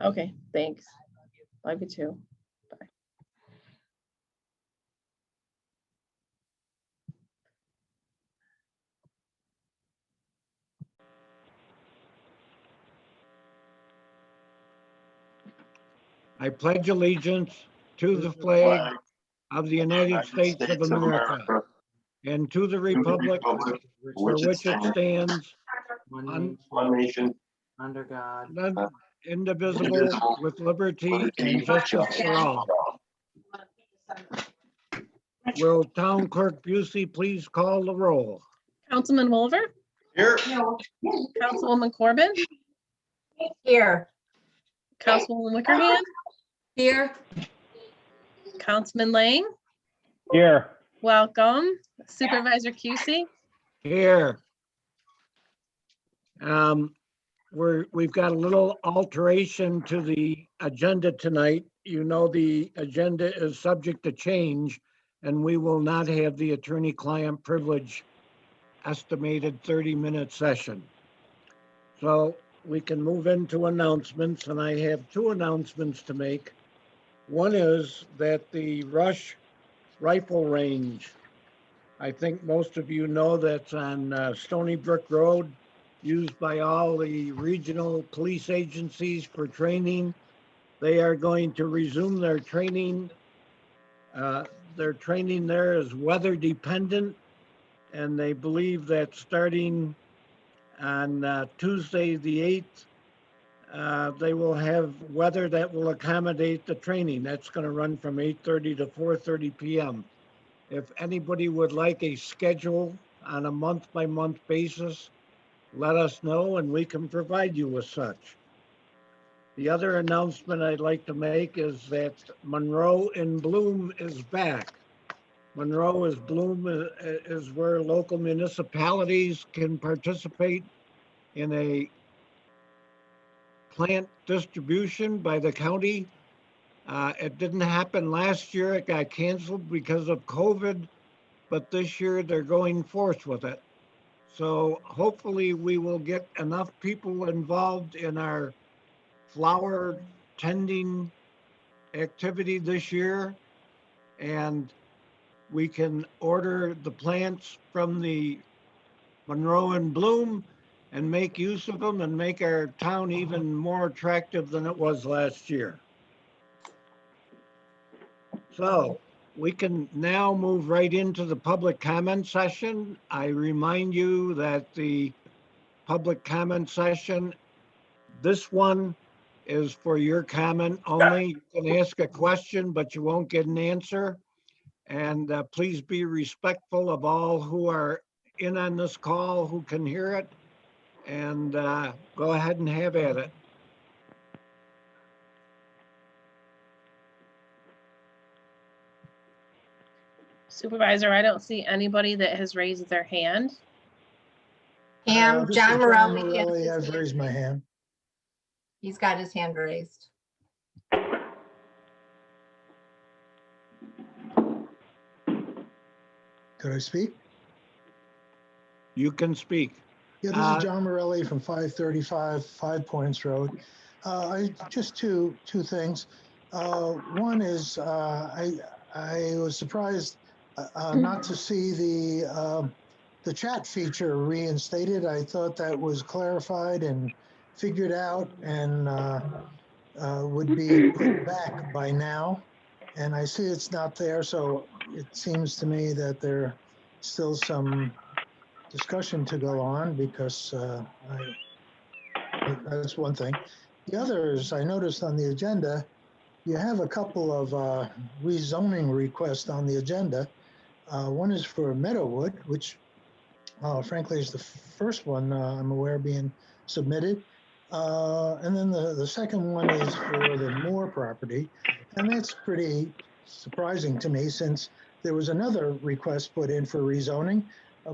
Okay, thanks. Love you too. Bye. I pledge allegiance to the flag of the United States of America and to the republic for which it stands, One nation, under God. indivisible, with liberty and justice for all. Will Town Clerk Busey please call the roll? Councilman Wolver, Here. Councilwoman Corbin, Here. Councilwoman Wickerhand, Here. Councilman Lang, Here. welcome. Supervisor Cusey, Here. We've got a little alteration to the agenda tonight. You know, the agenda is subject to change, and we will not have the attorney-client privilege estimated 30-minute session. So we can move into announcements, and I have two announcements to make. One is that the Rush Rifle Range, I think most of you know that's on Stony Brook Road, used by all the regional police agencies for training. They are going to resume their training. Their training there is weather dependent, and they believe that starting on Tuesday, the 8th, they will have weather that will accommodate the training. That's going to run from 8:30 to 4:30 p.m. If anybody would like a schedule on a month-by-month basis, let us know and we can provide you with such. The other announcement I'd like to make is that Monroe in Bloom is back. Monroe is Bloom is where local municipalities can participate in a plant distribution by the county. It didn't happen last year. It got canceled because of COVID, but this year they're going forth with it. So hopefully we will get enough people involved in our flower tending activity this year, and we can order the plants from the Monroe and Bloom and make use of them and make our town even more attractive than it was last year. So we can now move right into the public comment session. I remind you that the public comment session, this one is for your comment only. You can ask a question, but you won't get an answer. And please be respectful of all who are in on this call who can hear it. And go ahead and have at it. Supervisor, I don't see anybody that has raised their hand. John This is John Morelli. Morelli. I've raised my hand. He's got his hand raised. Could I speak? You can speak. Yeah, this is John Morelli from 535 Five Points Road. Just two things. One is I was surprised not to see the chat feature reinstated. I thought that was clarified and figured out and would be put back by now. And I see it's not there, so it seems to me that there's still some discussion to go on because that's one thing. The other is I noticed on the agenda, you have a couple of rezoning requests on the agenda. One is for Meadowwood, which frankly is the first one I'm aware being submitted. And then the second one is for the Moore property. And that's pretty surprising to me since there was another request put in for rezoning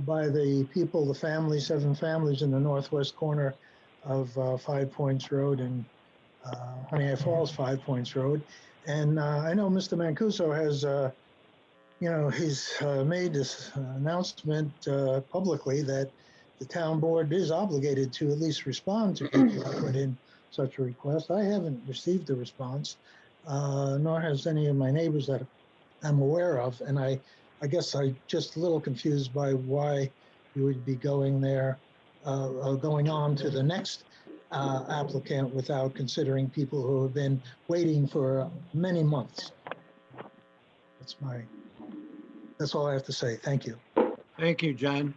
by the people, the families, 7 families in the northwest corner of Five Points Road and Honey Eye Falls 5 Points Road. And I know Mr. Mancuso has, he's made this announcement publicly that the town board is obligated to at least respond to people who put in such a request. I haven't received a response, nor has any of my neighbors that I'm aware of. And I guess I'm just a little confused by why you would be going there, going on to the next applicant without considering people who have been waiting for many months. That's all I have to say. Thank you. Thank you, John.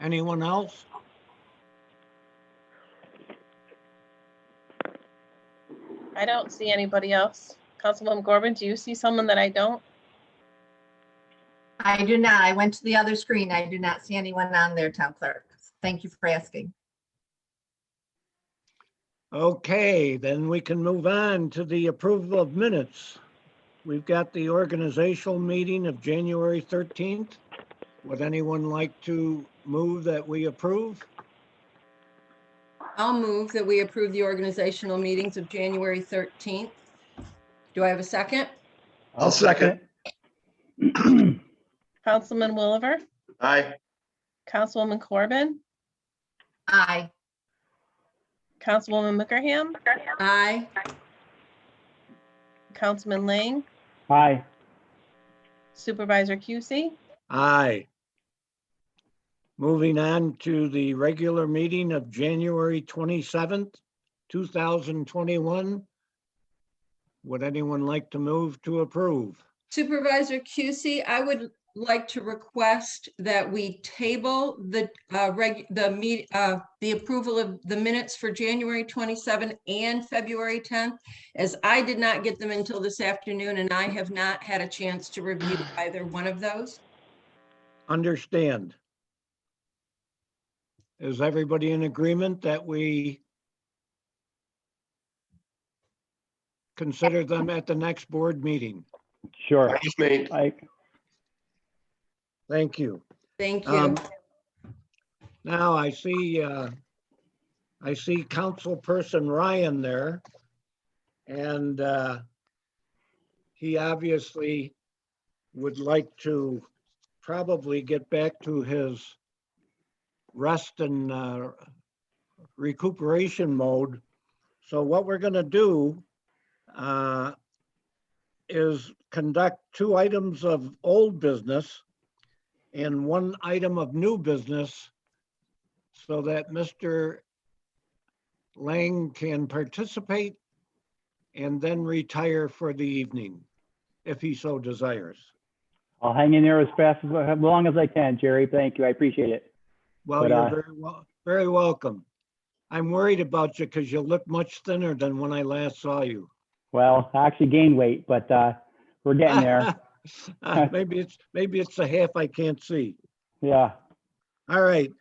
Anyone else? I don't see anybody else. Councilwoman Corbin, do you see someone that I don't? I do not. I went to the other screen. I do not see anyone on there, Town Clerk. Thank you for asking. Okay, then we can move on to the approval of minutes. We've got the organizational meeting of January 13th. Would anyone like to move that we approve? I'll move that we approve the organizational meetings of January 13th. Do I have a second? I'll second. Councilman Williver, Aye. Councilwoman Corbin, Aye. Councilwoman Mickerham, Aye. Councilman Lang, Aye. Supervisor Cusey, Aye. Moving on to the regular meeting of January 27th, 2021. Would anyone like to move to approve? Supervisor Cusey, I would like to request that we table the approval of the minutes for January 27 and February 10th, as I did not get them until this afternoon and I have not had a chance to review either one of those. Understand. Is everybody in agreement that we consider them at the next board meeting? Sure. Just made. Thank you. Thank you. Now I see Councilperson Ryan there, and he obviously would like to probably get back to his rest and recuperation mode. So what we're going to do is conduct 2 items of old business and 1 item of new business so that Mr. Lang can participate and then retire for the evening, if he so desires. I'll hang in there as long as I can, Jerry. Thank you. I appreciate it. Well, But, you're very welcome. I'm worried about you because you look much thinner than when I last saw you. Well, I actually gained weight, but we're getting there. Maybe it's the half I can't see. Yeah. All right.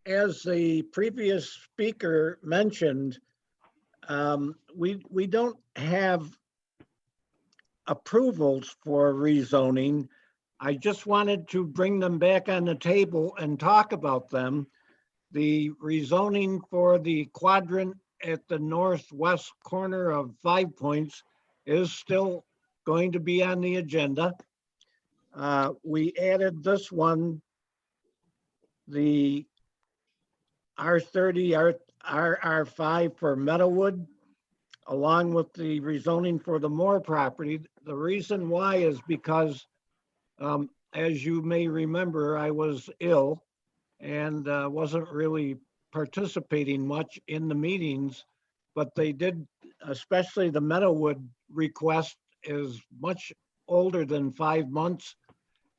As the previous speaker mentioned, we don't have approvals for rezoning. I just wanted to bring them back on the table and talk about them. The rezoning for the quadrant at the northwest corner of 5 Points is still going to be on the agenda. We added this one, the R30, RR5 for Meadowood, along with the rezoning for the Moore property. The reason why is because, as you may remember, I was ill and wasn't really participating much in the meetings, but they did, especially the Meadowood request is much older than 5 months.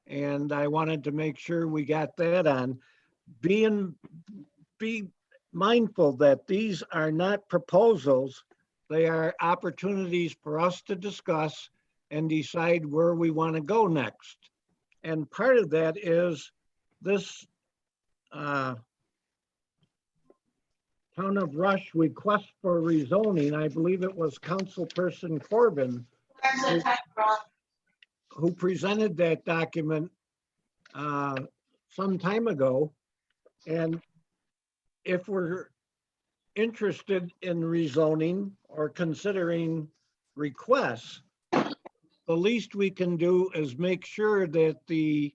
And I wanted to make sure we got that on. Be mindful that these are not proposals. They are opportunities for us to discuss and decide where we want to go next. And part of that is this Town of Rush request for rezoning. I believe it was Councilperson Corbin who presented that document some time ago. And if we're interested in rezoning or considering requests, the least we can do is make sure that the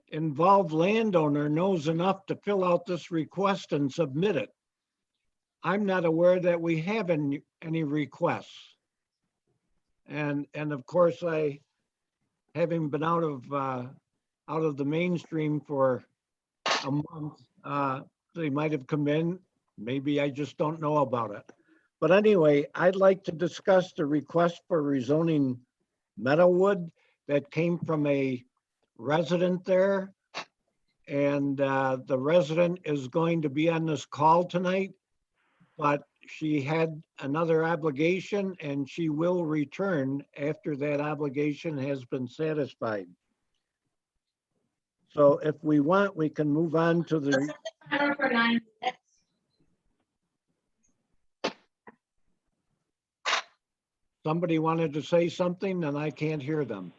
involved landowner knows enough to fill out this request and submit it. I'm not aware that we have any requests. And of course, having been out of the mainstream for a month, they might have come in. Maybe I just don't know about it. But anyway, I'd like to discuss the request for rezoning Meadowwood that came from a resident there. And the resident is going to be on this call tonight, but she had another obligation and she will return after that obligation has been satisfied. So if we want, we can move on to the. Somebody wanted to say something and I can't hear them.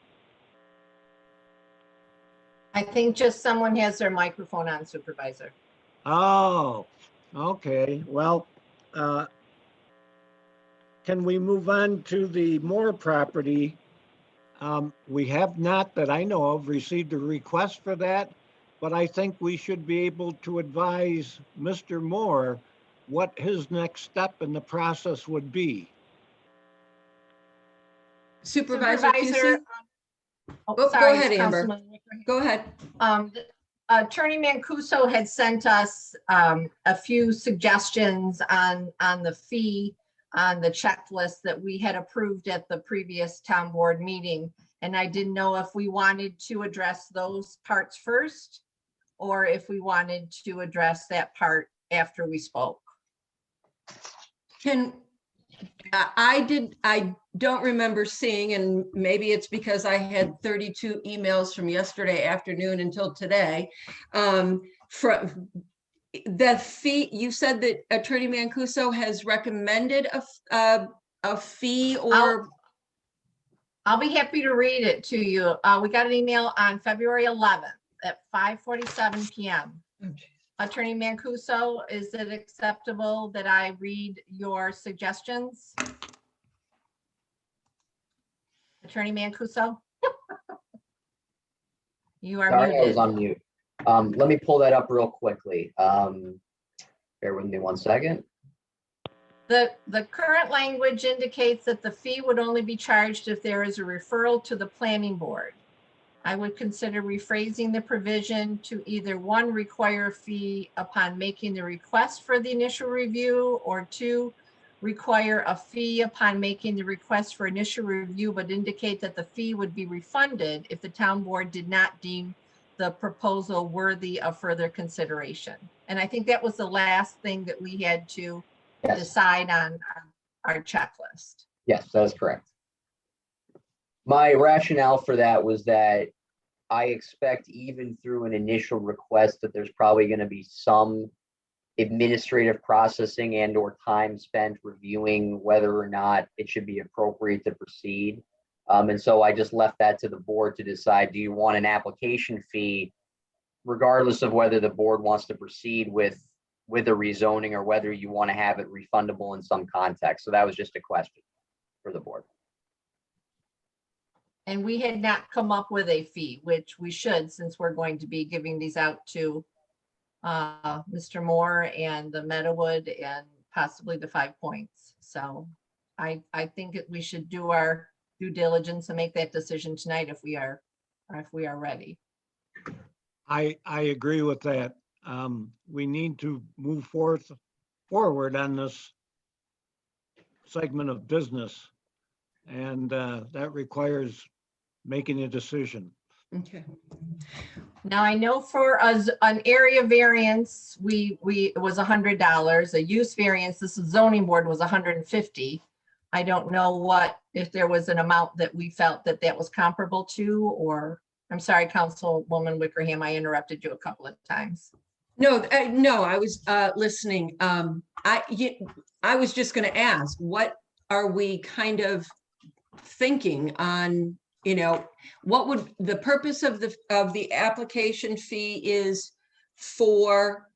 I think just someone has their microphone on, Supervisor. Oh, okay. Well, can we move on to the Moore property? We have not, that I know of, received a request for that, but I think we should be able to advise Mr. Moore what his next step in the process would be. Supervisor Pusey? Oh, Go sorry, ahead, Amber. Councilman Wicker. Go ahead. Attorney Mancuso had sent us a few suggestions on the fee on the checklist that we had approved at the previous town board meeting. And I didn't know if we wanted to address those parts first, or if we wanted to address that part after we spoke. I don't remember seeing, and maybe it's because I had 32 emails from yesterday afternoon until today. From the fee, you said that Attorney Mancuso has recommended a fee, or? I'll be happy to read it to you. We got an email on February 11th at 5:47 p.m. Attorney Mancuso, is it acceptable that I read your suggestions? Attorney Mancuso? You are Sorry, I was muted. on mute. Let me pull that up real quickly. Bear with me 1 second. The current language indicates that the fee would only be charged if there is a referral to the planning board. I would consider rephrasing the provision to either one, require a fee upon making the request for the initial review, or two, require a fee upon making the request for initial review, but indicate that the fee would be refunded if the town board did not deem the proposal worthy of further consideration. And I think that was the last thing that we had to Yes, decide on our checklist. yes, that is correct. My rationale for that was that I expect even through an initial request that there's probably going to be some administrative processing and or time spent reviewing whether or not it should be appropriate to proceed. And so I just left that to the board to decide, do you want an application fee, regardless of whether the board wants to proceed with a rezoning or whether you want to have it refundable in some context. So that was just a question for the board. And we had not come up with a fee, which we should, since we're going to be giving these out to Mr. Moore and the Meadowwood and possibly the 5 Points. So I think that we should do our due diligence and make that decision tonight if we are ready. I agree with that. We need to move forward on this segment of business. And that requires making a decision. Okay. Now, I know for us, an area variance, it was $100. A use variance, this is zoning board, was $150. I don't know if there was an amount that we felt that was comparable to, or, I'm sorry, Councilwoman Wickerham, I interrupted you a couple of times. No, I was listening. I was just going to ask, what are we kind of thinking on, what would the purpose of the application fee is for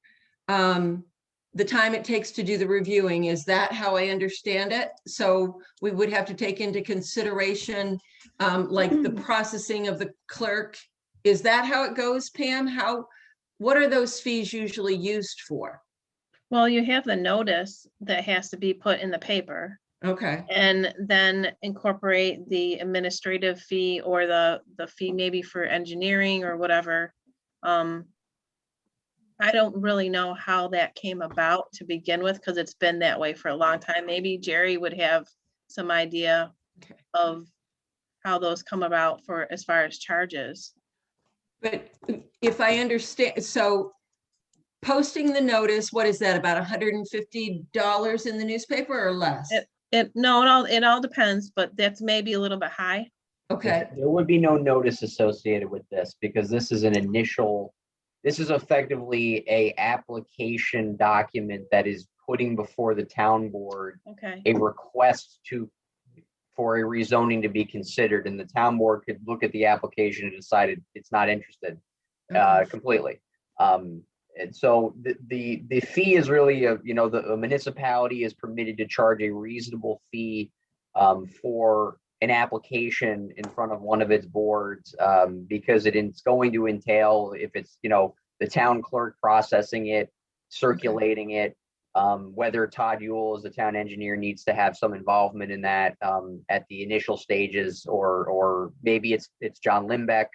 the time it takes to do the reviewing? Is that how I understand it? So we would have to take into consideration like the processing of the clerk Is that how it goes, Pam? What are those fees usually used for? Well, you have the notice that has to be put in the paper Okay, and then incorporate the administrative fee or the fee maybe for engineering or whatever. I don't really know how that came about to begin with, because it's been that way for a long time. Maybe Jerry would have some idea Okay. of how those come about for as far as charges. but if I understand, so posting the notice, what is that, about $150 in the newspaper or less? No, it all depends, but that's maybe a little bit high. Okay, There would be no notice associated with this because this is this is effectively a application document that is putting before the town board Okay, a request for a rezoning to be considered, and the town board could look at the application and decide it's not interested okay. completely. And so the fee is really the municipality is permitted to charge a reasonable fee for an application in front of one of its boards, because it's going to entail, if it's the town clerk processing it, circulating it, whether Todd Ewell as the town engineer needs to have some involvement in that at the initial stages, or maybe it's John Limbeck,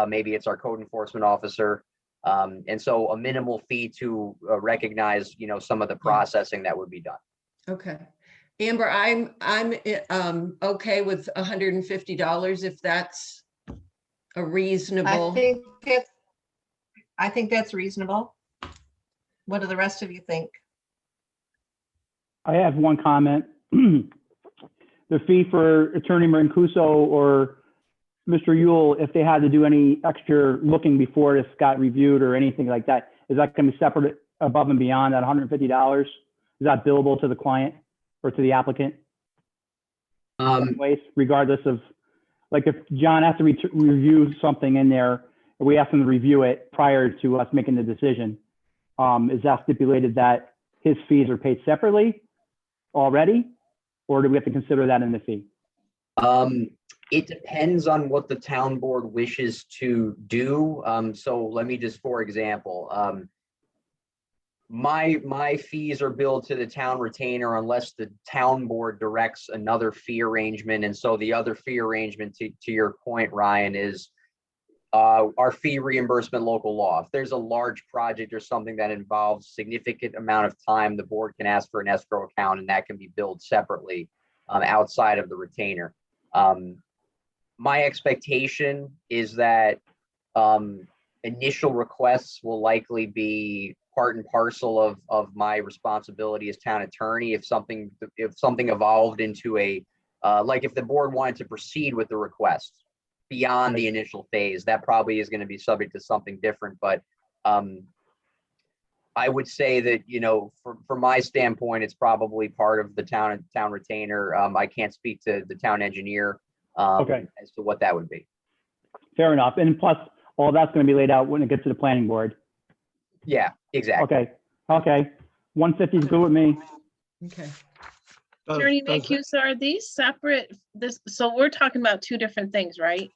maybe it's our code enforcement officer. And so a minimal fee to recognize, some of the processing that would be done. Okay. Amber, I'm okay with $150 if that's a reasonable. I think that's reasonable. What do the rest of you think? I have one comment. The fee for Attorney Mancuso or Mr. Ewell, if they had to do any extra looking before this got reviewed or anything like that, is that going to be separate above and beyond that $150? Is that billable to the client or to the applicant? Regardless of, like, if John has to review something in there, we ask him to review it prior to us making the decision. Is that stipulated that his fees are paid separately already, or do we have to consider that in the fee? It depends on what the town board wishes to do. So let me just, for example, my fees are billed to the town retainer unless the town board directs another fee arrangement. And so the other fee arrangement, to your point, Ryan, is our fee reimbursement local law. If there's a large project or something that involves significant amount of time, the board can ask for an escrow account, and that can be billed separately outside of the retainer. My expectation is that initial requests will likely be part and parcel of my responsibility as town attorney. If something evolved into like if the board wanted to proceed with the request beyond the initial phase, that probably is going to be subject to something different. But I would say that, from my standpoint, it's probably part of the town retainer. I can't speak to the town engineer as to what that would be. Fair enough. And plus, all that's going to be laid out when it gets to the planning board. Yeah, exactly. Okay. 150 is good with me. Okay. Attorney Mancuso, are these separate? So we're talking about two different things, right?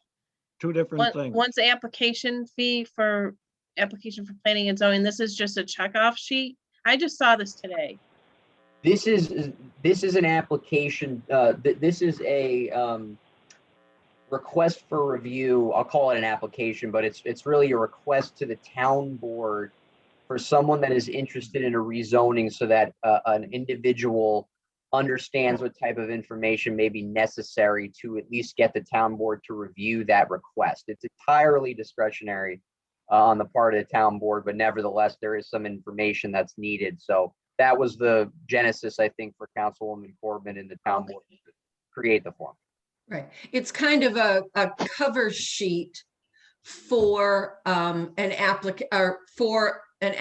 Two different things. One's the application fee for application for planning and zoning. This is just a checkoff sheet. I just saw this today. This is an application. This is a request for review. I'll call it an application, but it's really a request to the town board for someone that is interested in a rezoning, so that an individual understands what type of information may be necessary to at least get the town board to review that request. It's entirely discretionary on the part of the town board, but nevertheless, there is some information that's needed. So that was the genesis, I think, for Councilwoman Corbin and the town board to create the form. Right. It's kind of a cover sheet for an applicant or for an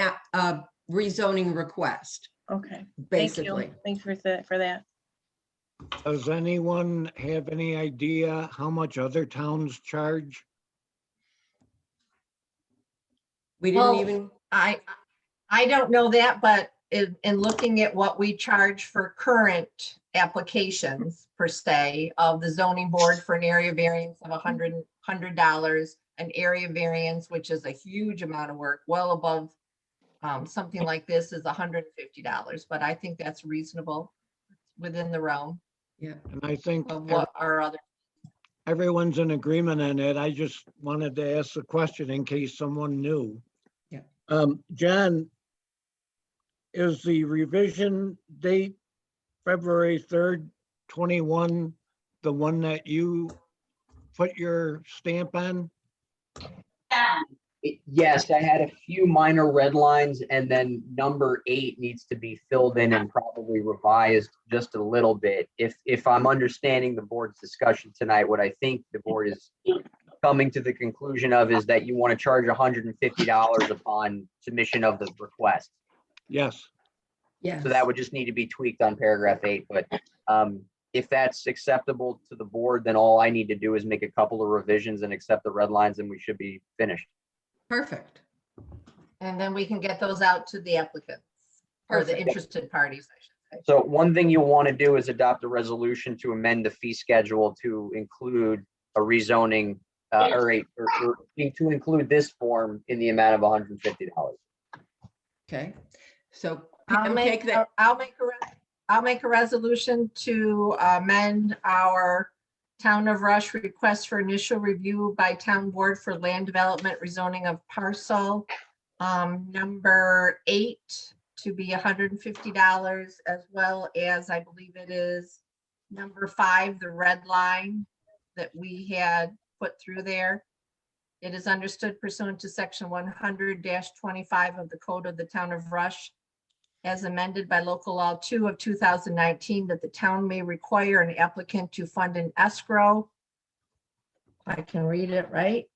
rezoning request. Okay. Basically. Thank you for that. Does anyone have any idea how much other towns charge? We didn't Well, even. I don't know that, but in looking at what we charge for current applications per se of the zoning board for an area variance of $100, an area variance, which is a huge amount of work, well above something like this is $150, but I think that's reasonable within the realm Yeah. And I think of what our other. everyone's in agreement on it. I just wanted to ask the question in case someone knew. Yeah. John, is the revision date February 3rd, 21, the one that you put your stamp on? Yes, I had a few minor red lines, and then number 8 needs to be filled in and probably revised just a little bit. If I'm understanding the board's discussion tonight, what I think the board is coming to the conclusion of is that you want to charge $150 upon submission of the request. Yes. Yes. So that would just need to be tweaked on paragraph 8, but if that's acceptable to the board, then all I need to do is make a couple of revisions and accept the red lines, and we should be finished. Perfect. And then we can get those out to the applicants or the Perfect. interested parties, I should say. So one thing you'll want to do is adopt a resolution to amend the fee schedule to include a rezoning or to include this form in the amount of $150. Okay. So I'll Pam, make, take that. I'll make a resolution to amend our Town of Rush request for initial review by town board for land development rezoning of parcel number 8 to be $150, as well as I believe it is number 5, the red line that we had put through there. It is understood pursuant to section 100-25 of the Code of the Town of Rush, as amended by local law 2 of 2019, that the town may require an applicant to fund an escrow. I can read it right.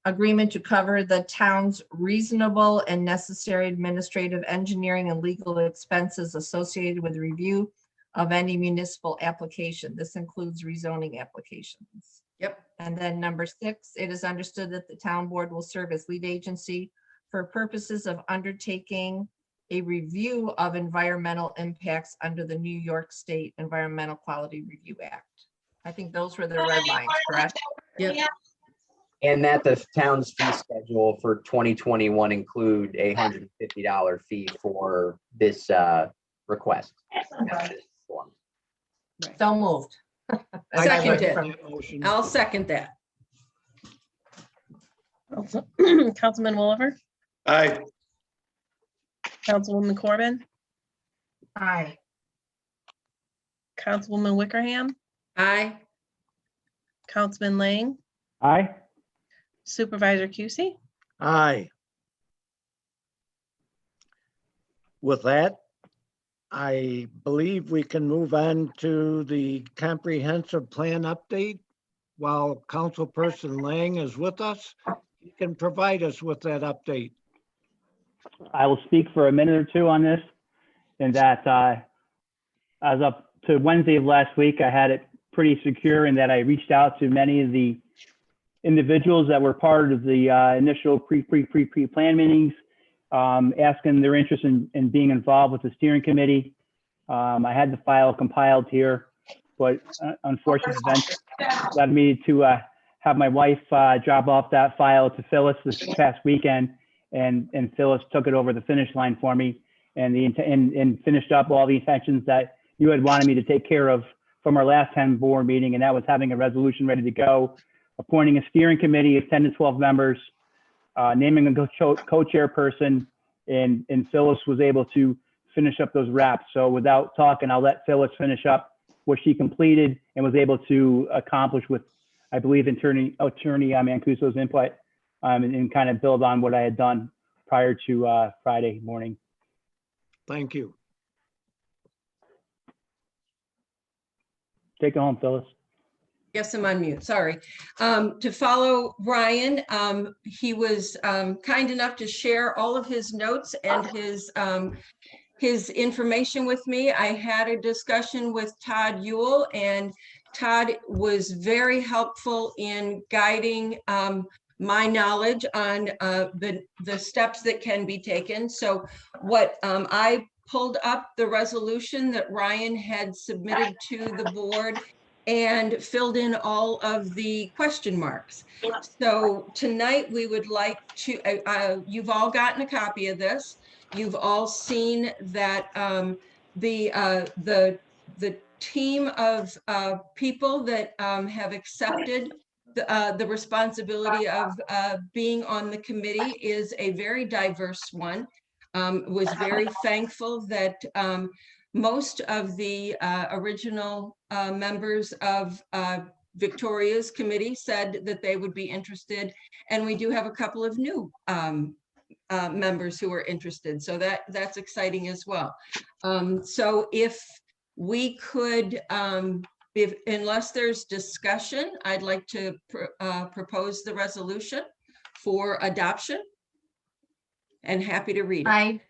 Agreement to cover the town's reasonable and necessary administrative, engineering, and legal expenses associated with review of any municipal application. This includes rezoning applications. Yep. And then number 6, it is understood that the town board will serve as lead agency for purposes of undertaking a review of environmental impacts under the New York State Environmental Quality Review Act. I think those were the red lines, correct? Yep. And that the town's fee schedule for 2021 include a $150 fee for this request. So moved. I Seconded. that motion. I'll second that. Councilman Wolliver, Aye. Councilwoman Corbin, Aye. Councilwoman Wickerham, Aye. Councilman Lang, Aye. Supervisor Cusey. Aye. With that, I believe we can move on to the comprehensive plan update. While Councilperson Lang is with us, he can provide us with that update. I will speak for a minute or two on this. And that as up to Wednesday of last week, I had it pretty secure in that I reached out to many of the individuals that were part of the initial pre-plan meetings, asking their interest in being involved with the steering committee. I had the file compiled here, but unfortunate events led me to have my wife drop off that file to Phyllis this past weekend, and Phyllis took it over the finish line for me and finished up all the intentions that you had wanted me to take care of from our last 10 board meeting, and that was having a resolution ready to go, appointing a steering committee of 10 to 12 members, naming a co-chairperson, and Phyllis was able to finish up those wraps. So without talking, I'll let Phyllis finish up what she completed and was able to accomplish with, I believe, attorney Mancuso's input, and kind of build on what I had done prior to Friday morning. Thank you. Take it home, Phyllis. Yes, I'm on mute, sorry. To follow Ryan, he was kind enough to share all of his notes and his information with me. I had a discussion with Todd Ewell, and Todd was very helpful in guiding my knowledge on the steps that can be taken. So what I pulled up the resolution that Ryan had submitted to the board, and filled in all of the question marks. So tonight we would like to, you've all gotten a copy of this. You've all seen that the team of people that have accepted the responsibility of being on the committee is a very diverse one. Was very thankful that most of the original members of Victoria's committee said that they would be interested, and we do have a couple of new members who are interested, so that's exciting as well. So if we could, unless there's discussion, I'd like to propose the resolution for adoption, and happy to read it.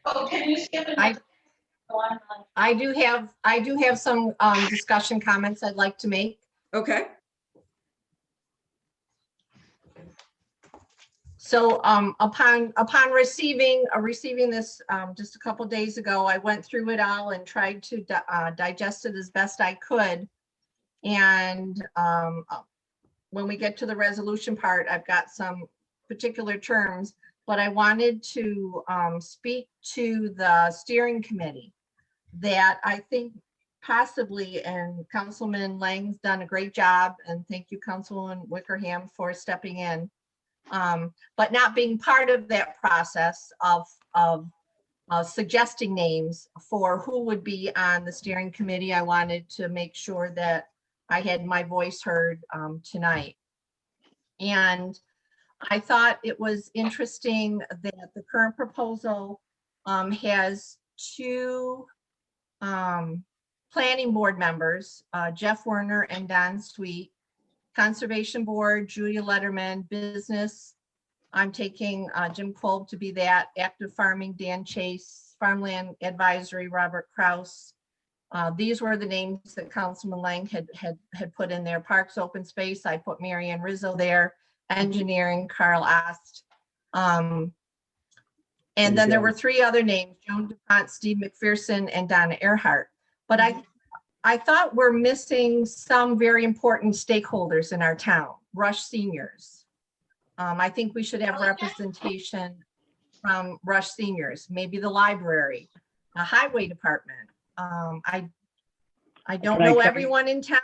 I do have some discussion comments I'd like to make. Okay. So upon receiving this just a couple days ago, I went through it all and tried to digest it as best I could. And when we get to the resolution part, I've got some particular terms, but I wanted to speak to the steering committee that I think possibly, and Councilman Lang's done a great job, and thank you, Councilman Wickerham, for stepping in. But not being part of that process of suggesting names for who would be on the steering committee, I wanted to make sure that I had my voice heard tonight. And I thought it was interesting that the current proposal has two planning board members, Jeff Werner and Don Sweet. Conservation Board, Julia Letterman. Business, I'm taking Jim Kolb to be that. Active Farming, Dan Chase. Farmland Advisory, Robert Kraus. These were the names that Councilman Lang had put in there. Parks, Open Space, I put Marianne Rizzo there. Engineering, Carl Ast. And then there were three other names, Joan DuPont, Steve McPherson, and Donna Earhart. But I thought we're missing some very important stakeholders in our town, Rush seniors. I think we should have representation from Rush seniors, maybe the library, the highway department. I don't know everyone in town,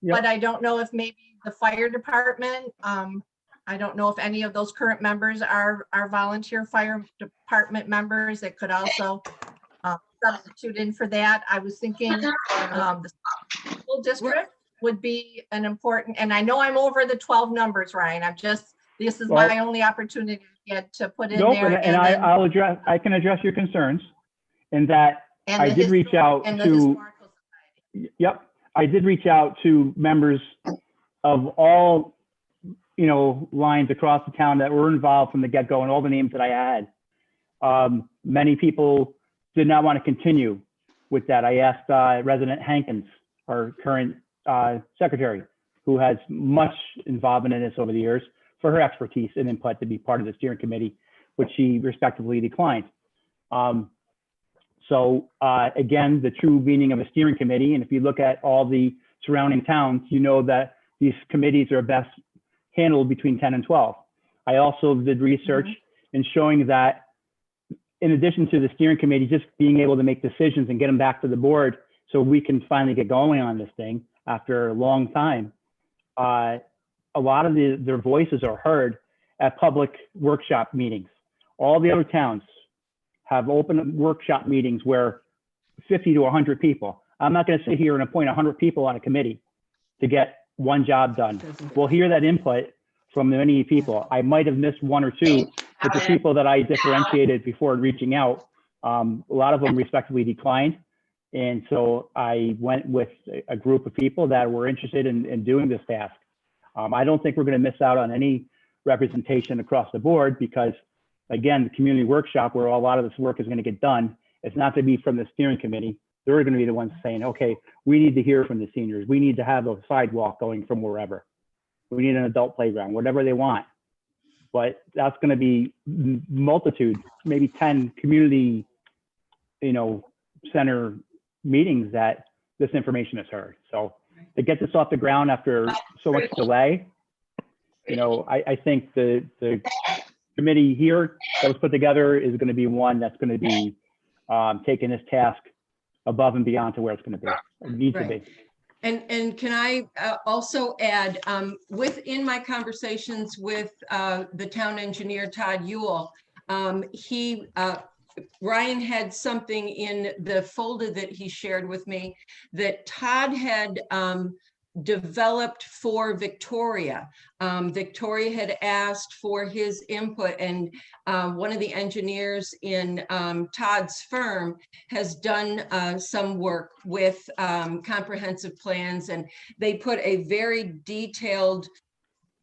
but I don't know if maybe the fire department. I don't know if any of those current members are volunteer fire department members that could also substitute in for that. I was thinking the school district would be an important, and I know I'm over the 12 numbers, Ryan. This is my only opportunity yet to put in there. And I can address your concerns in that I did reach out to, I did reach out to members of all, lines across the town that were involved from the get-go, and all the names that I had. Many people did not want to continue with that. I asked Resident Hankins, our current secretary, who has much involvement in this over the years, for her expertise and input to be part of the steering committee, which she respectively declined. So again, the true meaning of a steering committee, and if you look at all the surrounding towns, you know that these committees are best handled between 10 and 12. I also did research in showing that in addition to the steering committee just being able to make decisions and get them back to the board so we can finally get going on this thing after a long time, a lot of their voices are heard at public workshop meetings. All the other towns have open workshop meetings where 50 to 100 people. I'm not going to sit here and appoint 100 people on a committee to get one job done. We'll hear that input from many people. I might have missed one or two, but the people that I differentiated before reaching out, a lot of them respectively declined. And so I went with a group of people that were interested in doing this task. I don't think we're going to miss out on any representation across the board because, again, the community workshop where a lot of this work is going to get done, it's not going to be from the steering committee. They're going to be the ones saying, okay, we need to hear from the seniors. We need to have a sidewalk going from wherever. We need an adult playground, whatever they want. But that's going to be multitude, maybe 10 community, center meetings that this information is heard. So get this off the ground after so much delay. I think the committee here that was put together is going to be one that's going to be taking this task above and beyond to where it's going to be, or needs to Right. be. And can I also add, within my conversations with the town engineer, Todd Ewell, Ryan had something in the folder that he shared with me that Todd had developed for Victoria. Victoria had asked for his input, and one of the engineers in Todd's firm has done some work with comprehensive plans, and they put a very detailed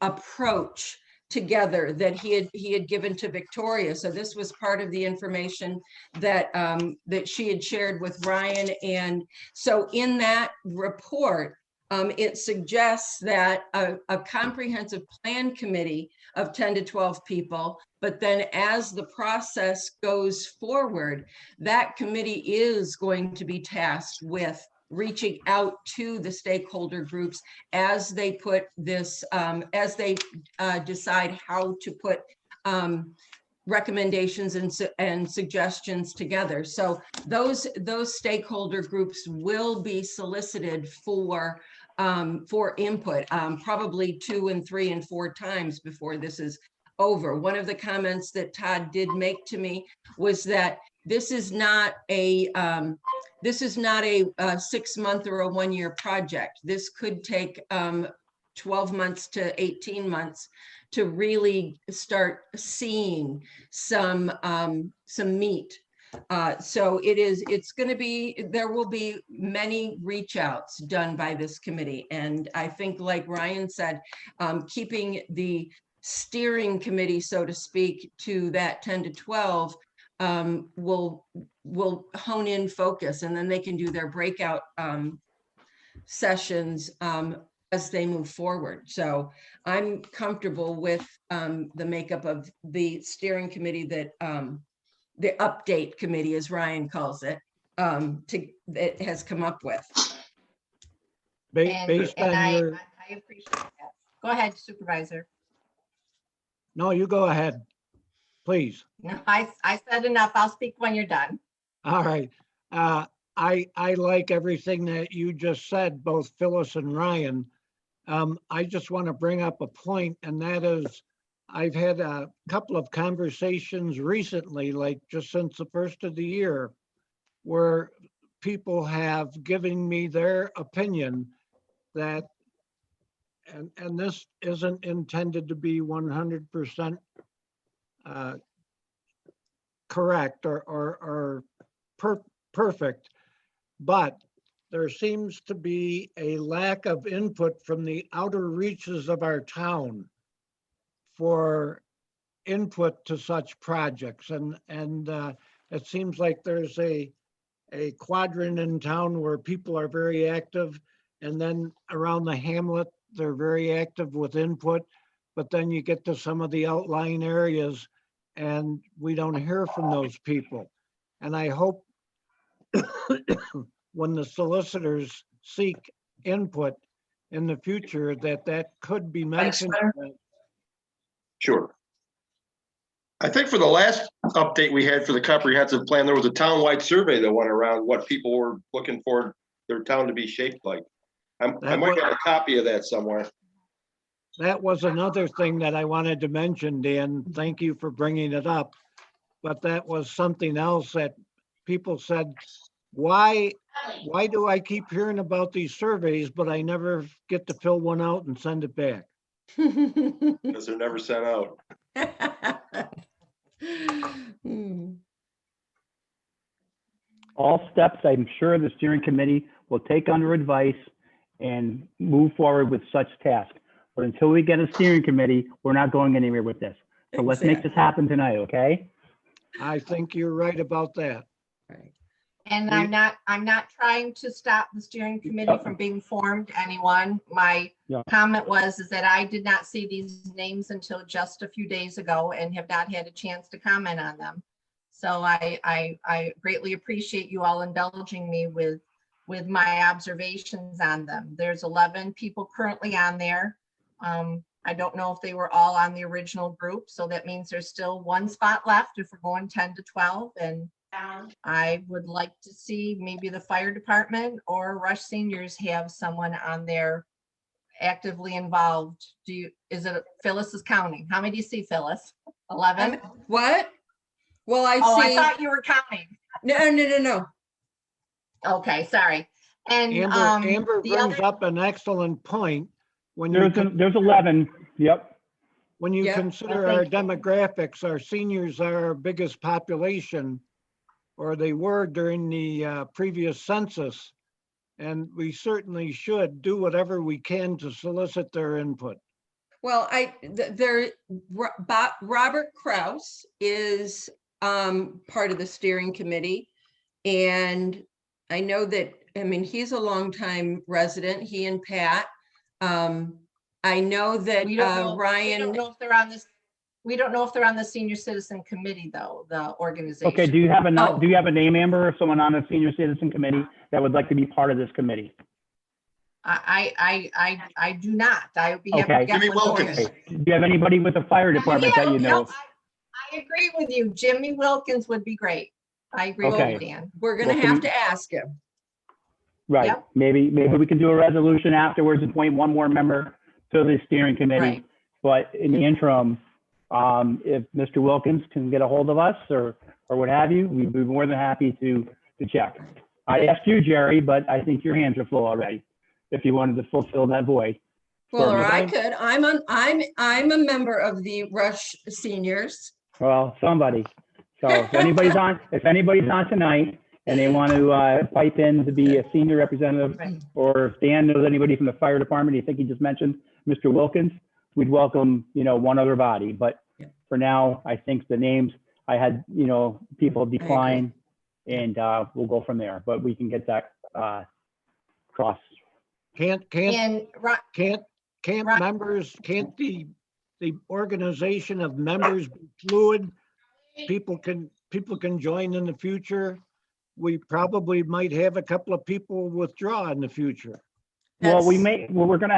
approach together that he had given to Victoria. So this was part of the information that that she had shared with Ryan. And so in that report, it suggests that a comprehensive plan committee of 10 to 12 people, but then as the process goes forward, that committee is going to be tasked with reaching out to the stakeholder groups as they put this, as they decide how to put recommendations and suggestions together. So those stakeholder groups will be solicited for input, probably 2 and 3 and 4 times before this is over. One of the comments that Todd did make to me was that this is not a 6-month or a 1-year project. This could take 12 months to 18 months to really start seeing some meat. So it's going to be, there will be many reach outs done by this committee. And I think, like Ryan said, keeping the steering committee, so to speak, to that 10 to 12 will hone in focus, and then they can do their breakout sessions as they move forward. So I'm comfortable with the makeup of the steering committee that the update committee, as Ryan calls it, that has come up with. Based on I your, appreciate that. Go ahead, Supervisor. no, you go ahead, please. No, I said enough. I'll speak when you're done. All right. I like everything that you just said, both Phyllis and Ryan. I just want to bring up a point, and that is, I've had a couple of conversations recently, like just since the first of the year, where people have given me their opinion that, and this isn't intended to be 100% correct or perfect, but there seems to be a lack of input from the outer reaches of our town for input to such projects. And it seems like there's a quadrant in town where people are very active, and then around the hamlet, they're very active with input, but then you get to some of the outlying areas and we don't hear from those people. And I hope when the solicitors seek input in the future, that could be mentioned. Sure. I think for the last update we had for the comprehensive plan, there was a townwide survey that went around what people were looking for their town to be shaped like. I might have a copy of that somewhere. That was another thing that I wanted to mention, Dan. Thank you for bringing it up. But that was something else that people said, why do I keep hearing about these surveys, but I never get to fill one out and send it back? Because they're never sent out. All steps, I'm sure the steering committee will take under advice and move forward with such task. But until we get a steering committee, we're not going anywhere with this. So let's make this happen tonight, okay? I think you're right about that. And I'm not trying to stop the steering committee from being formed, anyone. My comment was that I did not see these names until just a few days ago and have not had a chance to comment on them. So I greatly appreciate you all indulging me with with my observations on them. There's 11 people currently on there. I don't know if they were all on the original group, so that means there's still one spot left if we're going 10 to 12. And I would like to see maybe the fire department or Rush Seniors have someone on there actively involved. Is it Phyllis is counting? How many do you see, Phyllis? 11? What? Well, I Oh, I see, thought you were counting. no. Okay, sorry. And Amber the brings other, up an excellent point. When you, There's 11. Yep. when you Yeah. consider Well, our thank you. demographics, our seniors are our biggest population, or they were during the previous census. And we certainly should do whatever we can to solicit their input. Well, Robert Kraus is part of the steering committee. And I know that, I mean, he's a longtime resident, he and Pat. I know that we don't know, we Ryan, don't know if they're on this. We don't know if they're on the senior citizen committee though, the organization. Okay, do you have Oh. a name, Amber, of someone on the senior citizen committee that would like to be part of this committee? I do not. I would be happy Okay. to get Jimmy one going. Wilkins. Do you have anybody with the fire department that you know? I agree with you. Jimmy Wilkins would be great. I agree with Okay. you, Dan. we're gonna Well, can have we- to ask him. Right, Yep. maybe we can do a resolution afterwards, appoint one more member to the steering committee. Right. But in the interim, if Mr. Wilkins can get a hold of us or what have you, we'd be more than happy to check. I asked you, Jerry, but I think your hands are full already, if you wanted to fulfill that void. Well, for or me. I could, I'm a member of the Rush Seniors. Well, somebody. So if anybody's on tonight and they want to pipe in to be a senior representative, Right. or if Dan knows anybody from the fire department, you think he just mentioned Mr. Wilkins, we'd welcome, one other body. But Yeah. for now, I think the names, I had, people decline, and we'll go from there. But we can get that cross. Can't And Right. members, can't the organization of members be fluid? People can join in the future. We probably might have a couple of people withdraw in the future. Well, That's- we're going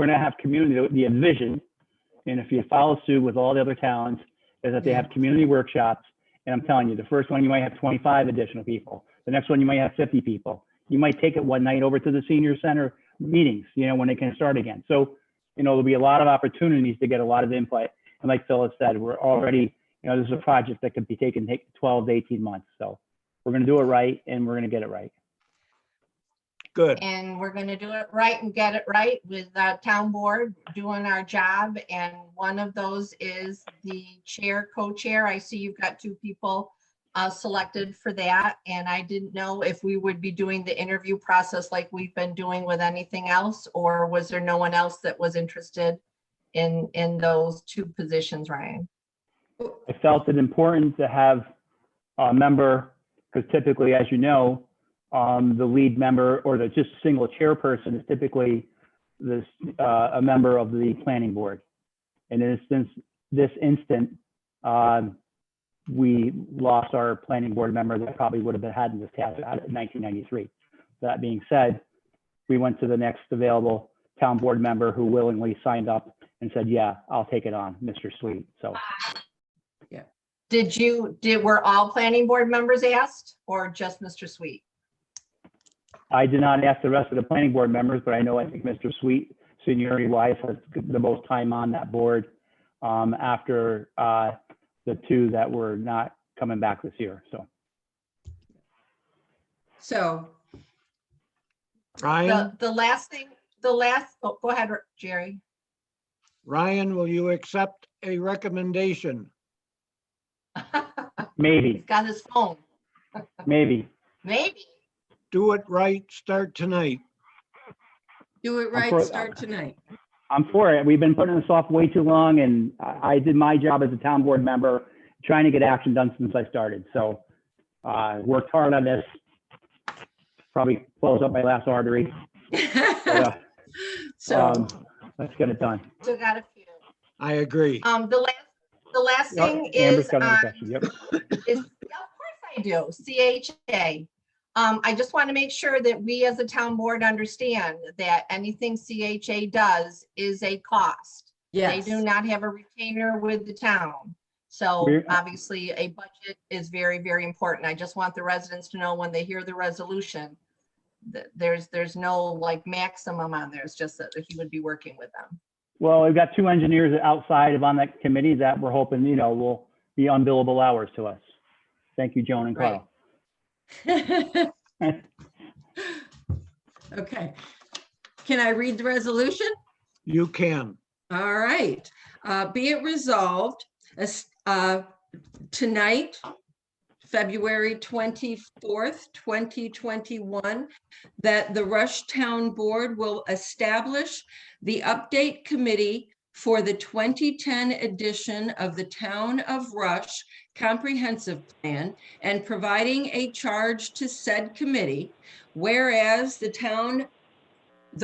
to have community, the vision. And if you follow suit with all the other towns, is that they have community workshops. And I'm telling you, the first one, you might have 25 additional people. The next one, you might have 50 people. You might take it one night over to the senior center meetings, when they can start again. So, there'll be a lot of opportunities to get a lot of input. And like Phyllis said, we're already, this is a project that could be take 12 to 18 months. So we're going to do it right, and we're going to get it right. Good. And we're gonna do it right and get it right with the town board doing our job. And one of those is the chair, co-chair. I see you've got 2 people selected for that. And I didn't know if we would be doing the interview process like we've been doing with anything else, or was there no one else that was interested in those 2 positions, Ryan? I felt it important to have a member, because typically, as you know, the lead member or the just single chairperson is typically a member of the planning board. And in this instant, we lost our planning board member that probably would have been had in this task out in 1993. That being said, we went to the next available town board member who willingly signed up and said, yeah, I'll take it on, Mr. Sweet. So Were all planning board members asked or just Mr. Sweet? I did not ask the rest of the planning board members, but I think Mr. Sweet, seniority wise, has the most time on that board after the 2 that were not coming back this year. So, Ryan, Oh, go ahead, Jerry. Ryan, will you accept a recommendation? Maybe, He's got his phone. maybe. Maybe. Do it right, start tonight. do it I'm right, for- start tonight. I'm for it. We've been putting this off way too long, and I did my job as a town board member, trying to get action done since I started. So worked hard on this. Probably close up my last artery. But, So, let's get it done. Still got a few. I agree. The last thing Amber's is, got another question. Yep. of course I do, CHA. I just want to make sure that we as a town board understand that anything CHA does is a cost. They Yes. do not have a retainer with the town. So We're- obviously a budget is very, very important. I just want the residents to know when they hear the resolution that there's no like maximum on there. It's just that he would be working with them. Well, we've got 2 engineers outside of on that committee that we're hoping, will be unbillable hours to us. Thank you, Joan and Right. Carl. Okay. Can I read the resolution? You can. All right. Be it resolved, as, tonight, February 24th, 2021, that the Rush Town Board will establish the update committee for the 2010 edition of the Town of Rush Comprehensive Plan and providing a charge to said committee, whereas the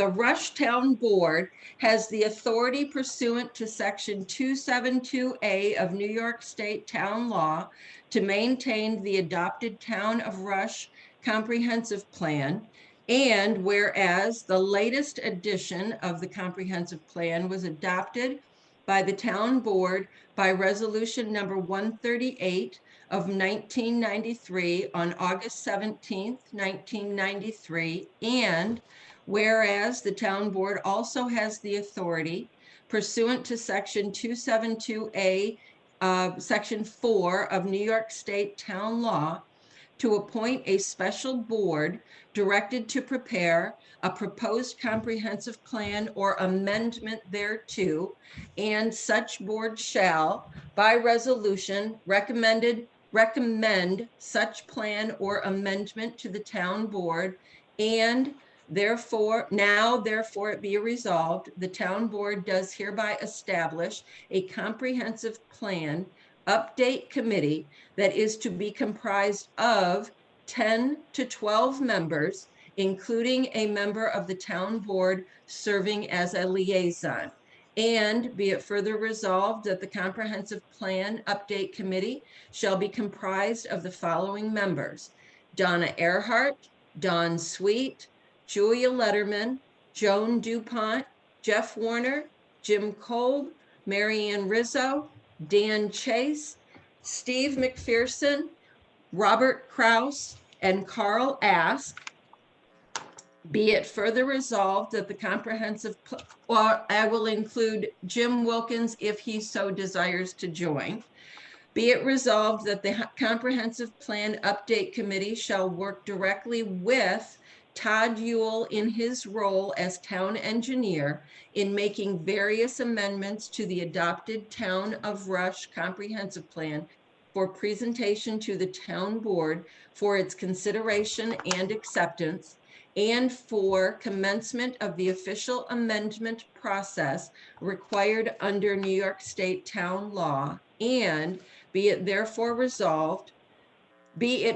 Rush Town Board has the authority pursuant to Section 272A of New York State Town Law to maintain the adopted Town of Rush Comprehensive Plan. And whereas the latest edition of the Comprehensive Plan was adopted by the Town Board by Resolution number 138 of 1993 on August 17th, 1993, and whereas the town board also has the authority pursuant to Section 272A, Section 4 of New York State Town Law to appoint a special board directed to prepare a proposed comprehensive plan or amendment thereto, and such board shall, by resolution, recommend such plan or amendment to the town board, and therefore it be resolved, the town board does hereby establish a comprehensive plan update committee that is to be comprised of 10 to 12 members, including a member of the town board serving as a liaison. And be it further resolved that the comprehensive plan update committee shall be comprised of the following members: Donna Earhart, Don Sweet, Julia Letterman, Joan DuPont, Jeff Warner, Jim Kolb, Marianne Rizzo, Dan Chase, Steve McPherson, Robert Kraus, and Carl Ask. Be it further resolved that the comprehensive, or I will include Jim Wilkins if he so desires to join. Be it resolved that the comprehensive plan update committee shall work directly with Todd Ewell in his role as town engineer in making various amendments to the adopted Town of Rush Comprehensive Plan for presentation to the town board for its consideration and acceptance, and for commencement of the official amendment process required under New York State town law. And be it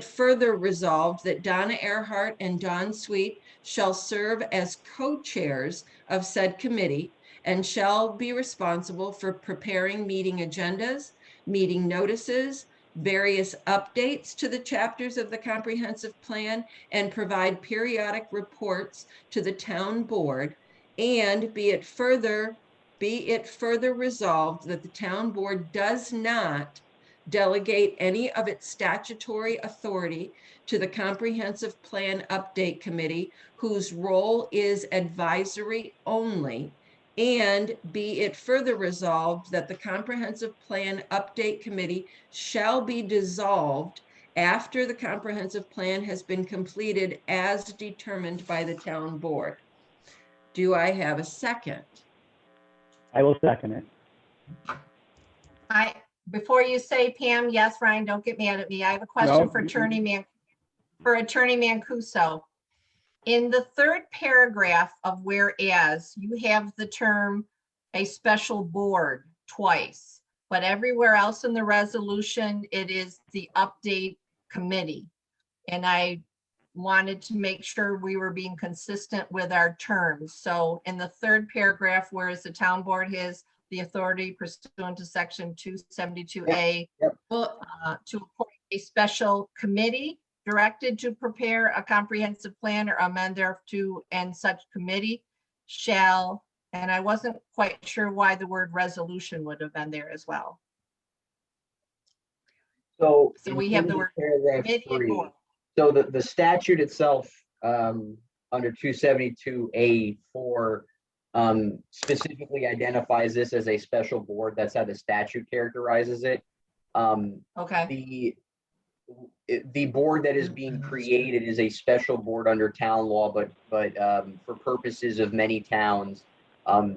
further resolved that Donna Earhart and Don Sweet shall serve as co-chairs of said committee and shall be responsible for preparing meeting agendas, meeting notices, various updates to the chapters of the comprehensive plan, and provide periodic reports to the town board. And be it further resolved that the town board does not delegate any of its statutory authority to the Comprehensive Plan Update Committee, whose role is advisory only. And be it further resolved that the Comprehensive Plan Update Committee shall be dissolved after the comprehensive plan has been completed as determined by the town board. Do I have a second? I will second it. Before you say, Pam, yes, Ryan, don't get mad at me. I have a question No. for Attorney Mancuso. In the third paragraph of whereas, you have the term a special board twice, but everywhere else in the resolution, it is the update committee. And I wanted to make sure we were being consistent with our terms. So in the third paragraph, whereas the town board has the authority pursuant to Section 272A Well, to appoint a special committee directed to prepare a comprehensive plan or amend thereto, and such committee shall, and I wasn't quite sure why the word resolution would have been there as well. So. So in we have the terms of word paragraph committee and 3, board. so the statute itself, under 272A4, specifically identifies this as a special board. That's how the statute characterizes it. Okay, The board that is being created is a special board under town law, but for purposes of many towns,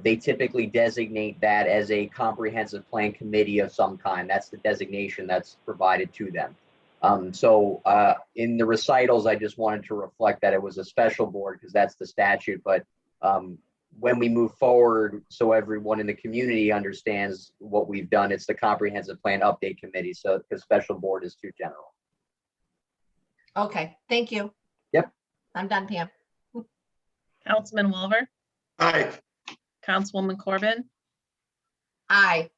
they typically designate that as a comprehensive plan committee of some kind. That's the designation that's provided to them. So in the recitals, I just wanted to reflect that it was a special board because that's the statute. But when we move forward, so everyone in the community understands what we've done, it's the comprehensive plan update committee. So the special board is too general. okay, thank you. Yep. I'm done, Pam. Councilman Wolver, Aye. Councilwoman Corbin, Aye.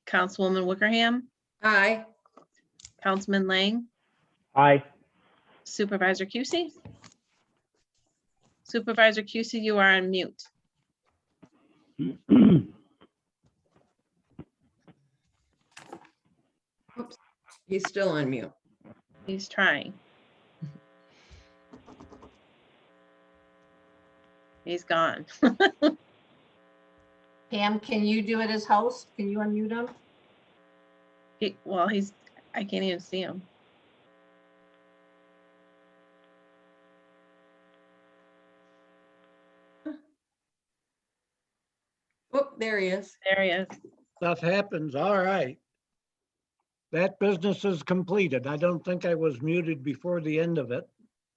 Councilwoman Wickerham, Aye. Councilman Lang, Aye. Supervisor Cusey. Supervisor Cusey, you are on mute. He's still on mute. He's trying. He's gone. Pam, can you do it as host? Can you unmute him? Well, I can't even see him. Oh, there he is. There he is. Stuff happens. All right. That business is completed. I don't think I was muted before the end of it.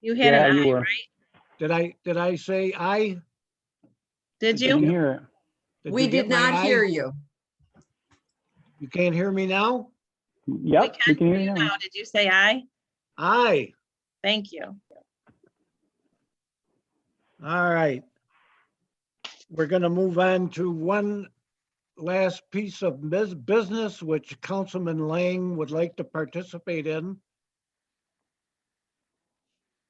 You had Yeah, an you eye, were. right? Did I say aye? Did Didn't you? hear it. Did We you get did my not hear aye? you. You can't hear me now? Yep, we can hear you now. Now, did you say aye? Aye. Thank you. All right. We're going to move on to one last piece of business, which Councilman Lang would like to participate in.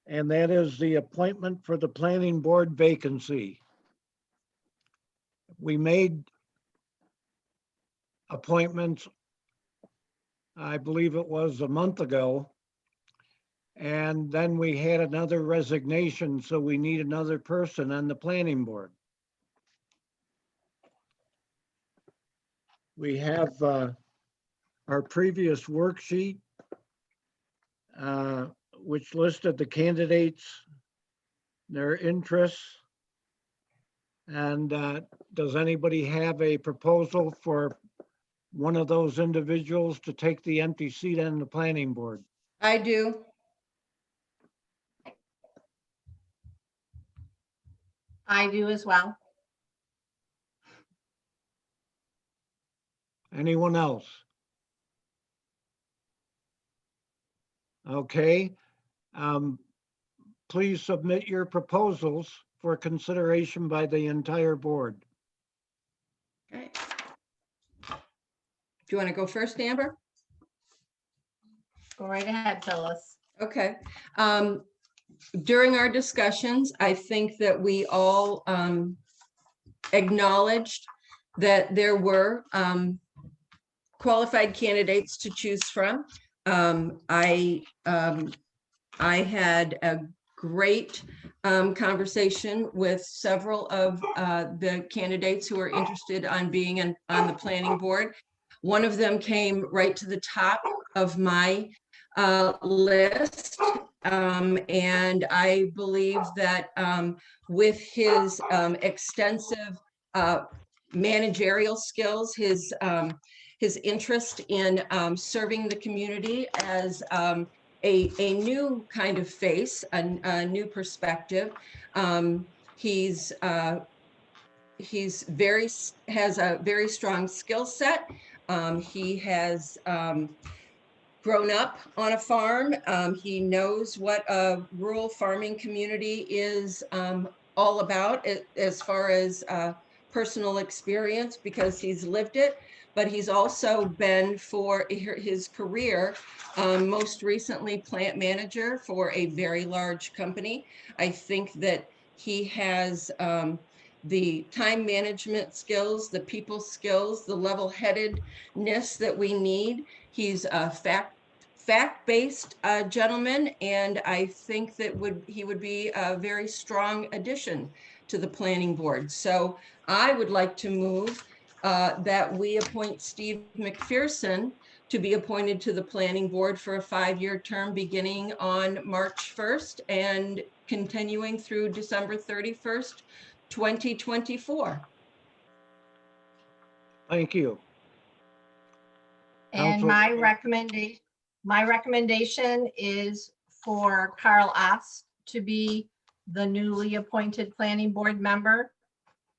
And that is the appointment for the planning board vacancy. We made appointments, I believe it was a month ago. And then we had another resignation, so we need another person on the planning board. We have our previous worksheet, which listed the candidates, their interests. And does anybody have a proposal for one of those individuals to take the empty seat on the planning board? I do. I do as well. Anyone else? Okay. Please submit your proposals for consideration by the entire board. Okay. Do you want to go first, Amber? Go right ahead, Phyllis. Okay. During our discussions, I think that we all acknowledged that there were qualified candidates to choose from. I had a great conversation with several of the candidates who are interested on being on the planning board. One of them came right to the top of my list. And I believe that with his extensive managerial skills, his interest in serving the community as a new kind of face, a new perspective. He's has a very strong skill set. He has grown up on a farm. He knows what a rural farming community is all about as far as personal experience because he's lived it, but he's also been for his career, most recently plant manager for a very large company. I think that he has the time management skills, the people skills, the level-headedness that we need. He's a fact-based gentleman, and I think that he would be a very strong addition to the planning board. So I would like to move that we appoint Steve McPherson to be appointed to the planning board for a 5-year term beginning on March 1st and continuing through December 31st, 2024. Thank you. And Council- my recommendation is for Carl Ost to be the newly appointed planning board member.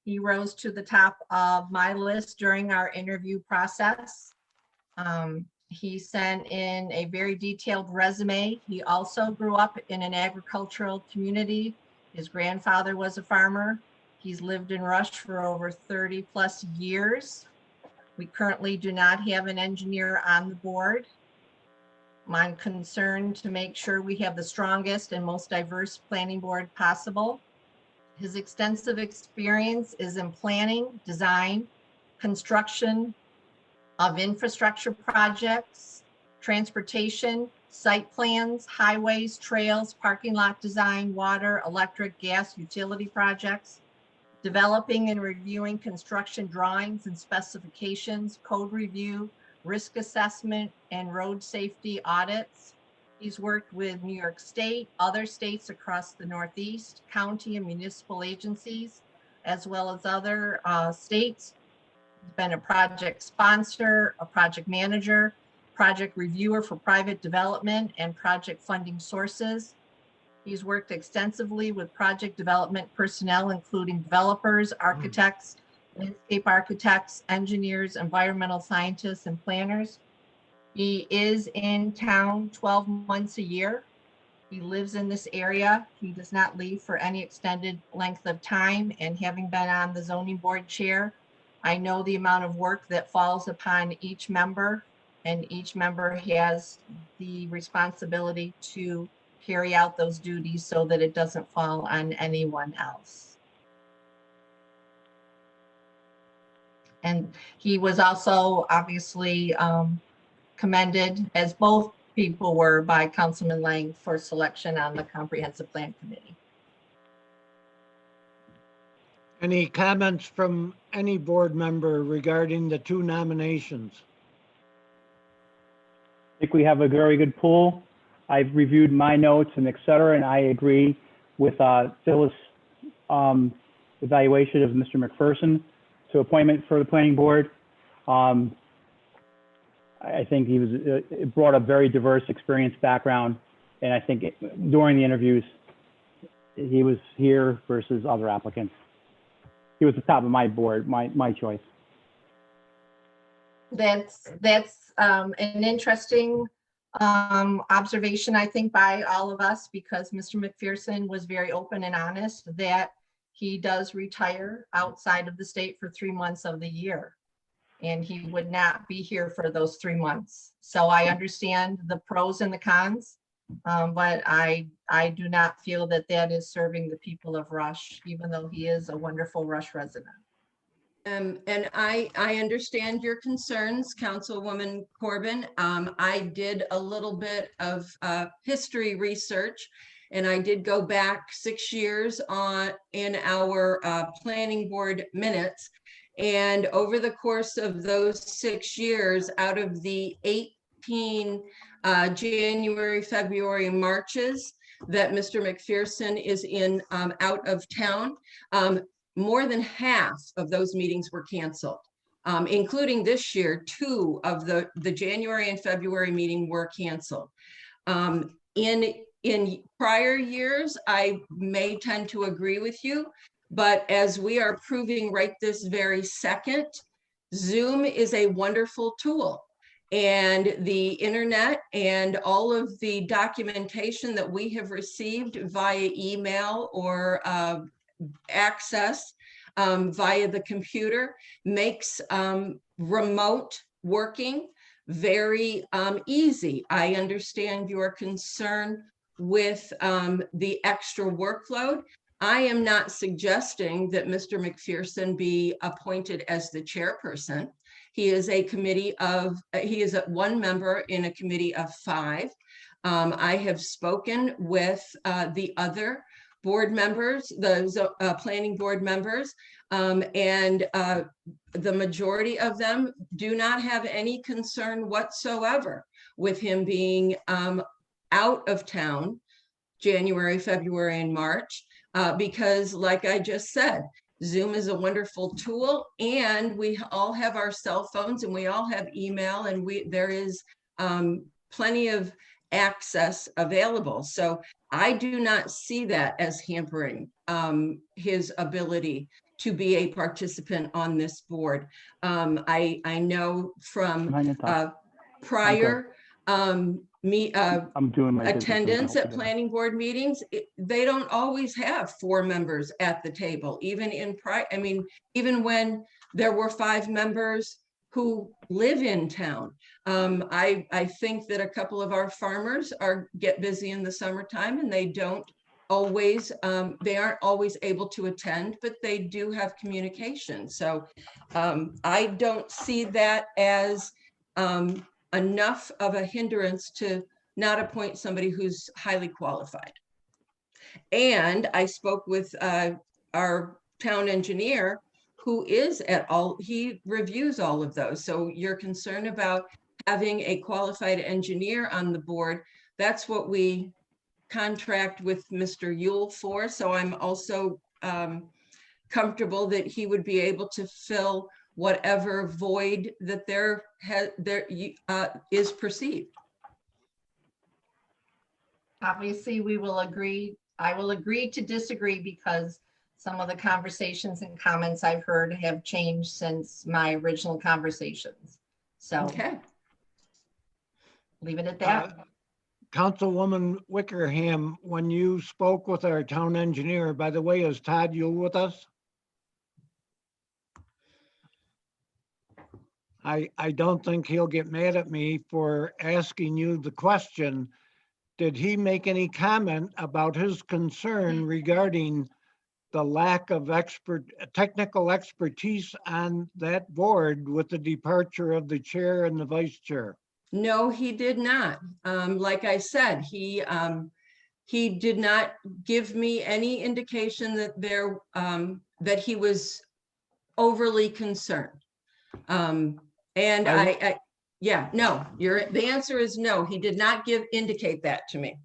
He rose to the top of my list during our interview process. He sent in a very detailed resume. He also grew up in an agricultural community. His grandfather was a farmer. He's lived in Rush for over 30 plus years. We currently do not have an engineer on the board. I'm concerned to make sure we have the strongest and most diverse planning board possible. His extensive experience is in planning, design, construction of infrastructure projects, transportation, site plans, highways, trails, parking lot design, water, electric, gas, utility projects, developing and reviewing construction drawings and specifications, code review, risk assessment, and road safety audits. He's worked with New York State, other states across the Northeast, county and municipal agencies, as well as other states. He's been a project sponsor, a project manager, project reviewer for private development and project funding sources. He's worked extensively with project development personnel, including developers, architects, landscape architects, engineers, environmental scientists, and planners. He is in town 12 months a year. He lives in this area. He does not leave for any extended length of time. And having been on the zoning board chair, I know the amount of work that falls upon each member, and each member has the responsibility to carry out those duties so that it doesn't fall on anyone else. And he was also obviously commended, as both people were, by Councilman Lang for selection on the Comprehensive Plan Committee. Any comments from any board member regarding the 2 nominations? I think we have a very good pool. I've reviewed my notes and et cetera, and I agree with Phyllis' evaluation of Mr. McPherson to appointment for the planning board. I think he brought a very diverse experience background, and I think during the interviews, he was here versus other applicants. He was the top of my board, my choice. That's an interesting observation, I think, by all of us, because Mr. McPherson was very open and honest that he does retire outside of the state for 3 months of the year, and he would not be here for those 3 months. So I understand the pros and the cons, but I do not feel that that is serving the people of Rush, even though he is a wonderful Rush resident. And I understand your concerns, Councilwoman Corbin. I did a little bit of history research, and I did go back 6 years in our planning board minutes. And over the course of those 6 years, out of the 18 January, February, and Marches that Mr. McPherson is in out of town, more than half of those meetings were canceled, including this year. 2 of the January and February meeting were canceled. In prior years, I may tend to agree with you, but as we are proving right this very second, Zoom is a wonderful tool. And the internet and all of the documentation that we have received via email or access via the computer makes remote working very easy. I understand your concern with the extra workload. I am not suggesting that Mr. McPherson be appointed as the chairperson. He is a committee of, he is one member in a committee of 5. I have spoken with the other board members, the planning board members, and the majority of them do not have any concern whatsoever with him being out of town January, February, and March, because like I just said, Zoom is a wonderful tool, and we all have our cell phones and we all have email, and there is plenty of access available. So I do not see that as hampering his ability to be a participant on this board. I know from prior I'm doing my business attendance at together. planning board meetings, they don't always have 4 members at the table, even even when there were 5 members who live in town. I think that a couple of our farmers get busy in the summertime, and they don't always, they aren't always able to attend, but they do have communication. So I don't see that as enough of a hindrance to not appoint somebody who's highly qualified. And I spoke with our town engineer, who is he reviews all of those. So your concern about having a qualified engineer on the board, that's what we contract with Mr. Yule for. So I'm also comfortable that he would be able to fill whatever void that there is perceived. Obviously, we will agree. I will agree to disagree because some of the conversations and comments I've heard have changed since my original conversations. So Okay. Leave it at that. Councilwoman Wickerham, when you spoke with our town engineer, by the way, is Todd Yule with us? I don't think he'll get mad at me for asking you the question. Did he make any comment about his concern regarding the lack of technical expertise on that board with the departure of the chair and the vice chair? No, he did not. Like I said, he did not give me any indication that that he was overly concerned. And yeah, no, the answer is no. He did not indicate that to me.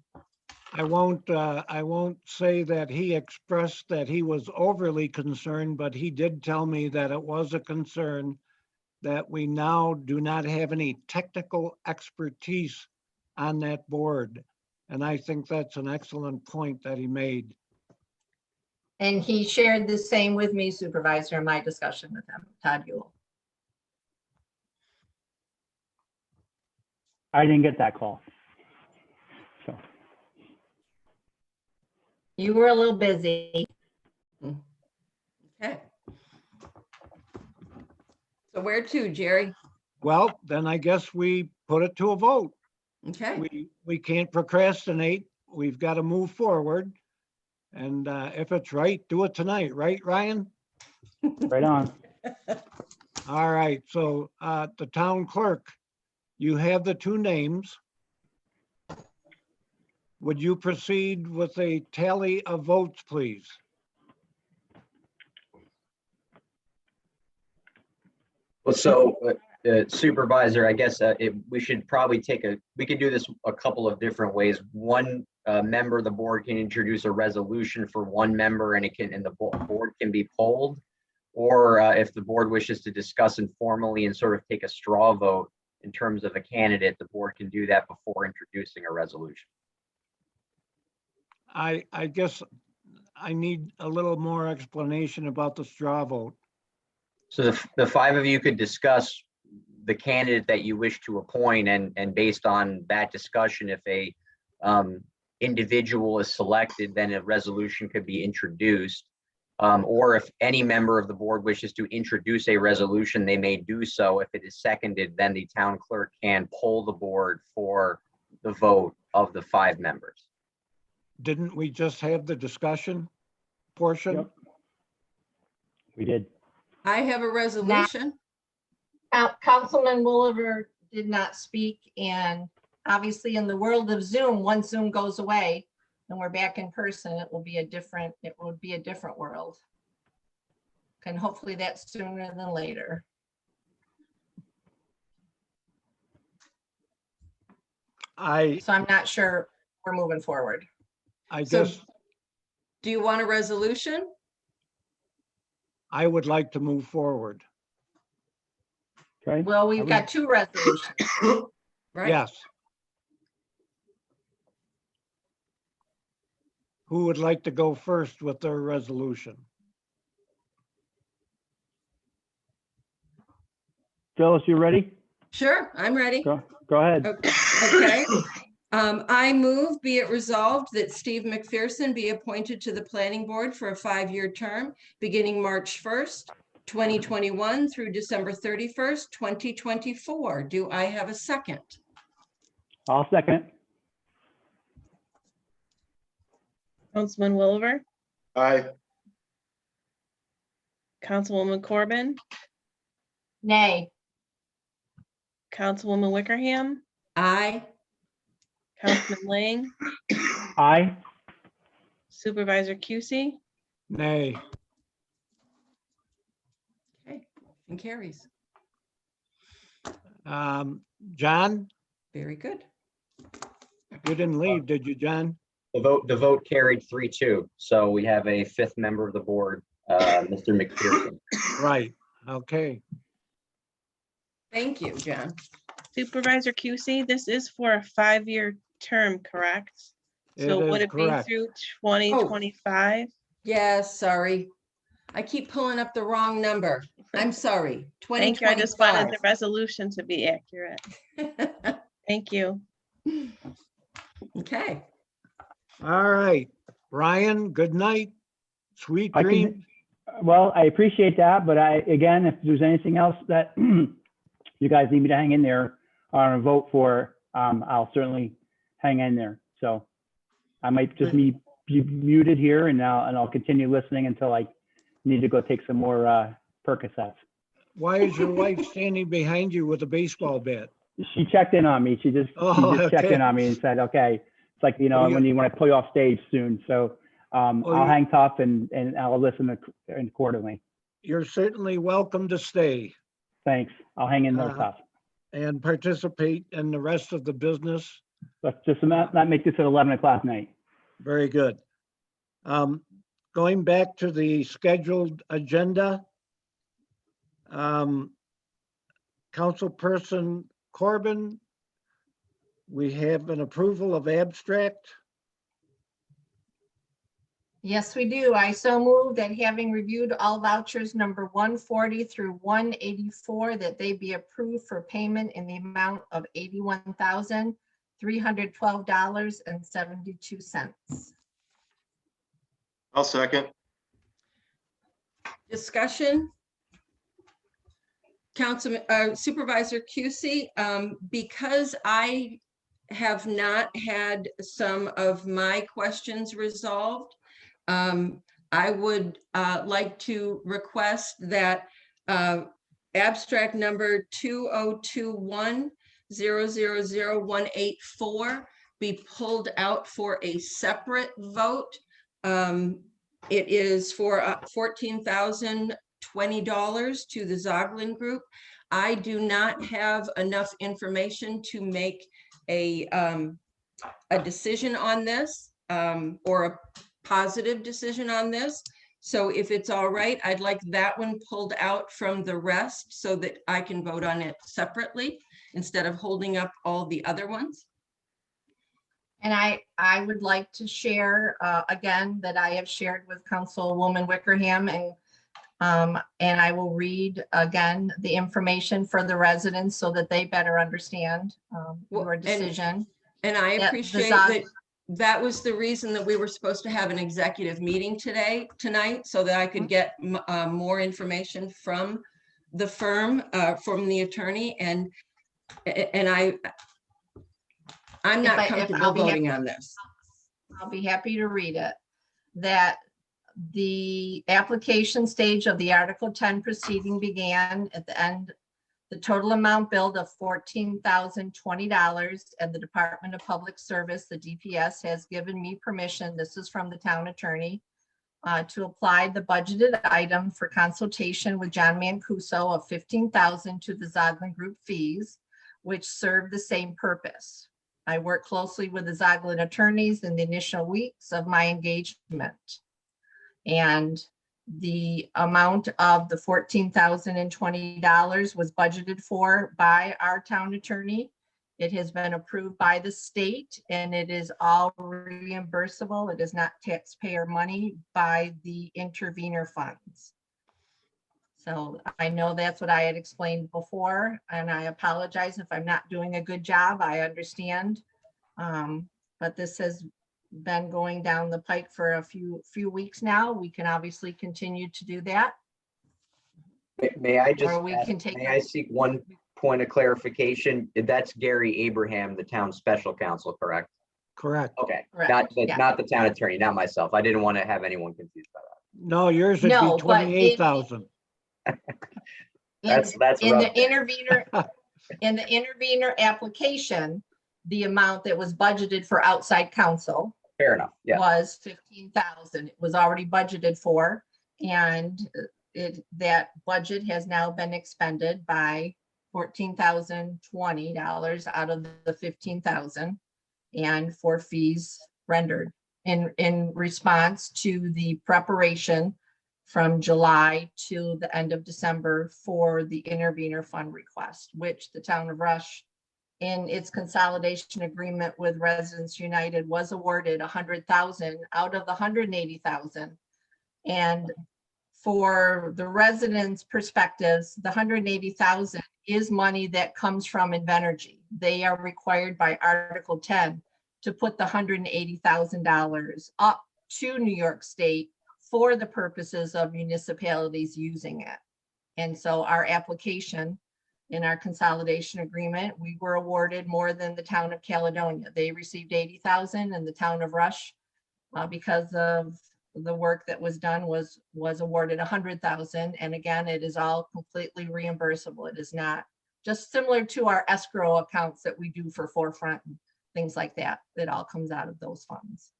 I won't say that he expressed that he was overly concerned, but he did tell me that it was a concern that we now do not have any technical expertise on that board. And I think that's an excellent point that he made. And he shared the same with me, Supervisor, in my discussion with him, Todd Yule. I didn't get that call. So You were a little busy. Okay. So where to, Jerry? Well, then I guess we put it to a vote. Okay. We can't procrastinate. We've got to move forward. And if it's right, do it tonight, right, Ryan? right on. All right, so the town clerk, you have the 2 names. Would you proceed with a tally of votes, please? Well, so Supervisor, I guess we should probably we can do this a couple of different ways. One member of the board can introduce a resolution for one member, and the board can be polled. Or if the board wishes to discuss informally and sort of take a straw vote in terms of a candidate, the board can do that before introducing a resolution. I guess I need a little more explanation about the straw vote. So the 5 of you could discuss the candidate that you wish to appoint, and based on that discussion, if a individual is selected, then a resolution could be introduced. Or if any member of the board wishes to introduce a resolution, they may do so. If it is seconded, then the town clerk can poll the board for the vote of the 5 members. Didn't we just have the discussion portion? Yep. We did. I have a resolution. Councilman Woolever did not speak, and obviously in the world of Zoom, once Zoom goes away and we're back in person, it will be a different world. And hopefully that's sooner than later. So I'm not sure we're moving forward. I So- guess Do you want a resolution? I would like to move forward. Okay. Well, we've got 2 resolutions. Right? Yes. Who would like to go first with their resolution? Phyllis, you ready? Sure, I'm ready. Go ahead. Okay. I move, be it resolved, that Steve McPherson be appointed to the planning board for a 5-year term beginning March 1st, 2021 through December 31st, 2024. Do I have a second? I'll second it. Councilman Williver, Aye. Councilwoman Corbin, Nay. Councilwoman Wickerham, Aye. Councilman Lang, Aye. Supervisor QC, Nay. Okay, and carries. John, Very good. you didn't leave, did you, John? The vote carried 3-2. So we have a 5th member of the board, Mr. McPherson. Right, okay. Thank you, John. Supervisor QC, this is for a 5-year term, correct? So It would is it be correct. through 2025? Yes, sorry. I keep pulling up the wrong number. I'm sorry. Thank you. I just wanted 2025. the resolution to be accurate. Thank you. Okay. All right, Ryan, good night. Sweet I can- dreams. Well, I appreciate that, but again, if there's anything else that you guys need me to hang in there or vote for, I'll certainly hang in there. So I might just be muted here and I'll continue listening until I need to go take some more Percocets. Why is your wife standing behind you with a baseball bat? She checked in on me. She just checked okay. in on me and said, okay, it's like, Oh, yeah. when you want to play off stage soon. So I'll hang tough and I'll listen accordingly. You're certainly welcome to stay Thanks. I'll hang in there tough. and participate in the rest of the business. Let's just not make this at 11 o'clock night. Very good. Going back to the scheduled agenda. Councilperson Corbin, we have an approval of abstract. Yes, we do. I so move that having reviewed all vouchers number 140 through 184, that they be approved for payment in the amount of $81,312.72. I'll second. Discussion. Supervisor QC, because I have not had some of my questions resolved, I would like to request that abstract number 2021-000184 be pulled out for a separate vote. It is for $14,020 to the Zoglin Group. I do not have enough information to make a decision on this or a positive decision on this. So if it's all right, I'd like that one pulled out from the rest so that I can vote on it separately instead of holding up all the other ones. And I would like to share again that I have shared with Councilwoman Wickerham, and I will read again the information for the residents so that they better understand your decision. And I Yeah, the appreciate Zog- that that was the reason that we were supposed to have an executive meeting tonight, so that I could get more information from the firm, from the attorney, and I'm not comfortable I'll be happy- voting on this. I'll be happy to read it. That the application stage of the Article 10 proceeding began at the end, the total amount billed of $14,020, and the Department of Public Service, the DPS, has given me permission, this is from the town attorney, to apply the budgeted item for consultation with John Mancuso of $15,000 to the Zoglin Group fees, which serve the same purpose. I work closely with the Zoglin attorneys in the initial weeks of my engagement. And the amount of the $14,020 was budgeted for by our town attorney. It has been approved by the state, and it is all reimbursable. It is not taxpayer money by the intervenor funds. So I know that's what I had explained before, and I apologize if I'm not doing a good job. I understand. But this has been going down the pike for a few weeks now. We can obviously continue to do that. May I just, Or we can take may I seek one point of clarification? That's Gary Abraham, the town special counsel, correct? Correct. Okay, Correct, yeah. not the town attorney, not myself. I didn't want to have anyone confused by that. No, yours would No, be but 28,000. That's in rough. the intervenor, in the intervenor application, the amount that was budgeted for outside counsel Fair enough, yeah. was 15,000. It was already budgeted for, and that budget has now been expended by $14,020 out of the 15,000, and for fees rendered in response to the preparation from July to the end of December for the intervenor fund request, which the town of Rush, in its consolidation agreement with Residents United, was awarded 100,000 out of the 180,000. And for the residents' perspectives, the 180,000 is money that comes from Invenergy. They are required by Article 10 to put the $180,000 up to New York State for the purposes of municipalities using it. And so our application in our consolidation agreement, we were awarded more than the town of Caledonia. They received 80,000, and the town of Rush, because of the work that was done, was awarded 100,000. And again, it is all completely reimbursable. It is not, just similar to our escrow accounts that we do for Forefront and things like that. It all comes out of those funds.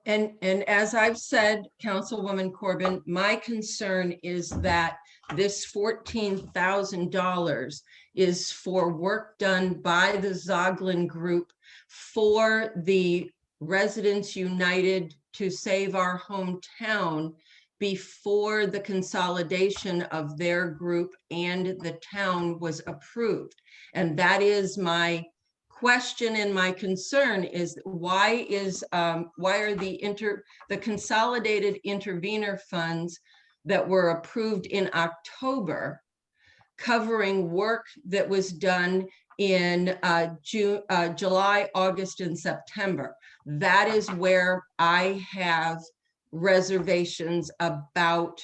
And as I've said, Councilwoman Corbin, my concern is that this $14,000 is for work done by the Zoglin Group for the Residents United to Save Our Hometown before the consolidation of their group and the town was approved. And that is my question, and my concern is why are the consolidated intervenor funds that were approved in October covering work that was done in July, August, and September? That is where I have reservations about.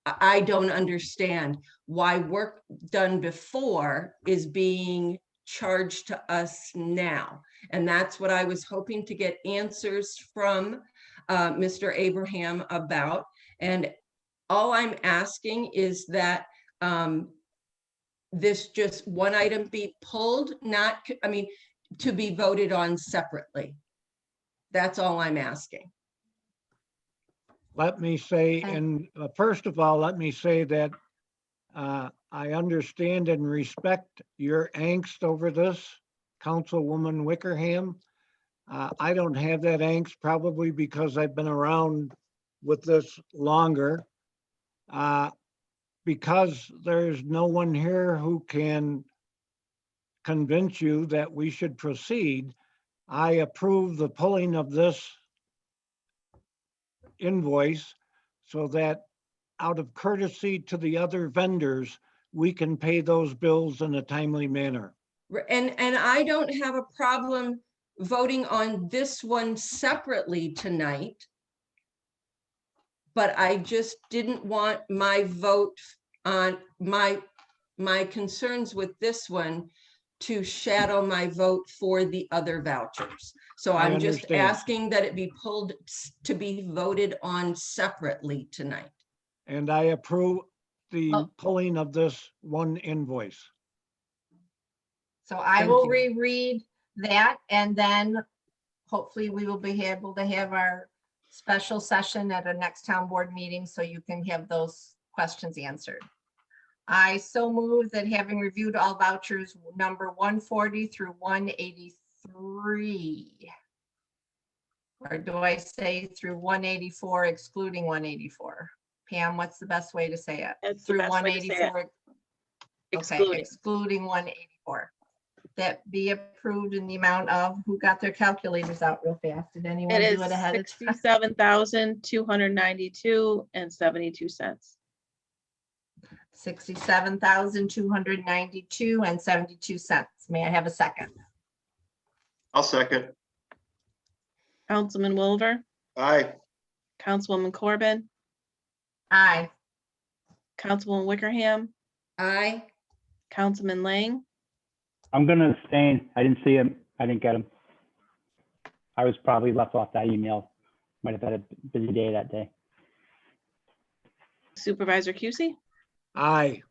I don't understand why work done before is being charged to us now. And that's what I was hoping to get answers from Mr. Abraham about. And all I'm asking is that this just one item be pulled, to be voted on separately. That's all I'm asking. Let me say, and first of all, let me say that I understand and respect your angst over this, Councilwoman Wickerham. I don't have that angst, probably because I've been around with this longer. Because there's no one here who can convince you that we should proceed, I approve the pulling of this invoice so that out of courtesy to the other vendors, we can pay those bills in a timely manner. And I don't have a problem voting on this one separately tonight. But I just didn't want my vote on my concerns with this one to shadow my vote for the other vouchers. So I I'm just understand. asking that it be pulled to be voted on separately tonight. And I approve the Oh. pulling of this one invoice. So I Thank will you. reread that, and then hopefully we will be able to have our special session at a next town board meeting, so you can have those questions answered. I so move that having reviewed all vouchers number 140 through 183. Or do I say through 184 excluding 184? Pam, what's the best way to say it? That's the Through best way to say it. 184. Okay, Excluding. excluding 184. That be approved in the amount of, who got their calculators out real fast? Did anyone It do is it ahead of time? 67,292.72 cents. 67,292.72. May I have a second? I'll second. Councilman Wilver, Aye. Councilwoman Corbin, Aye. Councilwoman Wickerham, Aye. Councilman Lang, I'm gonna abstain. I didn't see him. I didn't get him. I was probably left off that email. Might have had a busy day that day. Supervisor Cusey, Aye.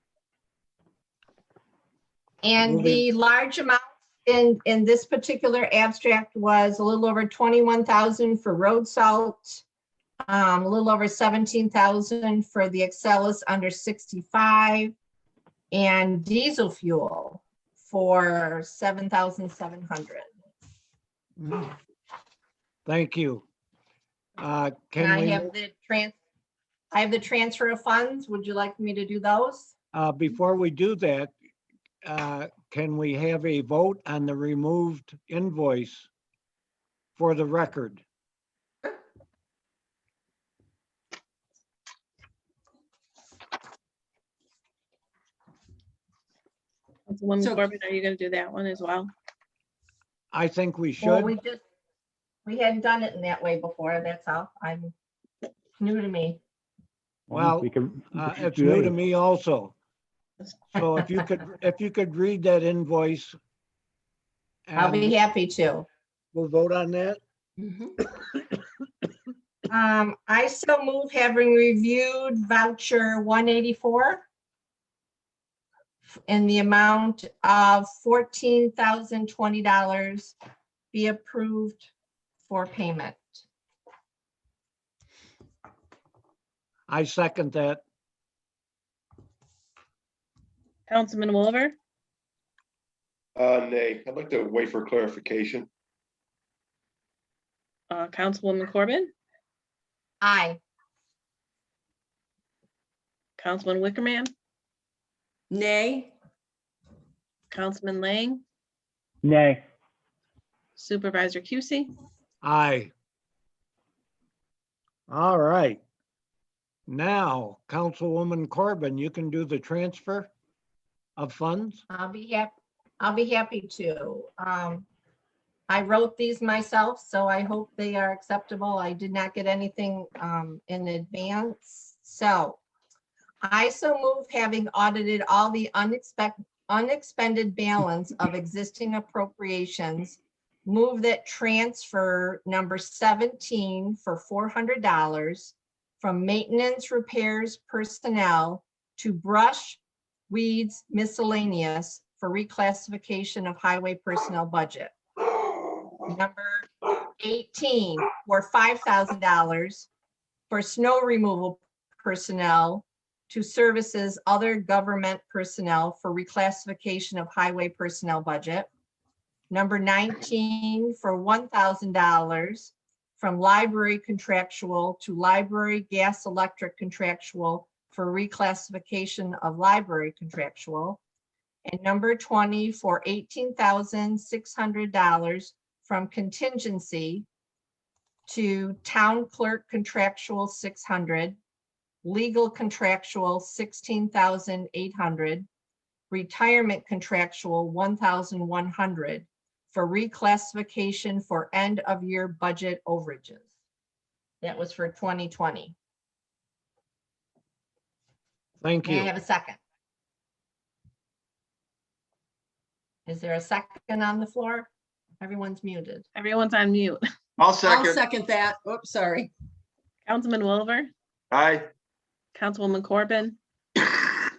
And Moving. the large amount in this particular abstract was a little over 21,000 for road salt, a little over 17,000 for the Excellus under 65, and diesel fuel for 7,700. Thank you. And Can I we, have the transfer of funds. Would you like me to do those? before we do that, can we have a vote on the removed invoice for the record? Councilwoman So- Corbin, are you gonna do that one as well? I think we Well, should. we hadn't done it in that way before. That's all. I'm new to me. Well, we could It's do new that. to me also. So if you could read that invoice. I'll be and happy to. We'll vote on that. Mhm. I so move, having reviewed voucher 184 in the amount of $14,020 be approved for payment. I second that. Councilman Wilver, Nay, I'd like to wait for clarification. Councilwoman Corbin, Aye. Councilman Wickerman, Nay. Councilman Lang, Nay. Supervisor Cusey, Aye. All right. Now, Councilwoman Corbin, you can do the transfer of funds. I'll be happy to. I wrote these myself, so I hope they are acceptable. I did not get anything in advance. So I so move, having audited all the unexpended balance of existing appropriations, move that transfer number 17 for $400 from maintenance repairs personnel to brush, weeds, miscellaneous for reclassification of highway personnel budget. Number 18 for $5,000 for snow removal personnel to services other government personnel for reclassification of highway personnel budget. Number 19 for $1,000 from library contractual to library gas electric contractual for reclassification of library contractual. And number 20 for $18,600 from contingency to town clerk contractual 600, legal contractual 16,800, retirement contractual 1,100 for reclassification for end of year budget overages. That was for 2020. Thank May I you. have a second? Is there a second on the floor? Everyone's muted. Everyone's on mute. I'll I'll second. second that. Oops, sorry. Councilman Wilver, Aye. Councilwoman Corbin,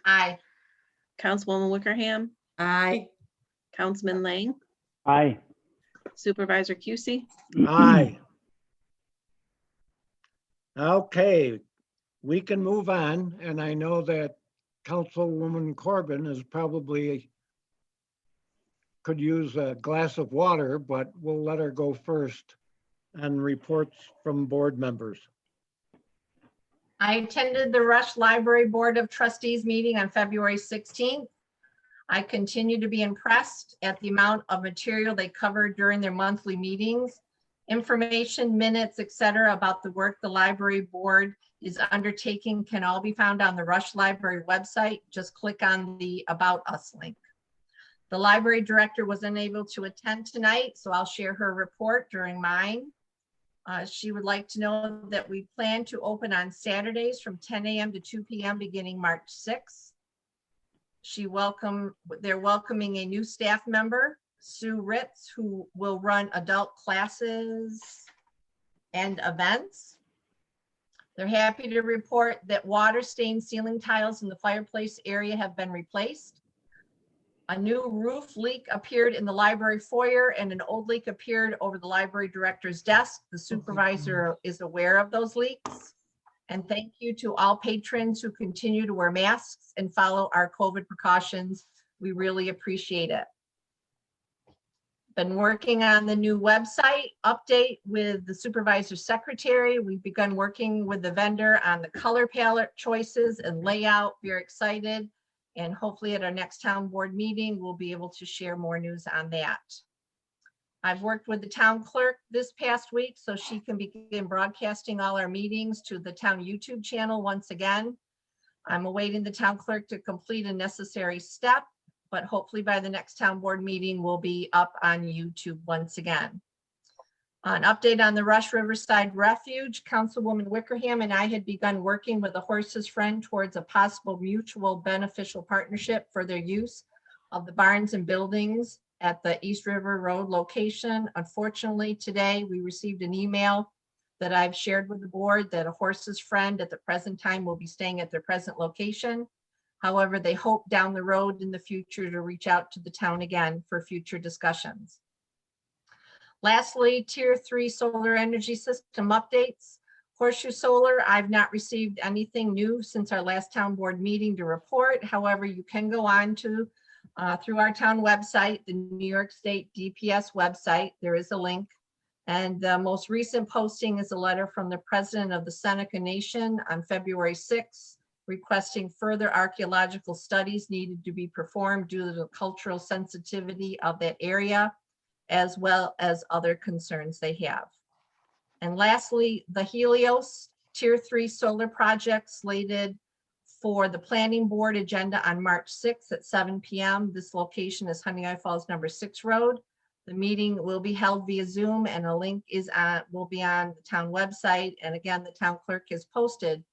Aye. Councilwoman Wickerham, Aye. Councilman Lang, Aye. Supervisor Cusey. Aye. Okay, we can move on, and I know that Councilwoman Corbin is probably could use a glass of water, but we'll let her go first on reports from board members. I attended the Rush Library Board of Trustees meeting on February 16th. I continue to be impressed at the amount of material they covered during their monthly meetings. Information, minutes, etc., about the work the library board is undertaking can all be found on the Rush Library website. Just click on the About Us link. The library director was unable to attend tonight, so I'll share her report during mine. She would like to know that we plan to open on Saturdays from 10 a.m. to 2 p.m. beginning March 6th. They're welcoming a new staff member, Sue Ritz, who will run adult classes and events. They're happy to report that water-stained ceiling tiles in the fireplace area have been replaced. A new roof leak appeared in the library foyer and an old leak appeared over the library director's desk. The supervisor is aware of those leaks. And thank you to all patrons who continue to wear masks and follow our COVID precautions. We really appreciate it. Been working on the new website update with the supervisor secretary. We've begun working with the vendor on the color palette choices and layout. We're excited. And hopefully at our next town board meeting, we'll be able to share more news on that. I've worked with the town clerk this past week so she can begin broadcasting all our meetings to the town YouTube channel once again. I'm awaiting the town clerk to complete a necessary step, but hopefully by the next town board meeting, we'll be up on YouTube once again. An update on the Rush Riverside Refuge, Councilwoman Wickerham and I had begun working with the Horses Friend towards a possible mutual beneficial partnership for their use of the barns and buildings at the East River Road location. Unfortunately, today we received an email that I've shared with the board that a Horses Friend at the present time will be staying at their present location. However, they hope down the road in the future to reach out to the town again for future discussions. Lastly, Tier 3 solar energy system updates. Horseshoe Solar, I've not received anything new since our last town board meeting to report. However, you can go on to through our town website, the New York State DPS website. There is a link. And the most recent posting is a letter from the president of the Seneca Nation on February 6th, requesting further archaeological studies needed to be performed due to the cultural sensitivity of that area, as well as other concerns they have. And lastly, the Helios Tier 3 solar project slated for the planning board agenda on March 6th at 7 p.m. This location is Honey Eye Falls number 6 Road. The meeting will be held via Zoom and a link will be on the town website. And again, the town clerk has posted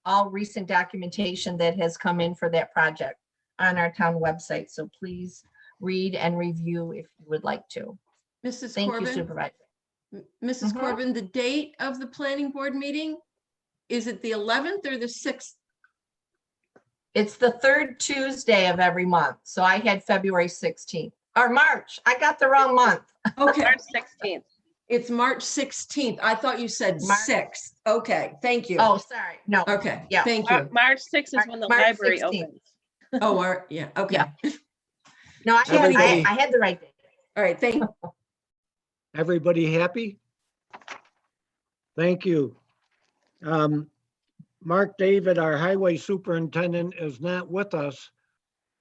all recent documentation that has come in for that project on our town website. So please read and review if you would like to. Mrs. Thank you, Corbin, Supervisor. Mrs. Mhm. Corbin, the date of the planning board meeting, is it the 11th or the 6th? It's the third Tuesday of every month. So I had February 16th or March. I got the wrong month. Okay, March 16th. it's March 16th. I thought you said March- 6th. Okay, thank you. Oh, sorry. No. Okay, yeah. thank you. March 6th is when the March library 16th. opens. Oh, yeah, okay. Yeah. No, I Everybody- had the right date. All right, thank you. Everybody happy? Thank you. Mark David, our highway superintendent, is not with us,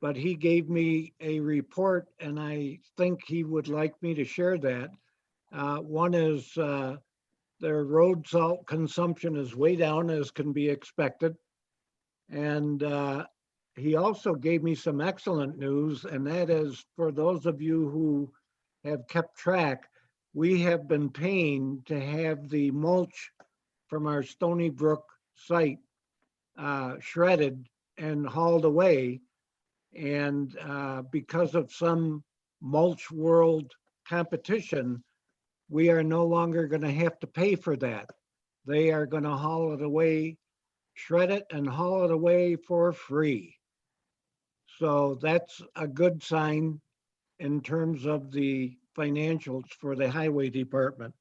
but he gave me a report and I think he would like me to share that. One is their road salt consumption is way down as can be expected. And he also gave me some excellent news, and that is for those of you who have kept track, we have been paying to have the mulch from our Stony Brook site shredded and hauled away. And because of some mulch world competition, we are no longer going to have to pay for that. They are going to haul it away, shred it and haul it away for free. So that's a good sign in terms of the financials for the highway department.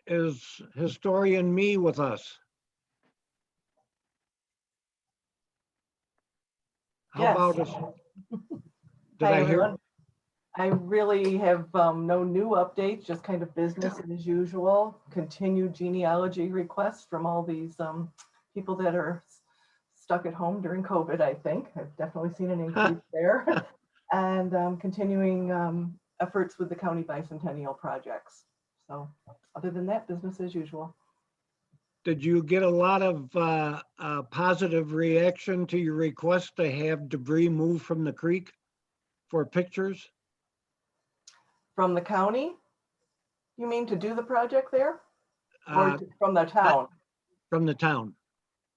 Is historian me with us? How Yes. about us? Did Hi, I hear? everyone. I really have no new updates, just kind of business as usual. Continued genealogy requests from all these people that are stuck at home during COVID, I think. I've definitely seen an increase there. And continuing efforts with the county bicentennial projects. So other than that, business as usual. Did you get a lot of positive reaction to your request to have debris moved from the creek for pictures? From the county? You mean to do the project there? Or Uh, from the town? From the town?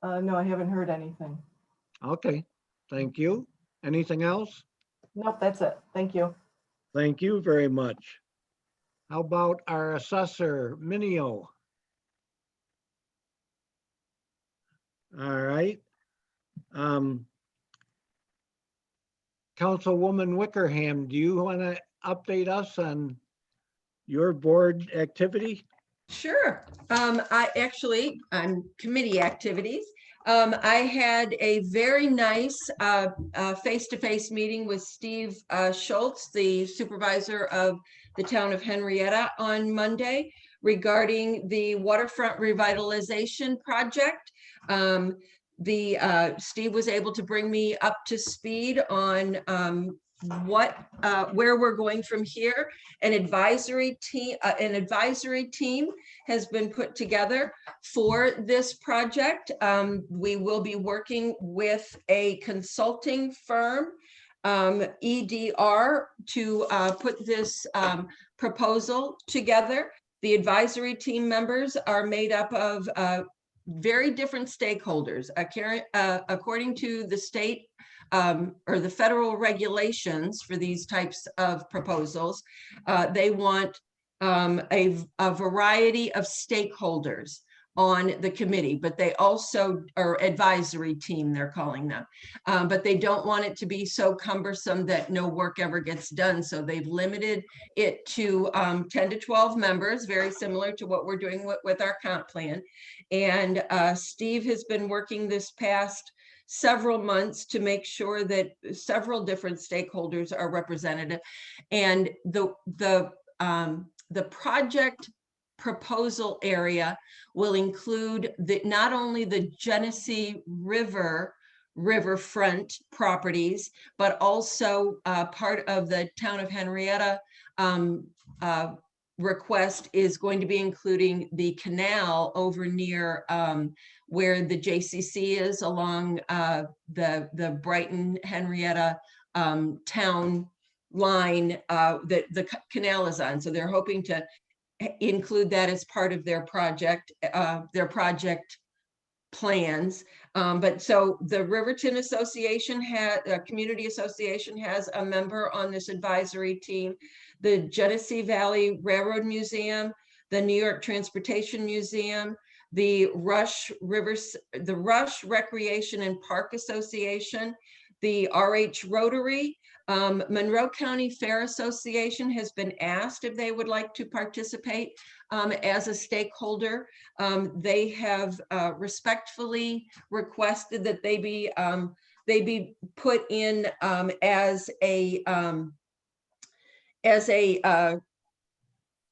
No, I haven't heard anything. Okay, thank you. Anything else? Nope, that's it. Thank you. Thank you very much. How about our assessor, Minio? All right. Councilwoman Wickerham, do you want to update us on your board activity? Sure. I actually, on committee activities, I had a very nice face-to-face meeting with Steve Schultz, the supervisor of the town of Henrietta, on Monday regarding the waterfront revitalization project. Steve was able to bring me up to speed on where we're going from here. An advisory team has been put together for this project. We will be working with a consulting firm, EDR, to put this proposal together. The advisory team members are made up of very different stakeholders. According to the state or the federal regulations for these types of proposals, they want a variety of stakeholders on the committee, but they also are advisory team, they're calling them. But they don't want it to be so cumbersome that no work ever gets done. So they've limited it to 10 to 12 members, very similar to what we're doing with our comp plan. And Steve has been working this past several months to make sure that several different stakeholders are represented. And the project proposal area will include not only the Genesee riverfront properties, but also part of the town of Henrietta request is going to be including the canal over near where the JCC is along the Brighton Henrietta town line that the canal is on. So they're hoping to include that as part of their project plans. But so the Riverton Association Community Association has a member on this advisory team. The Genesee Valley Railroad Museum, the New York Transportation Museum, the Rush Recreation and Park Association, the RH Rotary, Monroe County Fair Association has been asked if they would like to participate as a stakeholder. They have respectfully requested that they be put in as a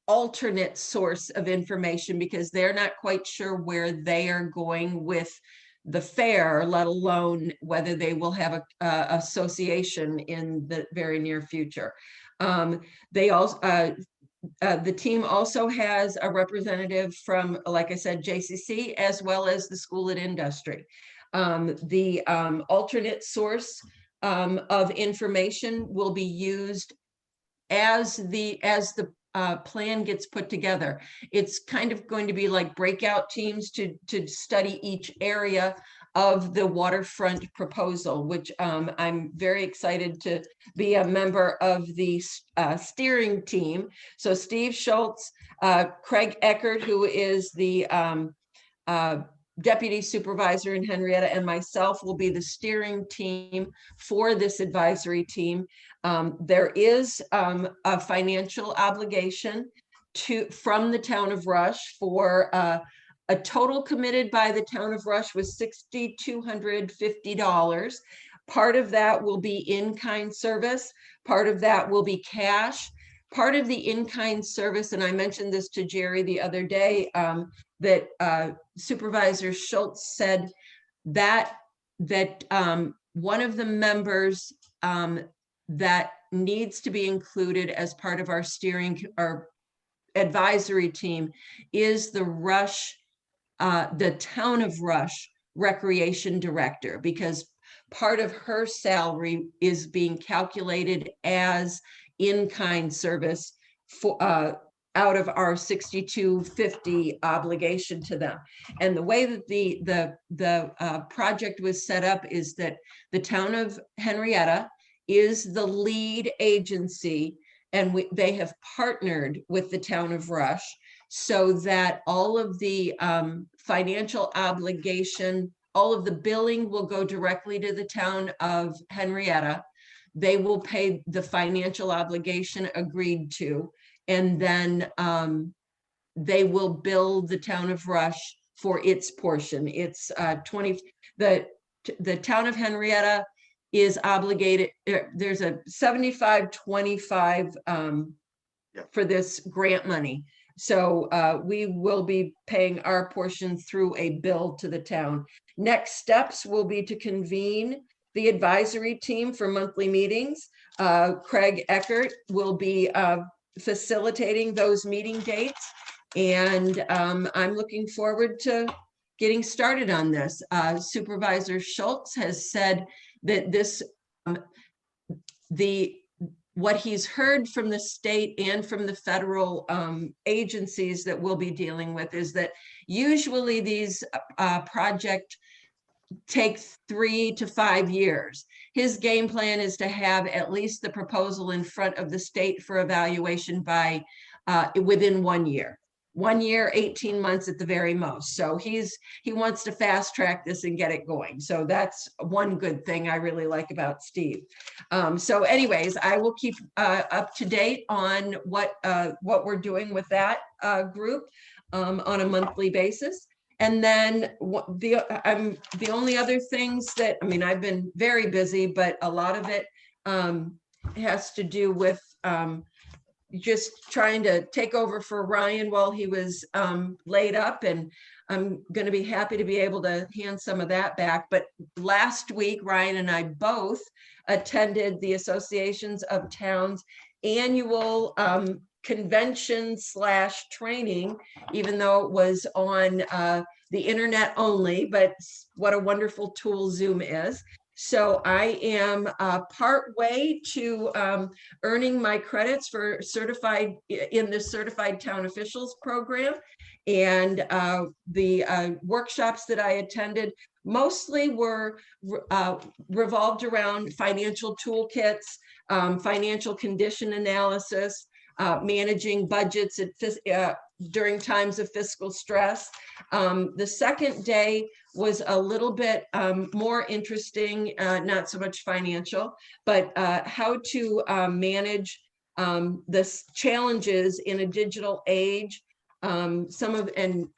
alternate source of information, because they're not quite sure where they are going with the fair, let alone whether they will have a association in the very near future. They also, the team also has a representative from, like I said, JCC, as well as the School at Industry. The alternate source of information will be used as the plan gets put together. It's kind of going to be like breakout teams to study each area of the waterfront proposal, which I'm very excited to be a member of the steering team. So Steve Schultz, Craig Eckert, who is the deputy supervisor in Henrietta, and myself will be the steering team for this advisory team. There is a financial obligation from the town of Rush for a total committed by the town of Rush was $6,250. Part of that will be in-kind service. Part of that will be cash. Part of the in-kind service, and I mentioned this to Jerry the other day, that Supervisor Schultz said that one of the members that needs to be included as part of our advisory team is the town of Rush recreation director, because part of her salary is being calculated as in-kind service for out of our $6,250 obligation to them. And the way that the project was set up is that the town of Henrietta is the lead agency, and they have partnered with the town of Rush so that all of the financial obligation, all of the billing will go directly to the town of Henrietta. They will pay the financial obligation agreed to, and then they will bill the town of Rush for its portion. It's the town of Henrietta is obligated. There's a 75-25 for this grant money. So we will be paying our portion through a bill to the town. Next steps will be to convene the advisory team for monthly meetings. Craig Eckert will be facilitating those meeting dates. And I'm looking forward to getting started on this. Supervisor Schultz has said that what he's heard from the state and from the federal agencies that we'll be dealing with is that usually these projects take 3 to 5 years. His game plan is to have at least the proposal in front of the state for evaluation by within 1 year. 1 year, 18 months at the very most. So he wants to fast track this and get it going. So that's one good thing I really like about Steve. So anyways, I will keep up to date on what we're doing with that group on a monthly basis. And then the only other things that, I mean, I've been very busy, but a lot of it has to do with just trying to take over for Ryan while he was laid up, and I'm going to be happy to be able to hand some of that back. But last week, Ryan and I both attended the Associations of Towns annual convention / training, even though it was on the internet only, but what a wonderful tool Zoom is. So I am part way to earning my credits for certified in the Certified Town Officials program. And the workshops that I attended mostly were revolved around financial toolkits, financial condition analysis, managing budgets during times of fiscal stress. The second day was a little bit more interesting, not so much financial, but how to manage the challenges in a digital age. And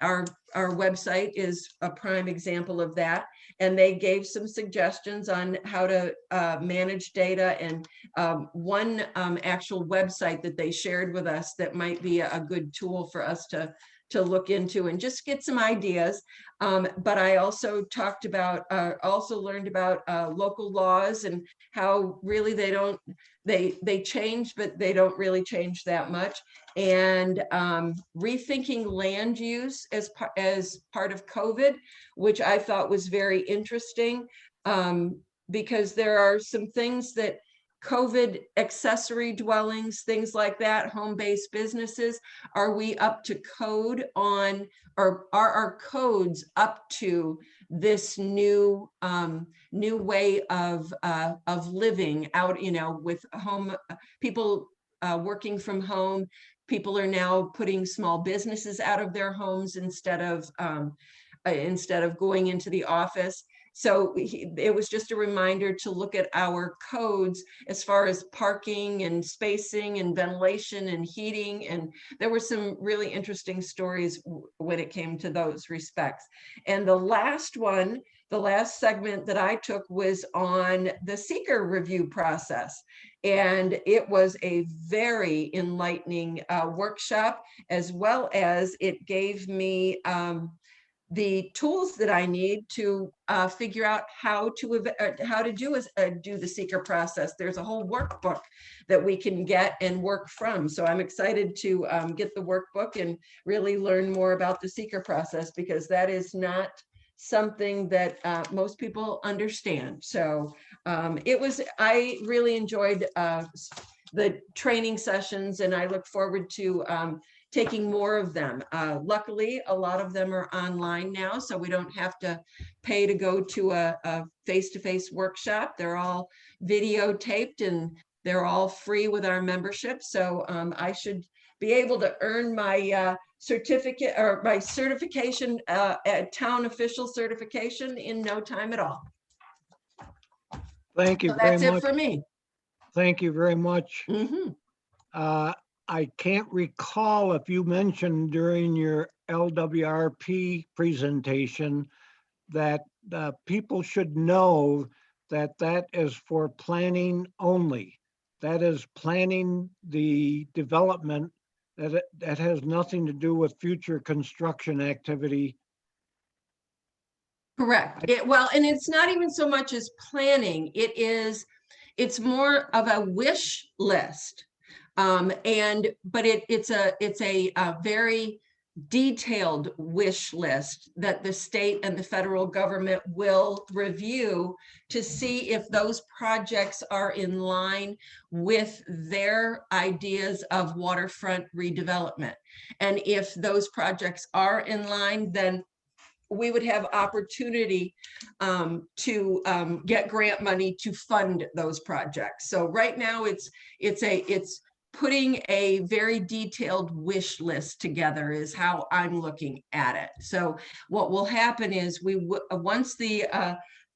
our website is a prime example of that. And they gave some suggestions on how to manage data, and one actual website that they shared with us that might be a good tool for us to look into and just get some ideas. But I also talked about, also learned about local laws and how really they change, but they don't really change that much. And rethinking land use as part of COVID, which I thought was very interesting. because there are some things that COVID accessory dwellings, things like that, home-based businesses, are we up to code on, or are our codes up to this new new way of living out, with home people working from home? People are now putting small businesses out of their homes instead of going into the office. So it was just a reminder to look at our codes as far as parking and spacing and ventilation and heating. And there were some really interesting stories when it came to those respects. And the last segment that I took was on the seeker review process. And it was a very enlightening workshop, as well as it gave me the tools that I need to figure out how to do the seeker process. There's a whole workbook that we can get and work from. So I'm excited to get the workbook and really learn more about the seeker process, because that is not something that most people understand. So I really enjoyed the training sessions, and I look forward to taking more of them. Luckily, a lot of them are online now, so we don't have to pay to go to a face-to-face workshop. They're all videotaped and they're all free with our membership. So I should be able to earn my certificate, or my certification, town official certification, in no time at all. Thank you So very that's it much. for me. Thank you very much. Mhm. I can't recall if you mentioned during your LWRP presentation that people should know that that is for planning only. That is planning the development, that has nothing to do with future construction activity. Correct. Well, and it's not even so much as planning. It's more of a wish list. But it's a very detailed wish list that the state and the federal government will review to see if those projects are in line with their ideas of waterfront redevelopment. And if those projects are in line, then we would have opportunity to get grant money to fund those projects. So right now it's putting a very detailed wish list together is how I'm looking at it. So what will happen is once the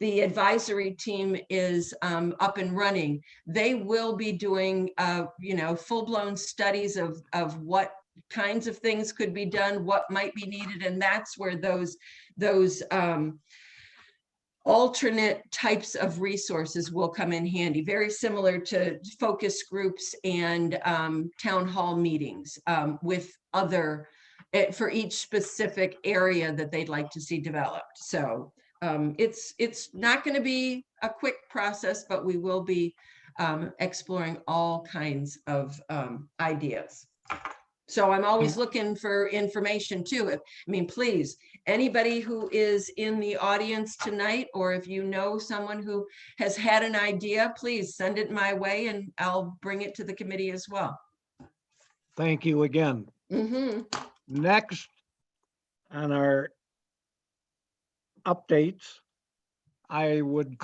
advisory team is up and running, they will be doing full-blown studies of what kinds of things could be done, what might be needed, and that's where those alternate types of resources will come in handy, very similar to focus groups and town hall meetings with other, for each specific area that they'd like to see developed. So it's not going to be a quick process, but we will be exploring all kinds of ideas. So I'm always looking for information too. I mean, please, anybody who is in the audience tonight, or if you know someone who has had an idea, please send it my way and I'll bring it to the committee as well. Thank you again. Next on our updates, I will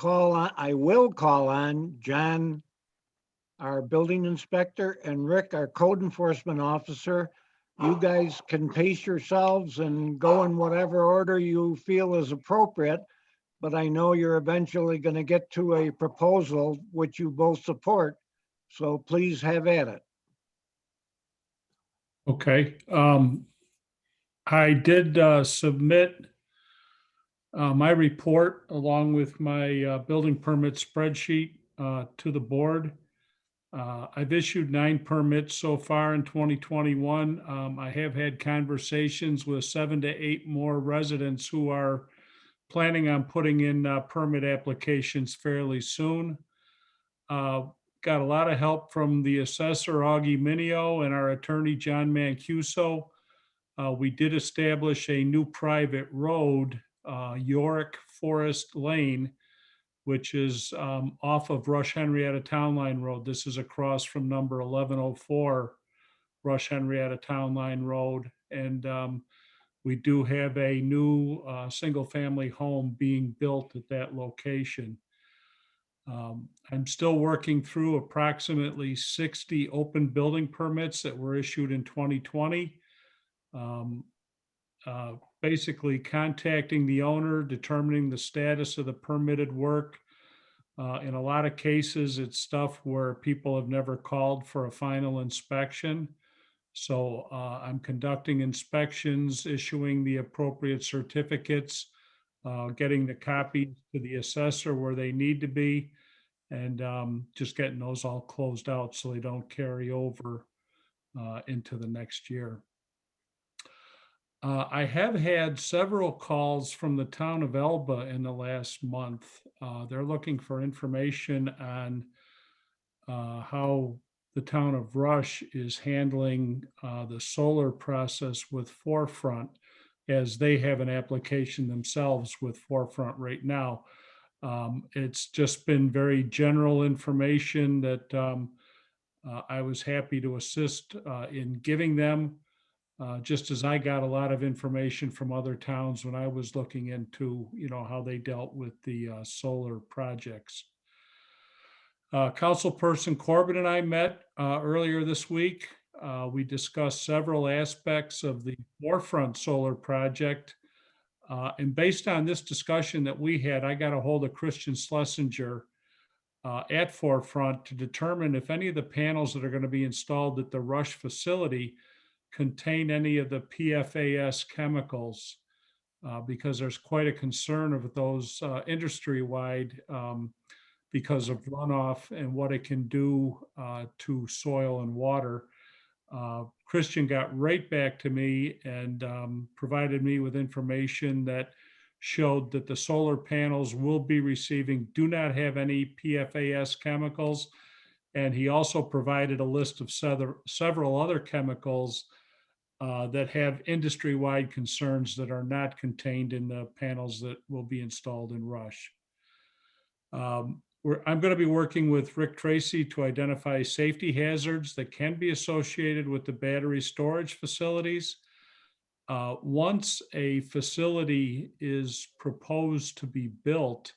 call on John, our building inspector, and Rick, our code enforcement officer. You guys can pace yourselves and go in whatever order you feel is appropriate, but I know you're eventually going to get to a proposal which you both support. So please have at it. Okay. I did submit my report along with my building permit spreadsheet to the board. I've issued 9 permits so far in 2021. I have had conversations with 7 to 8 more residents who are planning on putting in permit applications fairly soon. Got a lot of help from the assessor, Augie Minio, and our attorney, John Mancuso. We did establish a new private road, Yorick Forest Lane, which is off of Rush Henrietta Town Line Road. This is across from number 1104 Rush Henrietta Town Line Road. And we do have a new single-family home being built at that location. I'm still working through approximately 60 open building permits that were issued in 2020. Basically contacting the owner, determining the status of the permitted work. In a lot of cases, it's stuff where people have never called for a final inspection. So I'm conducting inspections, issuing the appropriate certificates, getting the copies to the assessor where they need to be, and just getting those all closed out so they don't carry over into the next year. I have had several calls from the town of Elba in the last month. They're looking for information on how the town of Rush is handling the solar process with Forefront, as they have an application themselves with Forefront right now. It's just been very general information that I was happy to assist in giving them, just as I got a lot of information from other towns when I was looking into, how they dealt with the solar projects. Councilperson Corbett and I met earlier this week. We discussed several aspects of the Forefront solar project. And based on this discussion that we had, I got a hold of Christian Schlesinger at Forefront to determine if any of the panels that are going to be installed at the Rush facility contain any of the PFAS chemicals, because there's quite a concern of those industry-wide because of runoff and what it can do to soil and water. Christian got right back to me and provided me with information that showed that the solar panels will be receiving, do not have any PFAS chemicals. And he also provided a list of several other chemicals that have industry-wide concerns that are not contained in the panels that will be installed in Rush. I'm going to be working with Rick Tracy to identify safety hazards that can be associated with the battery storage facilities. Once a facility is proposed to be built,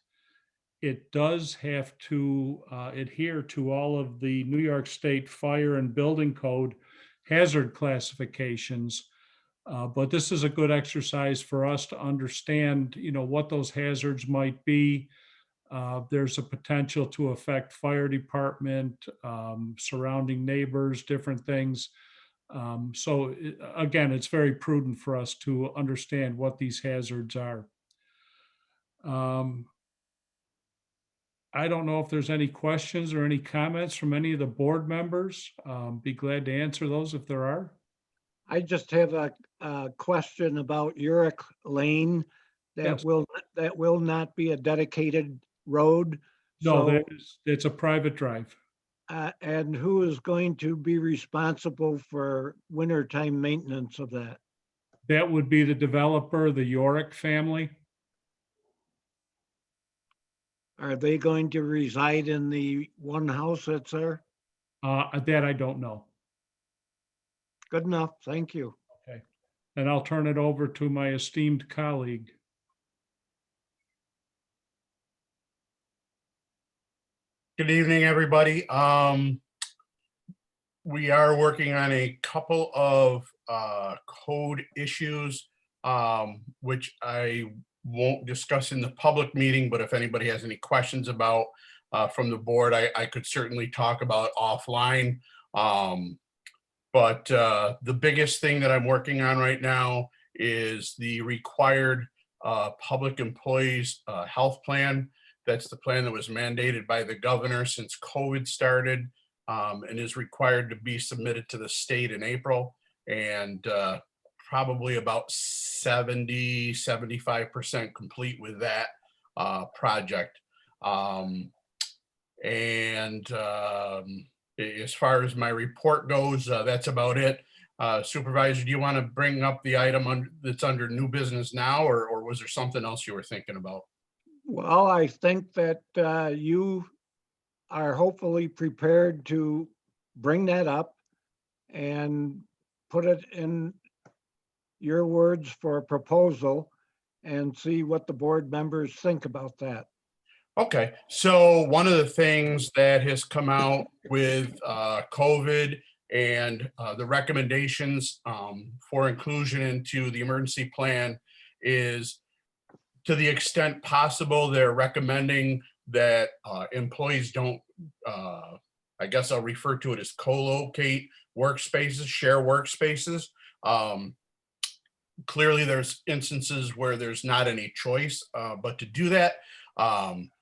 it does have to adhere to all of the New York State Fire and Building Code hazard classifications. But this is a good exercise for us to understand, what those hazards might be. There's a potential to affect fire department, surrounding neighbors, different things. So again, it's very prudent for us to understand what these hazards are. I don't know if there's any questions or any comments from any of the board members. Be glad to answer those if there are. I just have a question about Uric Lane that Yes. will not be a dedicated road. No, So, it's a private drive. and who is going to be responsible for wintertime maintenance of that? That would be the developer, the Yorick family. Are they going to reside in the one house that's there? That I don't know. Good enough, thank you. Okay. And I'll turn it over to my esteemed colleague. Good evening, everybody. We are working on a couple of code issues, which I won't discuss in the public meeting, but if anybody has any questions about from the board, I could certainly talk about offline. But the biggest thing that I'm working on right now is the required public employees health plan. That's the plan that was mandated by the governor since COVID started, and is required to be submitted to the state in April. And probably about 70–75% complete with that project. As far as my report goes, that's about it. Supervisor, do you want to bring up the item that's under new business now, or was there something else you were thinking about? Well, I think that you are hopefully prepared to bring that up and put it in your words for a proposal and see what the board members think about that. Okay, so one of the things that has come out with COVID and the recommendations for inclusion into the emergency plan is, to the extent possible, they're recommending that employees don't, I guess I'll refer to it as co-locate workspaces, share workspaces. Clearly, there's instances where there's not any choice but to do that.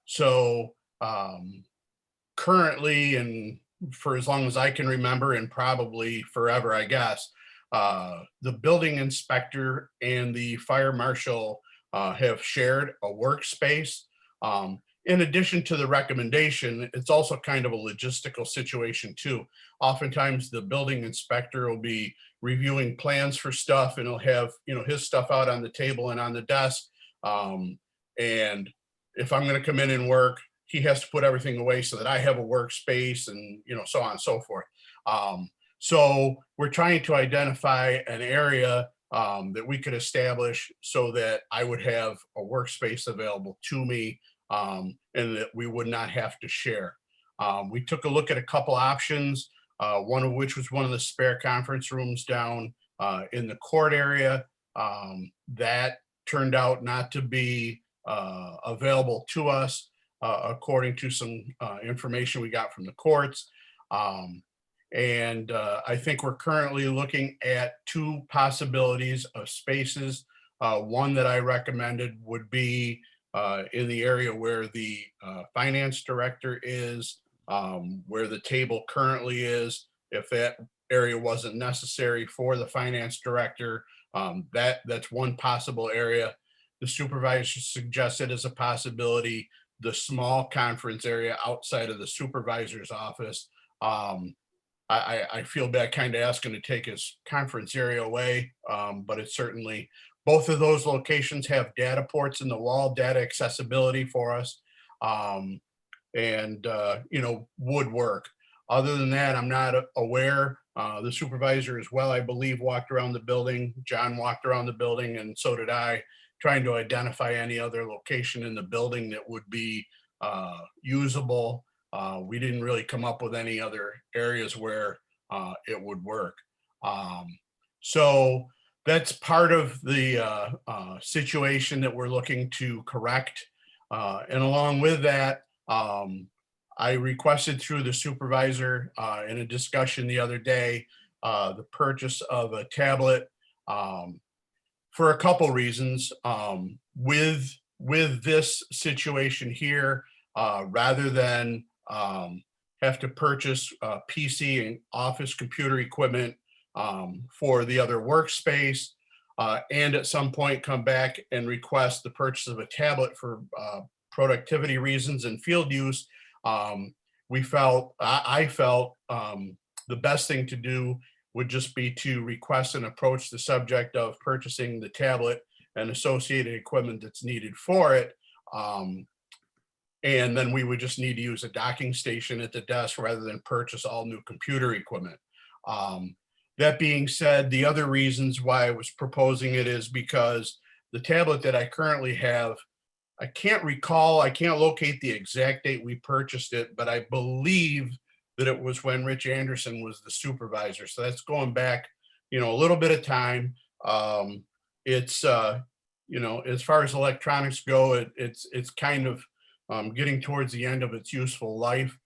So currently, and for as long as I can remember, and probably forever, I guess, the building inspector and the fire marshal have shared a workspace. In addition to the recommendation, it's also kind of a logistical situation too. Oftentimes, the building inspector will be reviewing plans for stuff, and he'll have, you know, his stuff out on the table and on the desk. And if I'm going to come in and work, he has to put everything away so that I have a workspace, and, you know, so on and so forth. So we're trying to identify an area that we could establish so that I would have a workspace available to me, and that we would not have to share. We took a look at a couple options, one of which was one of the spare conference rooms down in the court area. That turned out not to be available to us, according to some information we got from the courts. And I think we're currently looking at two possibilities of spaces. One that I recommended would be in the area where the finance director is, where the table currently is. If that area wasn't necessary for the finance director, that's one possible area. The supervisor suggested as a possibility the small conference area outside of the supervisor's office. I feel bad kind of asking to take his conference area away, but it's certainly, both of those locations have data ports in the wall, data accessibility for us, and you know, would work. Other than that, I'm not aware. The supervisor as well, I believe, walked around the building. John walked around the building, and so did I, trying to identify any other location in the building that would be usable. We didn't really come up with any other areas where it would work. So that's part of the situation that we're looking to correct. And along with that, I requested through the supervisor in a discussion the other day, the purchase of a tablet for a couple reasons. With this situation here, rather than have to purchase PC and office computer equipment for the other workspace, and at some point come back and request the purchase of a tablet for productivity reasons and field use, I felt the best thing to do would just be to request and approach the subject of purchasing the tablet and associated equipment that's needed for it. And then we would just need to use a docking station at the desk rather than purchase all new computer equipment. That being said, the other reasons why I was proposing it is because the tablet that I currently have, I can't recall, I can't locate the exact date we purchased it, but I believe that it was when Rich Anderson was the supervisor. So that's going back, you know, a little bit of time. It's, you know, as far as electronics go, it's kind of getting towards the end of its useful life.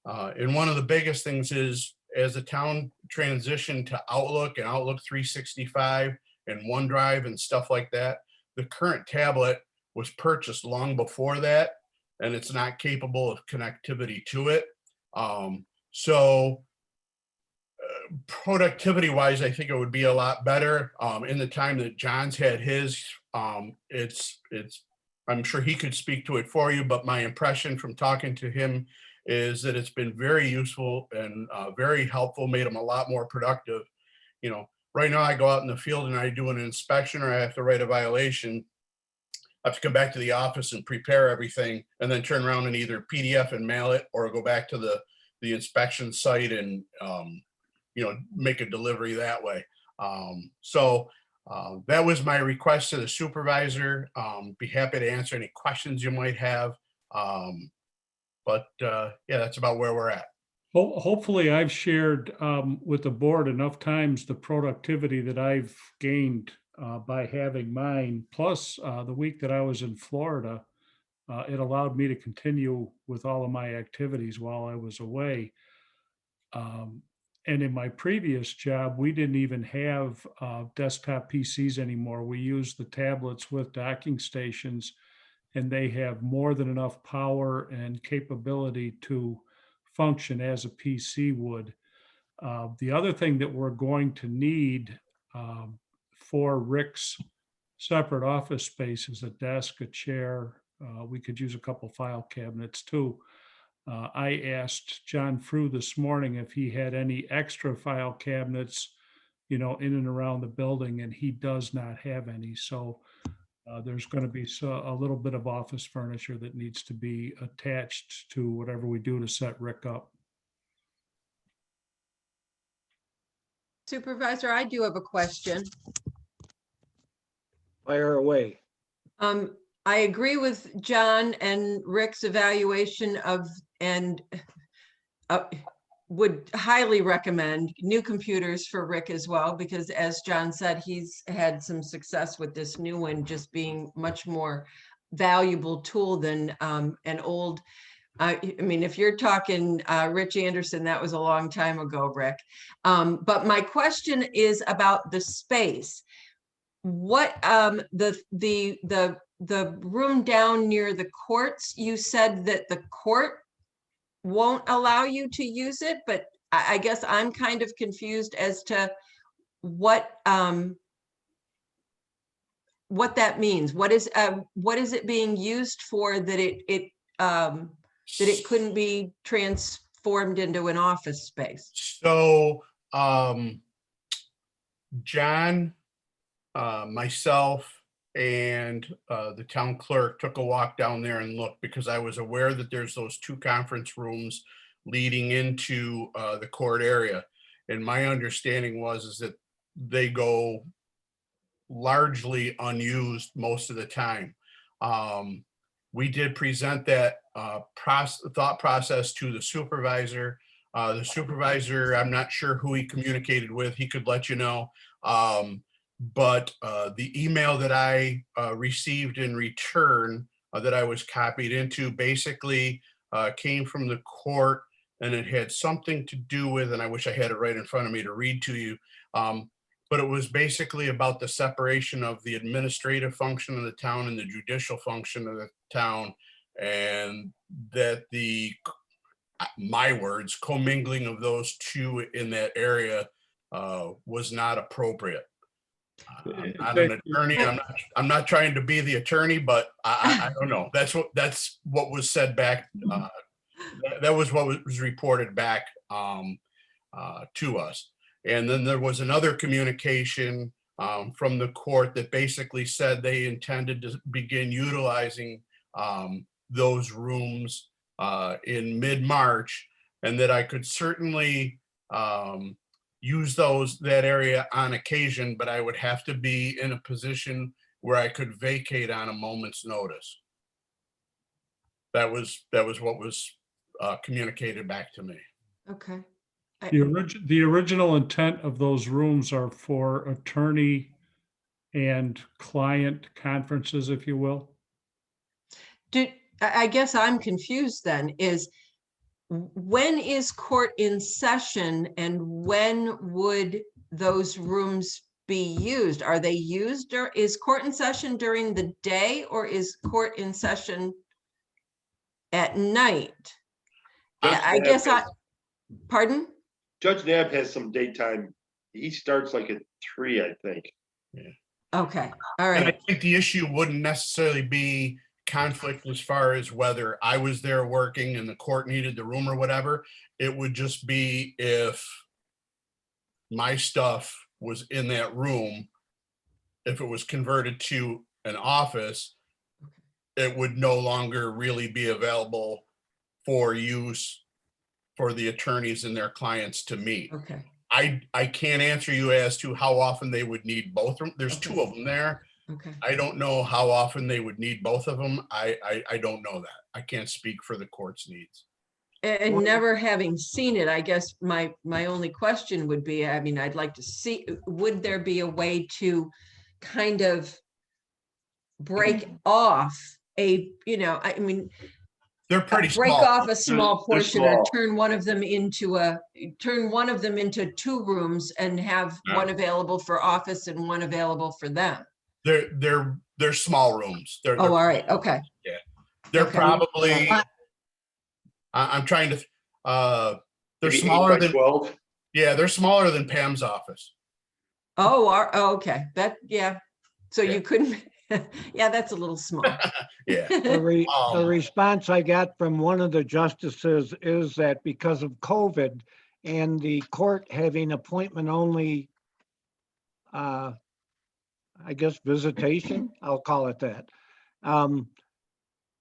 And one of the biggest things is, as the town transitioned to Outlook and Outlook 365 and OneDrive and stuff like that, the current tablet was purchased long before that, and it's not capable of connectivity to it. So productivity wise, I think it would be a lot better. In the time that John's had his, I'm sure he could speak to it for you, but my impression from talking to him is that it's been very useful and very helpful, made him a lot more productive. You know, right now I go out in the field and I do an inspection or I have to write a violation. have to come back to the office and prepare everything and then turn around and either PDF and mail it or go back to the inspection site and, make a delivery that way. That was my request to the supervisor. Be happy to answer any questions you might have. That's about where we're at. Hopefully I've shared with the board enough times the productivity that I've gained by having mine. Plus, the week that I was in Florida, it allowed me to continue with all of my activities while I was away. And in my previous job, we didn't even have desktop PCs anymore. We used the tablets with docking stations, and they have more than enough power and capability to function as a PC would. The other thing that we're going to need for Rick's separate office space is a desk, a chair. We could use a couple file cabinets too. I asked John Frew this morning if he had any extra file cabinets, in and around the building, and he does not have any. So there's going to be a little bit of office furniture that needs to be attached to whatever we do to set Rick up. Supervisor, I do have a question. Fire away. I agree with John and Rick's evaluation and would highly recommend new computers for Rick as well, because as John said, he's had some success with this new one just being much more valuable tool than an old. I mean, if you're talking Rich Anderson, that was a long time ago, Rick. But my question is about the space. What the room down near the courts, you said that the court won't allow you to use it, but I guess I'm kind of confused as to what that means. What is it being used for that it couldn't be transformed into an office space? So, John, myself, and the town clerk took a walk down there and looked, because I was aware that there's those two conference rooms leading into the court area. And my understanding is that they go largely unused most of the time. We did present that thought process to the supervisor. The supervisor, I'm not sure who he communicated with. He could let you know. But the email that I received in return that I was copied into basically came from the court, and it had something to do with, and I wish I had it right in front of me to read to you, but it was basically about the separation of the administrative function of the town and the judicial function of the town, and that my words, commingling of those two in that area was not appropriate. I'm not an attorney. I'm not trying to be the attorney, but I don't know. That's what was said back. That was what was reported back to us. And then there was another communication from the court that basically said they intended to begin utilizing those rooms in mid-March, and that I could certainly use that area on occasion, but I would have to be in a position where I could vacate on a moment's notice. That was what was communicated back to me. Okay. The original intent of those rooms are for attorney and client conferences, if you will. I guess I'm confused then, when is court in session and when would those rooms be used? Are they used, or is court in session during the day, or is court in session at night? Pardon? Judge Nab has some daytime. He starts like at 3, I think. Yeah. Okay, all And I right. think the issue wouldn't necessarily be conflict as far as whether I was there working and the court needed the room or whatever. It would just be if my stuff was in that room, if it was converted to an office, it would no longer really be available for use for the attorneys and their clients to meet. Okay, I can't answer you as to how often they would need both. There's Okay. two of them there. okay. I don't know how often they would need both of them. I don't know that. I can't speak for the court's needs. And never having seen it, I guess my only question would be, I mean, I'd like to see, would there be a way to kind of break off I mean, They're pretty break small. off a small They're portion or small. turn one of them into 2 rooms and have Yeah. one available for office and one available for them. They're small rooms. They're Oh, all right, okay. they're okay. probably, I'm trying to, they're Maybe 8 smaller by than, 12. yeah, they're smaller than Pam's office. Oh, okay, yeah. So Yeah. you couldn't, yeah, that's a little small. Yeah. The Um, response I got from one of the justices is that because of COVID and the court having appointment only, I guess visitation, I'll call it that.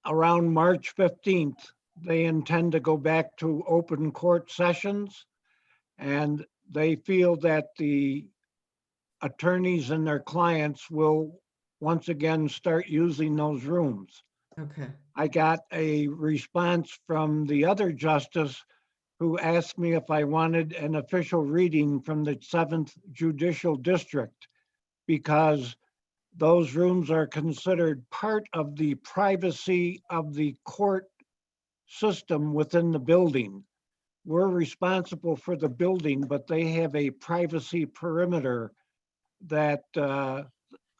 Around March 15th, they intend to go back to open court sessions. And they feel that the attorneys and their clients will once again start using those rooms. Okay, I got a response from the other justice who asked me if I wanted an official reading from the 7th Judicial District, because those rooms are considered part of the privacy of the court system within the building. We're responsible for the building, but they have a privacy perimeter that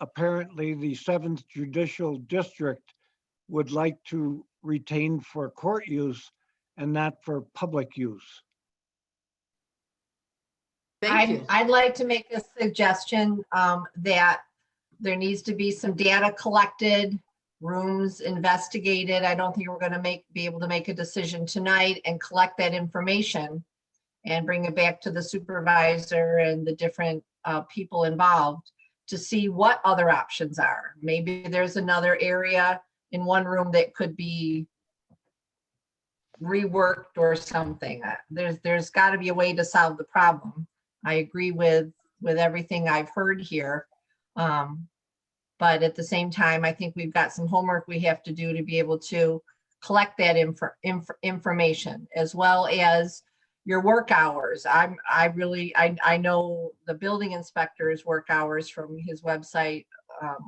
apparently the 7th Judicial District would like to retain for court use and not for public use. thank you. I'd like to make a suggestion that there needs to be some data collected, rooms investigated. I don't think we're going to be able to make a decision tonight and collect that information and bring it back to the supervisor and the different people involved to see what other options are. Maybe there's another area in one room that could be reworked or something. There's got to be a way to solve the problem. I agree with everything I've heard here. But at the same time, I think we've got some homework we have to do to be able to collect that information, as well as your work hours. I know the building inspector's work hours from his website.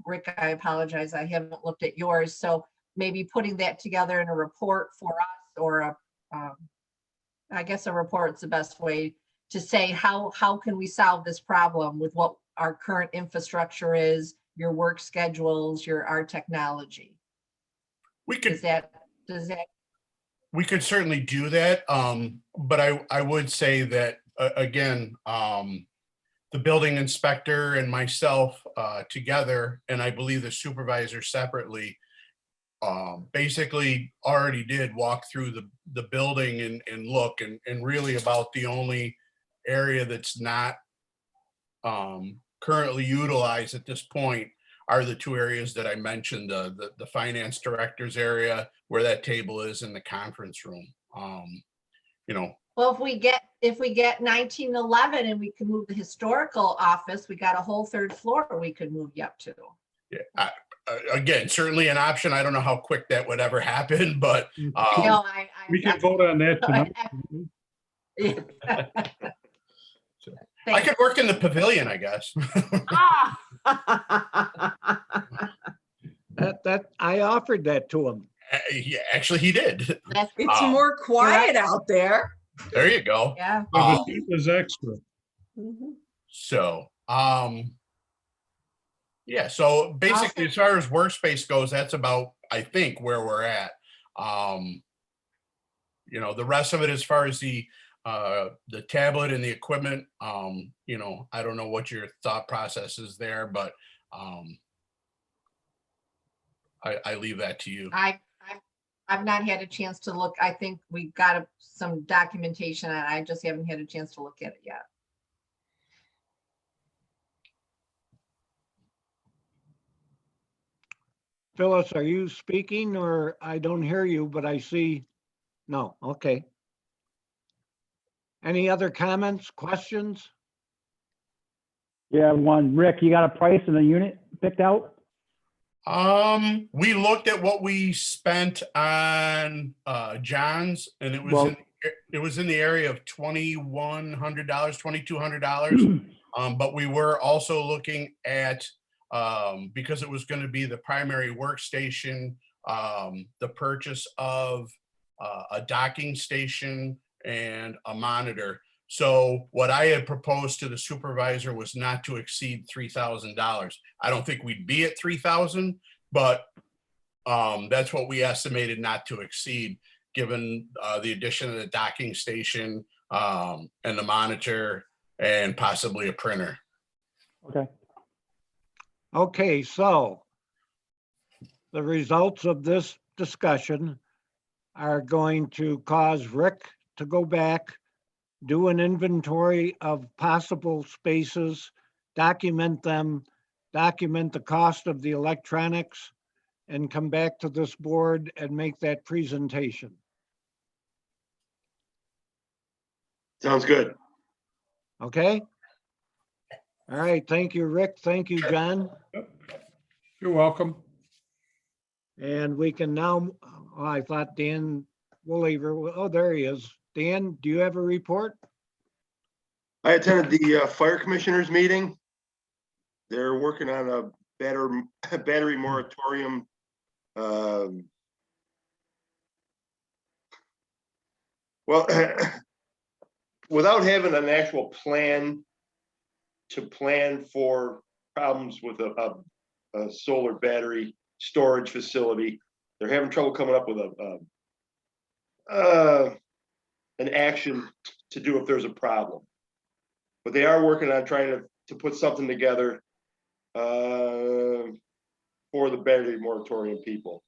Rick, I apologize, I haven't looked at yours. So maybe putting that together in a report for us, or I guess a report's the best way to say how can we solve this problem with what our current infrastructure is, your work schedules, our technology. we could, Does that we could certainly do that. But I would say that, again, the building inspector and myself together, and I believe the supervisor separately, basically already did walk through the building and look, and really about the only area that's not currently utilized at this point are the 2 areas that I mentioned, the finance director's area where that table is, in the conference room. Well, if we get 1911 and we can move the historical office, we got a whole 3rd floor we could move you up to. Yeah, again, certainly an option. I don't know how quick that would ever happen, but We can vote on that tonight. I could work in the pavilion, I guess. That I offered that to him. Yeah, actually, he did. It's more quiet out there. There you go. Yeah. Yeah, the seat was extra. So, yeah, so basically, as far as workspace goes, that's about, I think, where we're at. The rest of it, as far as the tablet and the equipment, I don't know what your thought process is there, but I leave that to you. I've not had a chance to look. I think we got some documentation and I just haven't had a chance to look at it yet. Phyllis, are you speaking or I don't hear you, but I see, no, okay. Any other comments, questions? Yeah, one. Rick, you got a price and a unit picked out? We looked at what we spent on John's, and it was Well- it was in the area of $2,100, $2,200. But we were also looking at because it was going to be the primary workstation, the purchase of a docking station and a monitor. So what I had proposed to the supervisor was not to exceed $3,000. I don't think we'd be at 3,000, but that's what we estimated not to exceed, given the addition of the docking station and the monitor and possibly a printer. Okay. Okay, so the results of this discussion are going to cause Rick to go back, do an inventory of possible spaces, document them, document the cost of the electronics, and come back to this board and make that presentation. Sounds good. Okay? All right, thank you, Rick. Thank you, John. You're welcome. And we can now, oh, I thought Dan Woolhaver, oh, there he is. Dan, do you have a report? I attended the fire commissioners meeting. They're working on a battery moratorium. Well, without having an actual plan to plan for problems with a solar battery storage facility, they're having trouble coming up with an action to do if there's a problem. But they are working on trying to put something together for the battery moratorium people.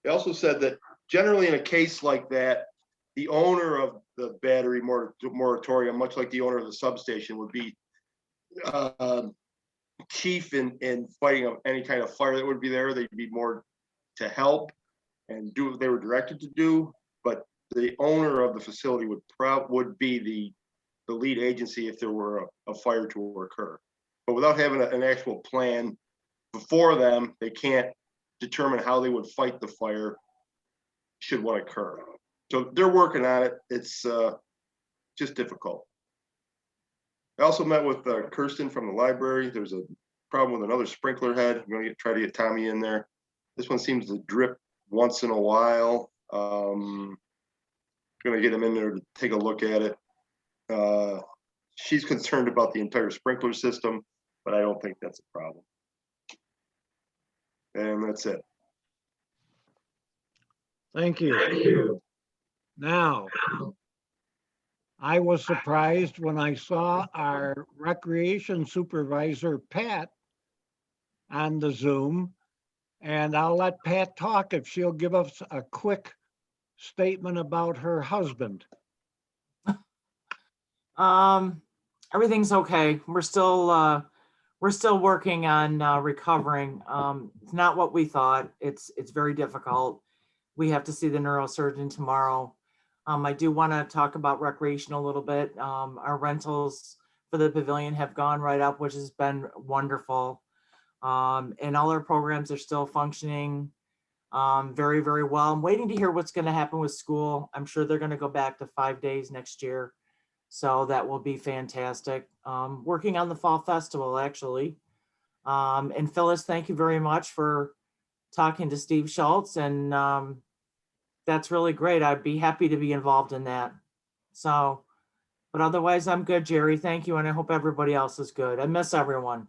They also said that generally in a case like that, the owner of the battery moratorium, much like the owner of the substation, would be chief in fighting any kind of fire that would be there. They'd be more to help and do what they were directed to do. But the owner of the facility would be the lead agency if there were a fire to occur. But without having an actual plan before them, they can't determine how they would fight the fire should one occur. So they're working on it. It's just difficult. I also met with Kirsten from the library. There's a problem with another sprinkler head. I'm going to try to get Tommy in there. This one seems to drip once in a while. Going to get him in there to take a look at it. She's concerned about the entire sprinkler system, but I don't think that's a problem. And that's it. Thank you. Now, I was surprised when I saw our recreation supervisor, Pat, on the Zoom. And I'll let Pat talk if she'll give us a quick statement about her husband. Everything's okay. We're still working on recovering. It's not what we thought. It's very difficult. We have to see the neurosurgeon tomorrow. I do want to talk about recreation a little bit. Our rentals for the pavilion have gone right up, which has been wonderful. And all our programs are still functioning very, very well. I'm waiting to hear what's going to happen with school. I'm sure they're going to go back to 5 days next year. So that will be fantastic. Working on the fall festival, actually. And Phyllis, thank you very much for talking to Steve Schultz. And that's really great. I'd be happy to be involved in that. So, but otherwise I'm good, Jerry. Thank you. And I hope everybody else is good. I miss everyone.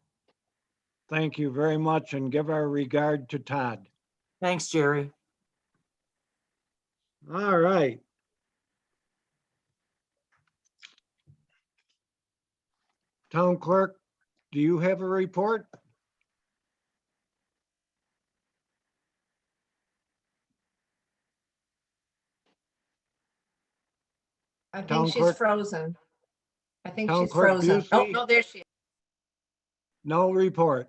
Thank you very much and give our regard to Todd. Thanks, Jerry. All right. Town clerk, do you have a report? I Town think she's clerk- frozen. I think Town she's clerk frozen. Oh, Busey? no, there she is. No report.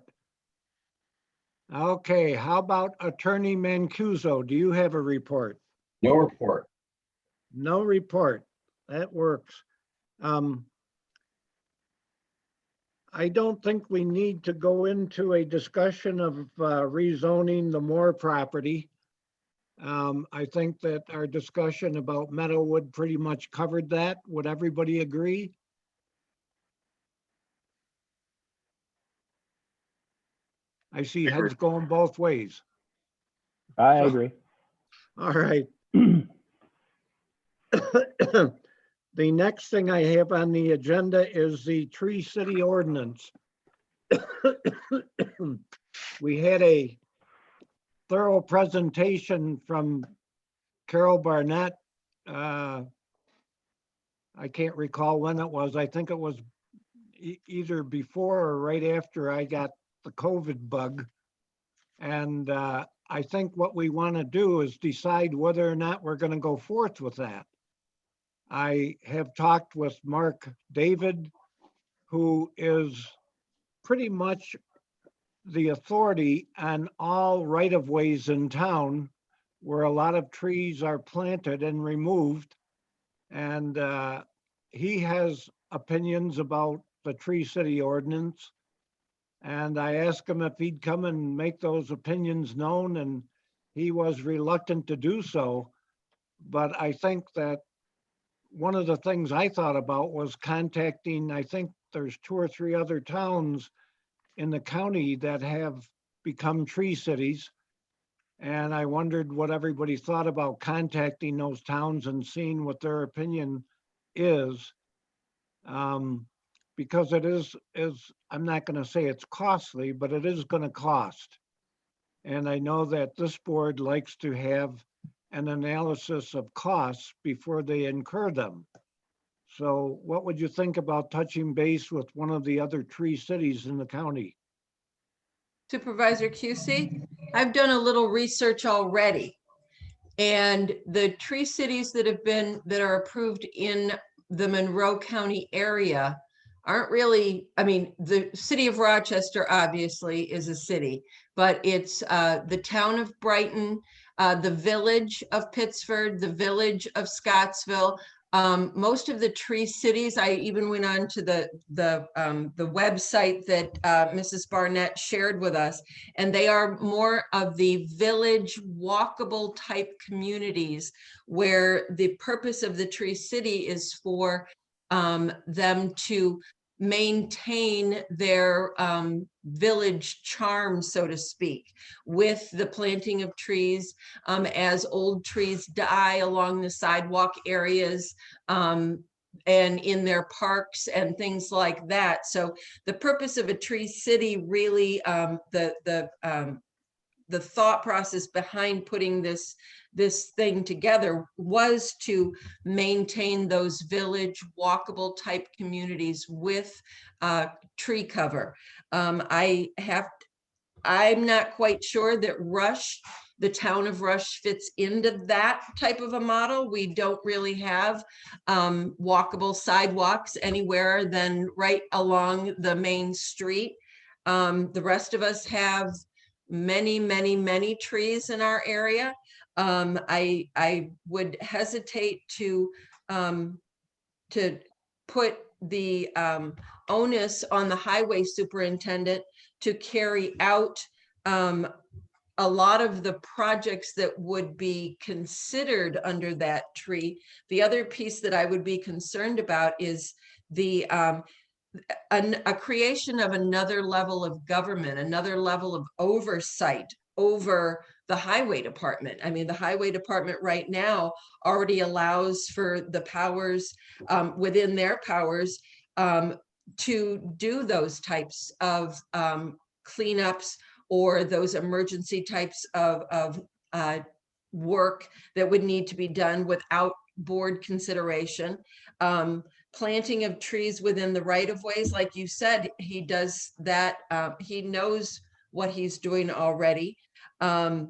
Okay, how about Attorney Mancuso? Do you have a report? No report. No report. That works. I don't think we need to go into a discussion of rezoning the Moore property. I think that our discussion about Meadowwood pretty much covered that. Would everybody agree? I see heads going both ways. I So- agree. All right. The next thing I have on the agenda is the Tree City Ordinance. We had a thorough presentation from Carol Barnett. I can't recall when it was. I think it was either before or right after I got the COVID bug. And I think what we want to do is decide whether or not we're going to go forth with that. I have talked with Mark David, who is pretty much the authority on all right-of-ways in town where a lot of trees are planted and removed. And he has opinions about the Tree City Ordinance. And I asked him if he'd come and make those opinions known, and he was reluctant to do so. But I think that one of the things I thought about was contacting, I think there's 2 or 3 other towns in the county that have become tree cities. And I wondered what everybody thought about contacting those towns and seeing what their opinion is. Because it is, I'm not going to say it's costly, but it is going to cost. And I know that this board likes to have an analysis of costs before they incur them. So what would you think about touching base with one of the other tree cities in the county? Supervisor QC, I've done a little research already. And the tree cities that are approved in the Monroe County area aren't really, I mean, the city of Rochester obviously is a city, but it's the town of Brighton, the village of Pittsford, the village of Scottsville. Most of the tree cities, I even went on to the website that Mrs. Barnett shared with us, and they are more of the village walkable type communities where the purpose of the tree city is for them to maintain their village charm, so to speak, with the planting of trees as old trees die along the sidewalk areas and in their parks and things like that. So the purpose of a tree city really, the thought process behind putting this thing together was to maintain those village walkable type communities with tree cover. I'm not quite sure that Rush, the town of Rush, fits into that type of a model. We don't really have walkable sidewalks anywhere than right along the main street. The rest of us have many trees in our area. I would hesitate to put the onus on the highway superintendent to carry out a lot of the projects that would be considered under that tree. The other piece that I would be concerned about is the a creation of another level of government, another level of oversight over the highway department. I mean, the highway department right now already allows for the powers within their powers to do those types of cleanups or those emergency types of work that would need to be done without board consideration. Planting of trees within the right of ways, like you said, he does that. He knows what he's doing already. The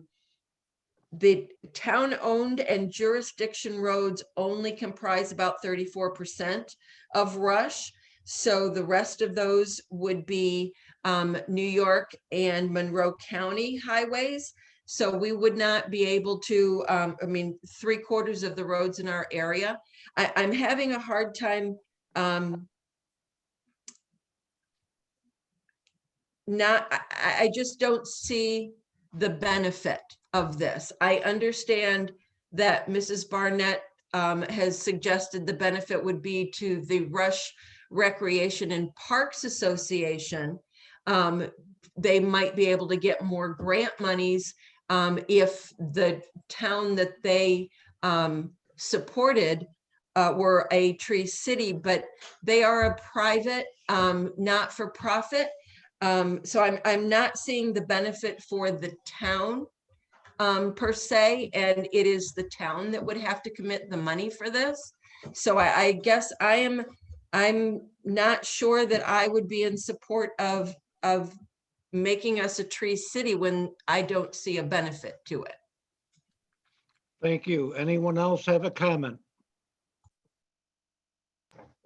town-owned and jurisdiction roads only comprise about 34% of Rush. So the rest of those would be New York and Monroe County highways. So we would not be able to, I mean, 3/4 of the roads in our area. I'm having a hard time I just don't see the benefit of this. I understand that Mrs. Barnett has suggested the benefit would be to the Rush Recreation and Parks Association. They might be able to get more grant monies if the town that they supported were a tree city, but they are a private, not-for-profit. So I'm not seeing the benefit for the town per se, and it is the town that would have to commit the money for this. So I guess I'm not sure that I would be in support of making us a tree city when I don't see a benefit to it. Thank you. Anyone else have a comment?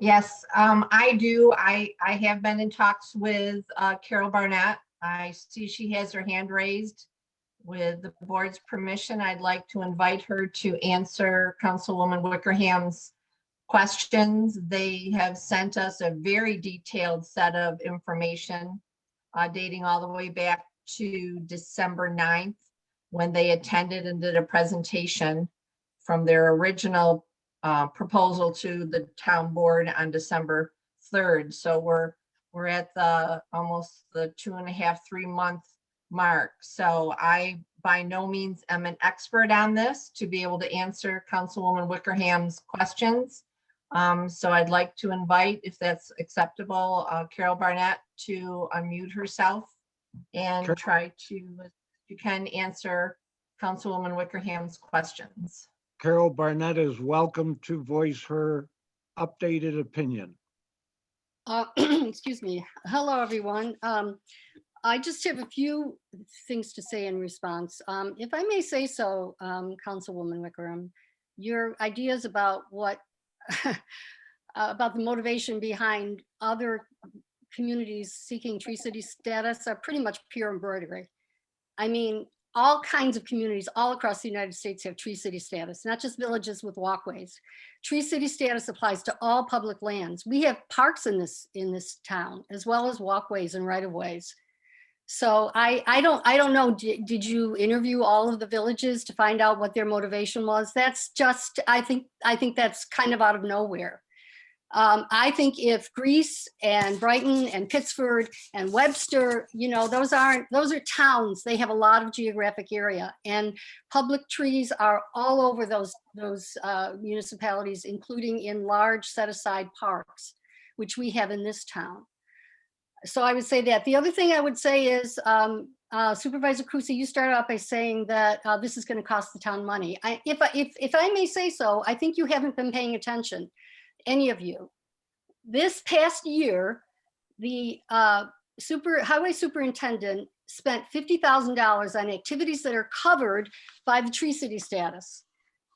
Yes, I do. I have been in talks with Carol Barnett. I see she has her hand raised. With the board's permission, I'd like to invite her to answer Councilwoman Wickerham's questions. They have sent us a very detailed set of information dating all the way back to December 9th, when they attended and did a presentation from their original proposal to the town board on December 3rd. So we're at the almost the 2.5, 3 month mark. So I by no means am an expert on this to be able to answer Councilwoman Wickerham's questions. So I'd like to invite, if that's acceptable, Carol Barnett to unmute herself and Sure. try to, if you can, answer Councilwoman Wickerham's questions. Carol Barnett is welcome to voice her updated opinion. Excuse me. Hello, everyone. I just have a few things to say in response. If I may say so, Councilwoman Wickerham, your ideas about what about the motivation behind other communities seeking Tree City status are pretty much pure embroidery. I mean, all kinds of communities all across the United States have Tree City status, not just villages with walkways. Tree City status applies to all public lands. We have parks in this town, as well as walkways and right-of-ways. So I don't know, did you interview all of the villages to find out what their motivation was? That's just, I think that's kind of out of nowhere. I think if Greece and Brighton and Pittsford and Webster, you know, those are towns. They have a lot of geographic area, and public trees are all over those municipalities, including in large set-aside parks, which we have in this town. So I would say that. The other thing I would say is, Supervisor Kusi, you started out by saying that this is going to cost the town money. If I may say so, I think you haven't been paying attention, any of you. This past year, the highway superintendent spent $50,000 on activities that are covered by the Tree City status.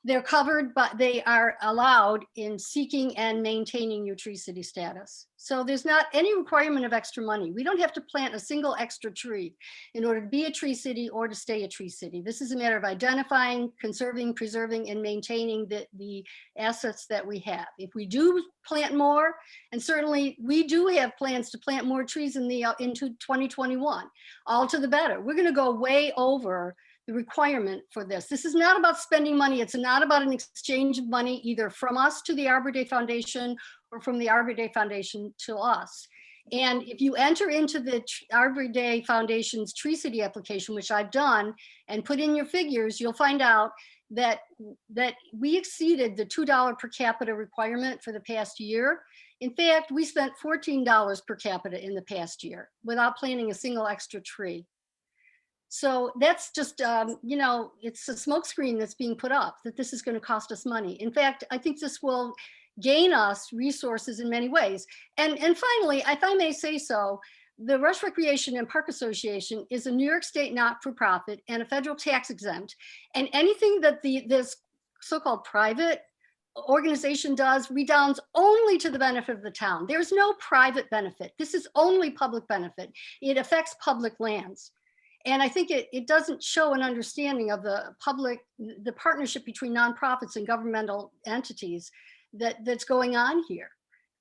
They're covered, but they are allowed in seeking and maintaining your Tree City status. So there's not any requirement of extra money. We don't have to plant a single extra tree in order to be a Tree City or to stay a Tree City. This is a matter of identifying, conserving, preserving, and maintaining the assets that we have. If we do plant more, and certainly we do have plans to plant more trees into 2021, all to the better. We're going to go way over the requirement for this. This is not about spending money. It's not about an exchange of money either from us to the Arbor Day Foundation or from the Arbor Day Foundation to us. And if you enter into the Arbor Day Foundation's Tree City application, which I've done, and put in your figures, you'll find out that we exceeded the $2 per capita requirement for the past year. In fact, we spent $14 per capita in the past year without planting a single extra tree. So that's just, you know, it's a smokescreen that's being put up that this is going to cost us money. In fact, I think this will gain us resources in many ways. And finally, if I may say so, the Rush Recreation and Park Association is a New York State not-for-profit and a federal tax exempt. And anything that this so-called private organization does redounds only to the benefit of the town. There's no private benefit. This is only public benefit. It affects public lands. And I think it doesn't show an understanding of the partnership between nonprofits and governmental entities that's going on here.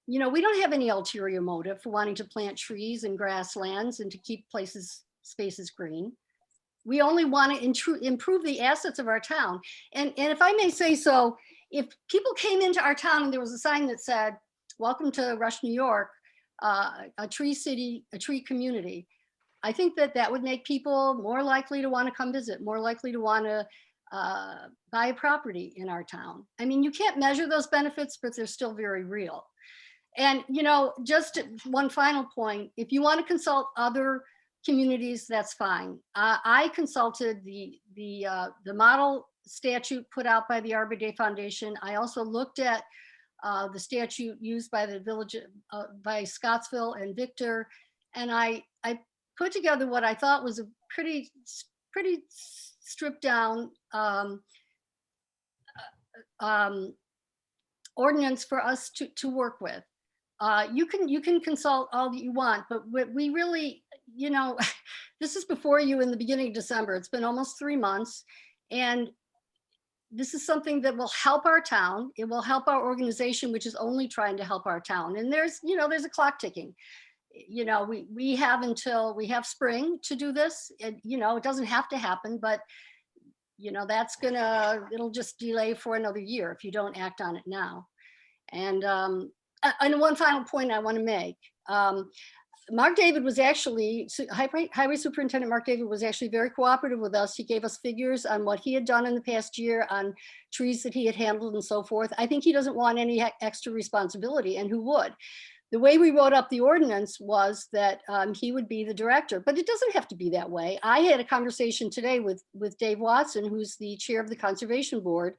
You know, we don't have any ulterior motive for wanting to plant trees and grasslands and to keep spaces green. We only want to improve the assets of our town. And if I may say so, if people came into our town and there was a sign that said, "Welcome to Rush, New York, a tree city, a tree community," I think that would make people more likely to want to come visit, more likely to want to buy a property in our town. I mean, you can't measure those benefits, but they're still very real. And, you know, just one final point, if you want to consult other communities, that's fine. I consulted the model statute put out by the Arbor Day Foundation. I also looked at the statute used by the village, by Scottsville and Victor, and I put together what I thought was a pretty stripped down ordinance for us to work with. You can consult all that you want, but we really, you know, this is before you in the beginning of December. It's been almost 3 months, and this is something that will help our town. It will help our organization, which is only trying to help our town. And there's a clock ticking. You know, we have spring to do this. And, you know, it doesn't have to happen, but, you know, it'll just delay for another year if you don't act on it now. And one final point I want to make. Mark David was actually, Highway Superintendent Mark David was actually very cooperative with us. He gave us figures on what he had done in the past year on trees that he had handled and so forth. I think he doesn't want any extra responsibility, and who would? The way we wrote up the ordinance was that he would be the director, but it doesn't have to be that way. I had a conversation today with Dave Watson, who's the chair of the Conservation Board.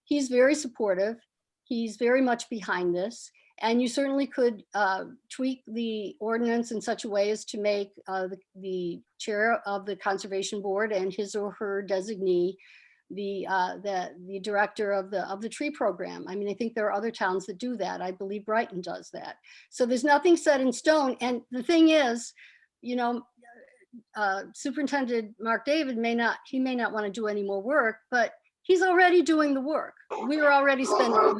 He's very supportive. He's very much behind this. And you certainly could tweak the ordinance in such a way as to make the chair of the Conservation Board and his or her designee the director of the tree program. I mean, I think there are other towns that do that. I believe Brighton does that. So there's nothing set in stone. And the thing is, you know, Superintendent Mark David may not want to do any more work, but he's already doing the work. We are already spending.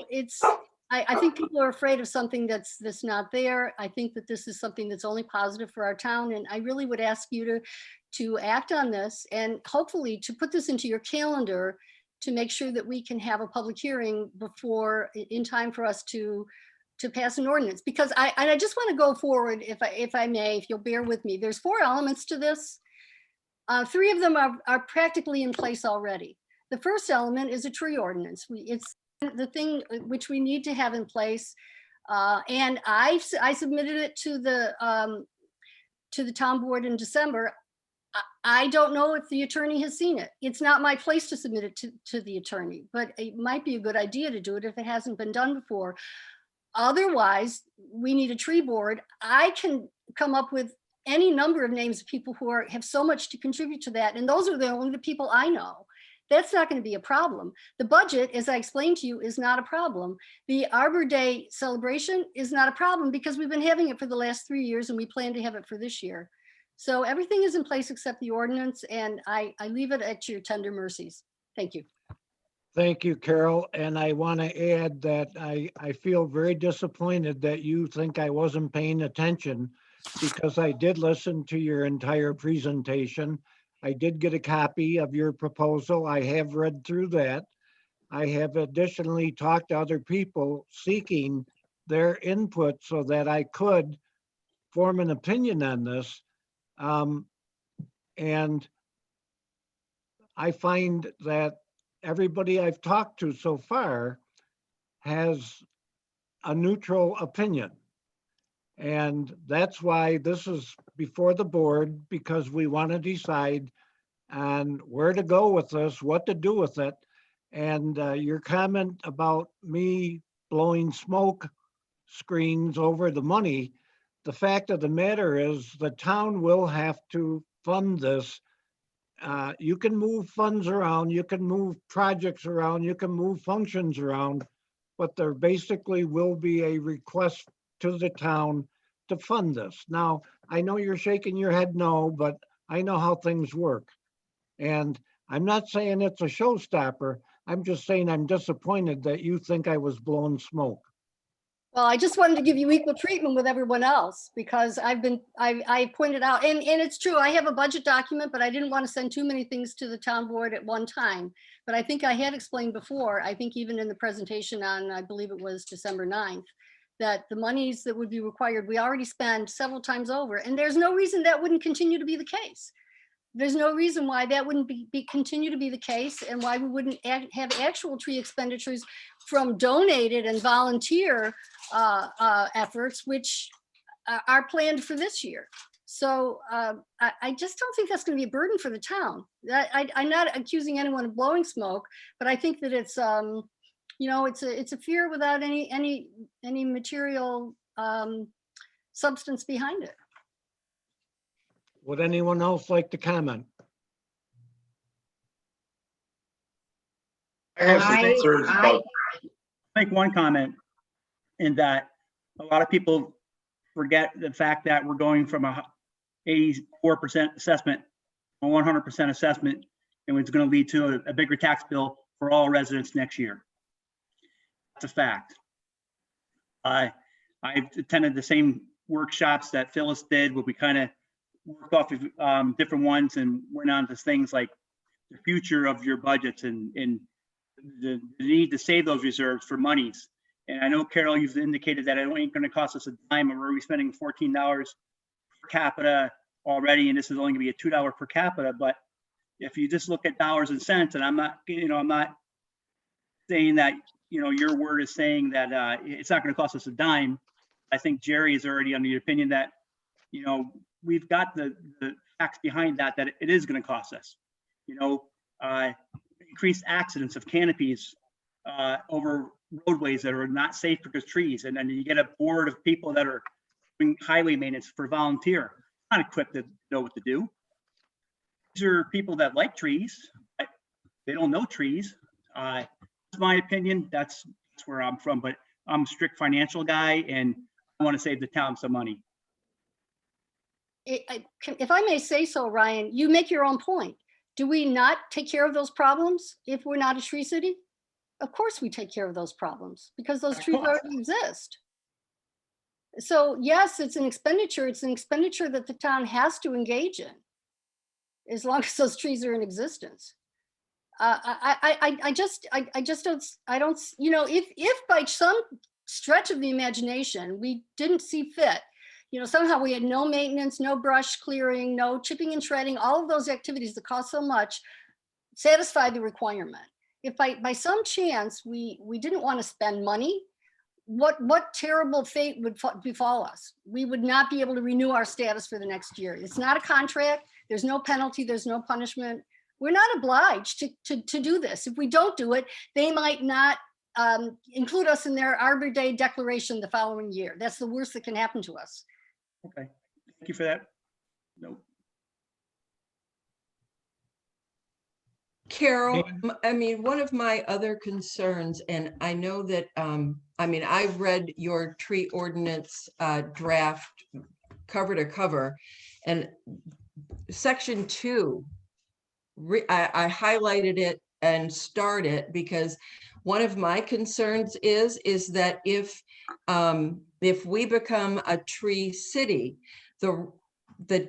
And so I think people are afraid of something that's not there. I think that this is something that's only positive for our town. And I really would ask you to act on this and hopefully to put this into your calendar to make sure that we can have a public hearing in time for us to pass an ordinance. Because I just want to go forward, if I may, if you'll bear with me. There's 4 elements to this. 3 of them are practically in place already. The first element is a tree ordinance. It's the thing which we need to have in place. And I submitted it to the town board in December. I don't know if the attorney has seen it. It's not my place to submit it to the attorney, but it might be a good idea to do it if it hasn't been done before. Otherwise, we need a tree board. I can come up with any number of names of people who have so much to contribute to that. And those are only the people I know. That's not going to be a problem. The budget, as I explained to you, is not a problem. The Arbor Day celebration is not a problem because we've been having it for the last 3 years and we plan to have it for this year. So everything is in place except the ordinance, and I leave it at your tender mercies. Thank you. Thank you, Carol. And I want to add that I feel very disappointed that you think I wasn't paying attention, because I did listen to your entire presentation. I did get a copy of your proposal. I have read through that. I have additionally talked to other people seeking their input so that I could form an opinion on this. And I find that everybody I've talked to so far has a neutral opinion. And that's why this is before the board, because we want to decide on where to go with this, what to do with it. And your comment about me blowing smoke screens over the money, the fact of the matter is the town will have to fund this you can move funds around, you can move projects around, you can move functions around, but there basically will be a request to the town to fund this. Now, I know you're shaking your head no, but I know how things work. And I'm not saying it's a showstopper. I'm just saying I'm disappointed that you think I was blowing smoke. Well, I just wanted to give you equal treatment with everyone else because I pointed out, and it's true, I have a budget document, but I didn't want to send too many things to the town board at one time. But I think I had explained before, I think even in the presentation on, I believe it was December 9th, that the monies that would be required, we already spent several times over, and there's no reason that wouldn't continue to be the case. There's no reason why that wouldn't continue to be the case, and why we wouldn't have actual tree expenditures from donated and volunteer efforts, which are planned for this year. So I just don't think that's going to be a burden for the town. I'm not accusing anyone of blowing smoke, but I think that it's it's a fear without any material substance behind it. Would anyone else like to comment? I have some concerns about. Make one comment in that a lot of people forget the fact that we're going from a 84% assessment, a 100% assessment, and it's going to lead to a bigger tax bill for all residents next year. That's a fact. I've attended the same workshops that Phyllis did, where we kind of worked off of different ones and went on to things like the future of your budgets and the need to save those reserves for monies. And I know, Carol, you've indicated that it ain't going to cost us a dime, and we're spending $14 per capita already, and this is only going to be a $2 per capita. But if you just look at dollars and cents, and I'm not saying that your word is saying that it's not going to cost us a dime. I think Jerry is already under the opinion that we've got the facts behind that it is going to cost us. Increased accidents of canopies over roadways that are not safe because trees, and then you get a board of people that are doing highway maintenance for volunteer, not equipped to know what to do. These are people that like trees, but they don't know trees. That's my opinion. That's where I'm from, but I'm a strict financial guy, and I want to save the town some money. If I may say so, Ryan, you make your own point. Do we not take care of those problems if we're not a tree city? Of course we take care of those problems because those trees already exist. So yes, it's an expenditure. It's an expenditure that the town has to engage in as long as those trees are in existence. I just don't, if by some stretch of the imagination, we didn't see fit, somehow we had no maintenance, no brush clearing, no chipping and shredding, all of those activities that cost so much, satisfy the requirement. If by some chance we didn't want to spend money, what terrible fate would befall us? We would not be able to renew our status for the next year. It's not a contract. There's no penalty. There's no punishment. We're not obliged to do this. If we don't do it, they might not include us in their Arbor Day declaration the following year. That's the worst that can happen to us. Okay, thank you for that. Nope. Carol, one of my other concerns, and I know that, I've read your tree ordinance draft cover to cover, and section 2, I highlighted it and starred it because one of my concerns is that if we become a tree city, the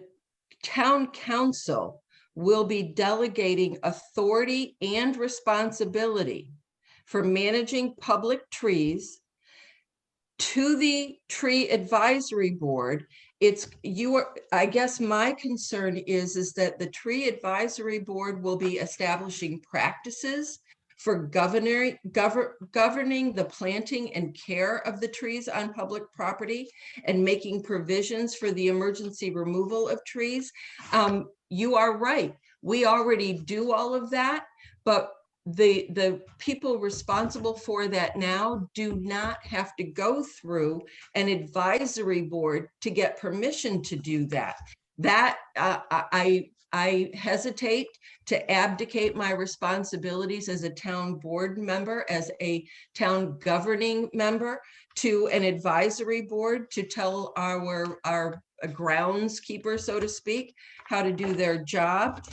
town council will be delegating authority and responsibility for managing public trees to the tree advisory board. I guess my concern is that the tree advisory board will be establishing practices for governing the planting and care of the trees on public property and making provisions for the emergency removal of trees. You are right. We already do all of that, but the people responsible for that now do not have to go through an advisory board to get permission to do that. That I hesitate to abdicate my responsibilities as a town board member, as a town governing member, to an advisory board to tell our groundskeeper, so to speak, how to do their job.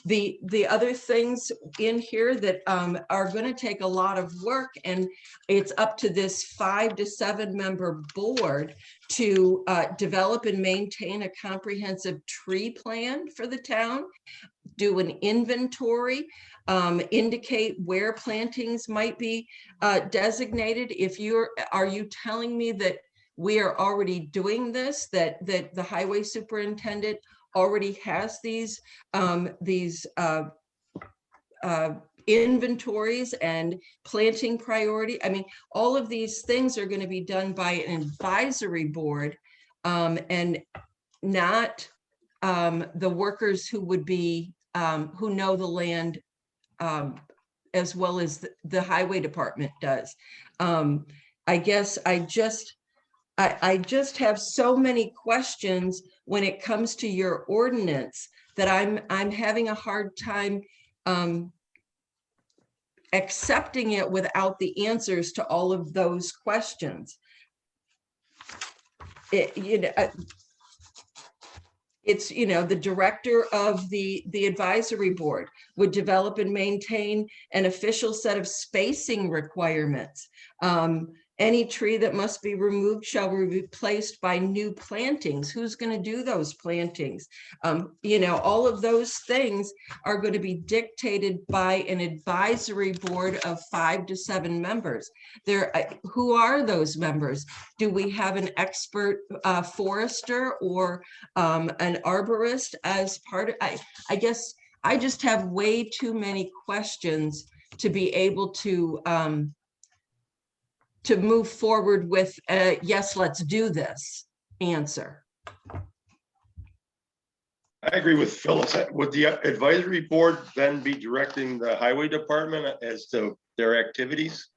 The other things in here that are going to take a lot of work, and it's up to this 5 to 7 member board to develop and maintain a comprehensive tree plan for the town, do an inventory, indicate where plantings might be designated. Are you telling me that we are already doing this, that the highway superintendent already has these inventories and planting priority? I mean, all of these things are going to be done by an advisory board, and not the workers who would be who know the land as well as the highway department does. I guess I just have so many questions when it comes to your ordinance that I'm having a hard time accepting it without the answers to all of those questions. It's, the director of the advisory board would develop and maintain an official set of spacing requirements. Any tree that must be removed shall be replaced by new plantings. Who's going to do those plantings? All of those things are going to be dictated by an advisory board of 5 to 7 members. Who are those members? Do we have an expert forester or an arborist as part of? I guess I just have way too many questions to be able to move forward with yes, let's do this answer. I agree with Phyllis. Would the advisory board then be directing the highway department as to their activities?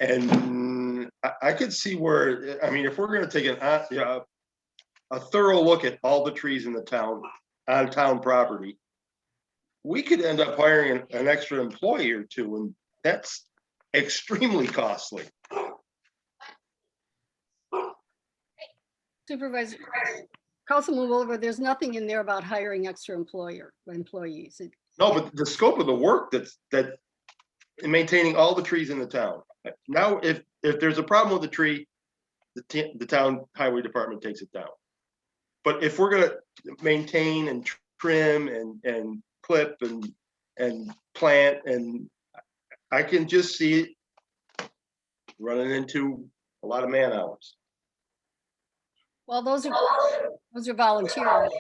And I could see where, I mean, if we're going to take a thorough look at all the trees in the town, on town property, we could end up hiring an extra employee or two, and that's extremely costly. Supervisor, Councilman Wilbur, there's nothing in there about hiring extra employees. No, but the scope of the work that in maintaining all the trees in the town. Now, if there's a problem with the tree, the town highway department takes it down. But if we're gonna maintain and trim and clip and plant, and I can just see it running into a lot of man hours. Well, those are volunteer hours,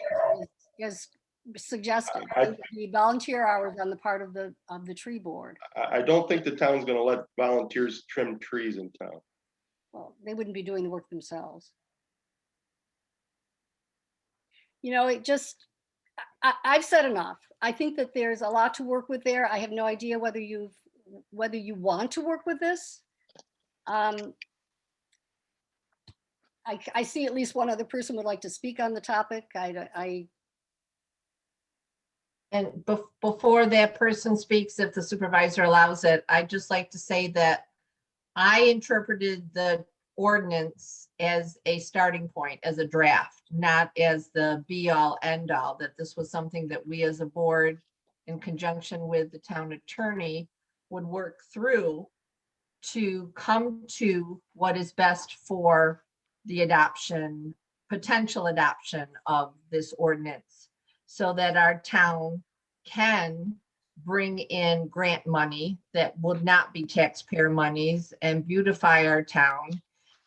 as suggested. Those would be volunteer hours on the part of the tree board. I don't think the town's gonna let volunteers trim trees in town. Well, they wouldn't be doing the work themselves. I've said enough. I think that there's a lot to work with there. I have no idea whether you want to work with this. I see at least one other person would like to speak on the topic. And before that person speaks, if the supervisor allows it, I'd just like to say that I interpreted the ordinance as a starting point, as a draft, not as the be all end all, that this was something that we as a board in conjunction with the town attorney would work through to come to what is best for the potential adoption of this ordinance, so that our town can bring in grant money that would not be taxpayer monies and beautify our town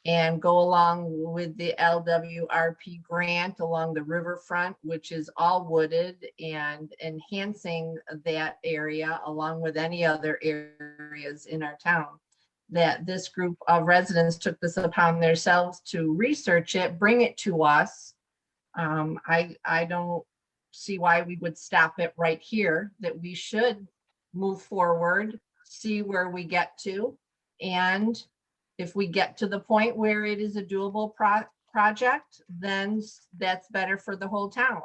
and go along with the LWRP grant along the riverfront, which is all wooded, and enhancing that area along with any other areas in our town. That this group of residents took this upon themselves to research it, bring it to us. I don't see why we would stop it right here, that we should move forward, see where we get to. And if we get to the point where it is a doable project, then that's better for the whole town.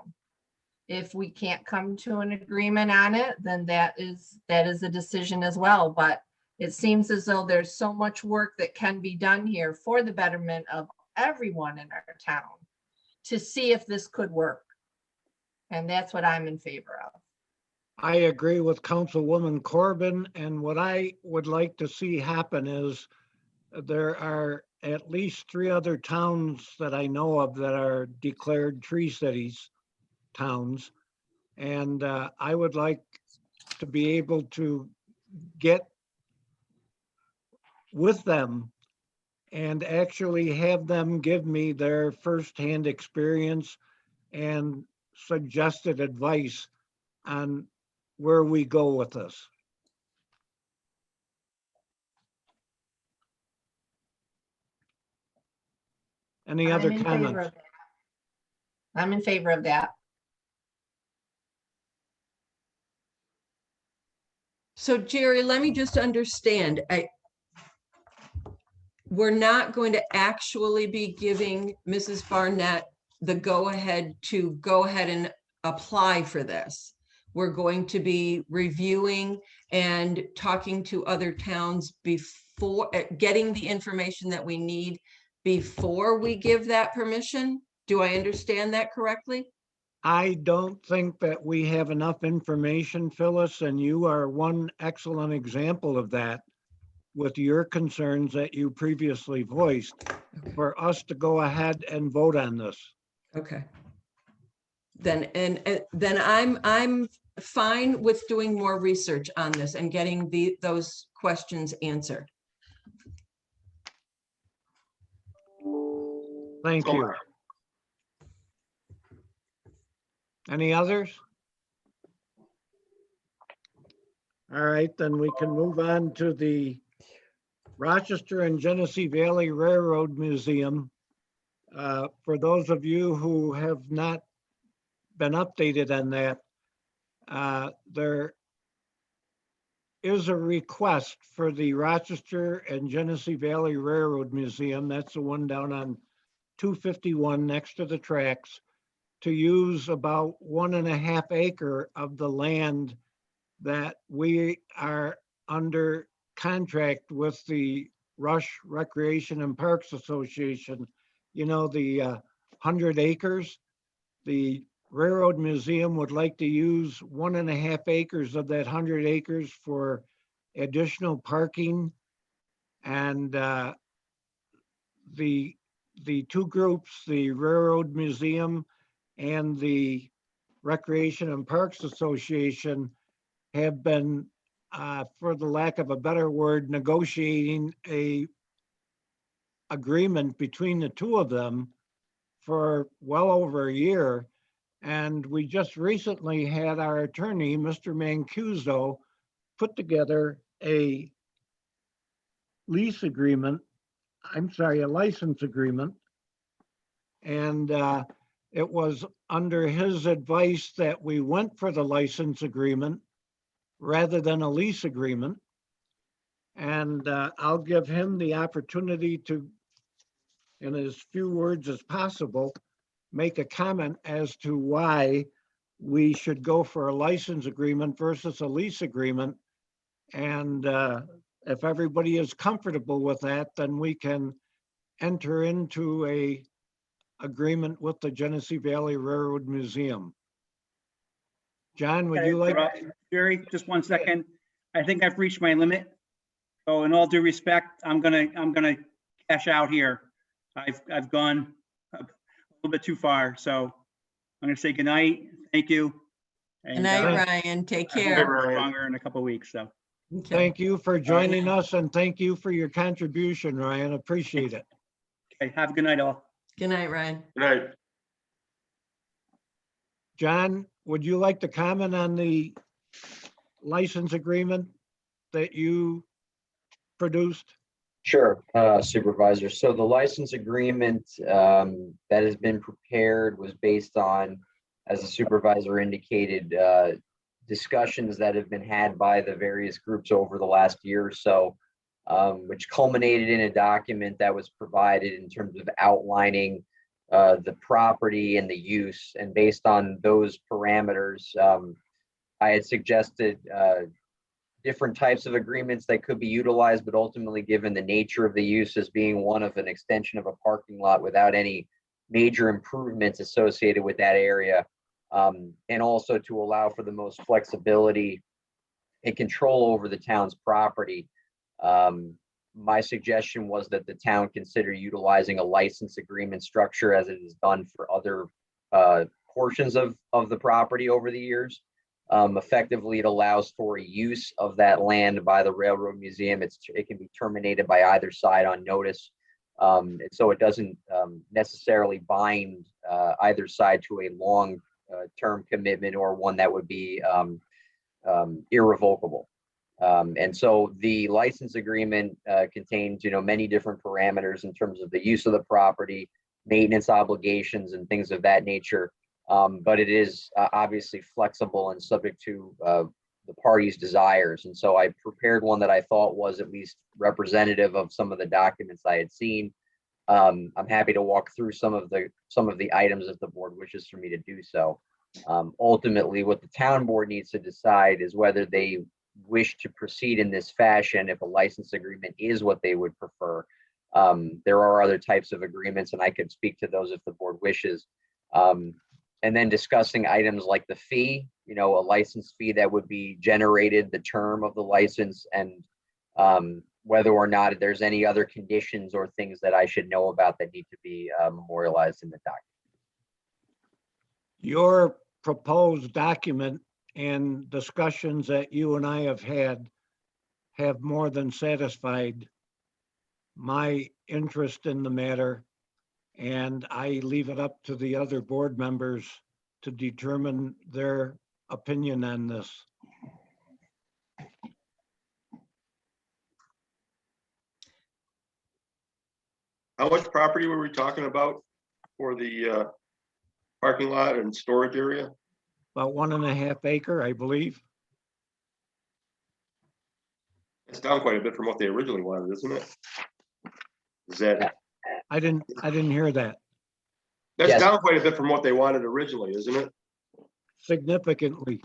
If we can't come to an agreement on it, then that is a decision as well. But it seems as though there's so much work that can be done here for the betterment of everyone in our town to see if this could work. And that's what I'm in favor of. I agree with Councilwoman Corbin, and what I would like to see happen is there are at least 3 other towns that I know of that are declared tree cities, towns. And I would like to be able to get with them and actually have them give me their firsthand experience and suggested advice on where we go with this. Any other I'm in favor comments? of that. I'm in favor of that. So Jerry, let me just understand. We're not going to actually be giving Mrs. Barnett the go-ahead to go ahead and apply for this. We're going to be reviewing and talking to other towns before getting the information that we need before we give that permission. Do I understand that correctly? I don't think that we have enough information, Phyllis, and you are one excellent example of that with your concerns that you previously voiced for us to go ahead and vote on this. Okay. Then, then I'm fine with doing more research on this and getting those questions answered. Thank you. Any others? All right, then we can move on to the Rochester and Genesee Valley Railroad Museum. For those of you who have not been updated on that, there is a request for the Rochester and Genesee Valley Railroad Museum, that's the one down on 251 next to the tracks, to use about 1.5 acre of the land that we are under contract with the Rush Recreation and Parks Association. You know, the 100 acres. The Railroad Museum would like to use 1.5 acres of that 100 acres for additional parking. And the 2 groups, the Railroad Museum and the Recreation and Parks Association, have been, for the lack of a better word, negotiating a agreement between the 2 of them for well over a year. And we just recently had our attorney, Mr. Mancuso, put together a lease agreement, a license agreement. And it was under his advice that we went for the license agreement rather than a lease agreement. And I'll give him the opportunity to, in as few words as possible, make a comment as to why we should go for a license agreement versus a lease agreement. And if everybody is comfortable with that, then we can enter into a agreement with the Genesee Valley Railroad Museum. John, would you like? Jerry, just 1 second. I think I've reached my limit. So in all due respect, I'm gonna cash out here. I've gone a little bit too far. So I'm gonna say goodnight. Thank you. Good night, Ryan. Take I hope care. we're stronger in a couple of weeks. So Okay. Thank you for joining us, and thank you for your contribution, Ryan. Appreciate it. okay, have a good night, all. Good night, Ryan. Good night. John, would you like to comment on the license agreement that you produced? Sure, Supervisor. So the license agreement that has been prepared was based on, as the supervisor indicated, discussions that have been had by the various groups over the last year or so, which culminated in a document that was provided in terms of outlining the property and the use. And based on those parameters, I had suggested different types of agreements that could be utilized, but ultimately, given the nature of the use as being one of an extension of a parking lot without any major improvements associated with that area, and also to allow for the most flexibility and control over the town's property. My suggestion was that the town consider utilizing a license agreement structure as it is done for other portions of the property over the years. Effectively, it allows for a use of that land by the Railroad Museum. It can be terminated by either side on notice. And so it doesn't necessarily bind either side to a long term commitment or one that would be irrevocable. And so the license agreement contains, many different parameters in terms of the use of the property, maintenance obligations, and things of that nature. But it is obviously flexible and subject to the parties' desires. And so I prepared one that I thought was at least representative of some of the documents I had seen. I'm happy to walk through some of the items if the board wishes for me to do so. Ultimately, what the town board needs to decide is whether they wish to proceed in this fashion, if a license agreement is what they would prefer. There are other types of agreements, and I could speak to those if the board wishes. And then discussing items like the fee, a license fee that would be generated, the term of the license, and whether or not there's any other conditions or things that I should know about that need to be memorialized in the document. Your proposed document and discussions that you and I have had have more than satisfied my interest in the matter. And I leave it up to the other board members to determine their opinion on this. How much property were we talking about for the parking lot and storage area? About 1.5 acre, I believe. It's down quite a bit from what they originally wanted, isn't it? Is that? I didn't hear that. That's Yes. down quite a bit from what they wanted originally, isn't it? Significantly.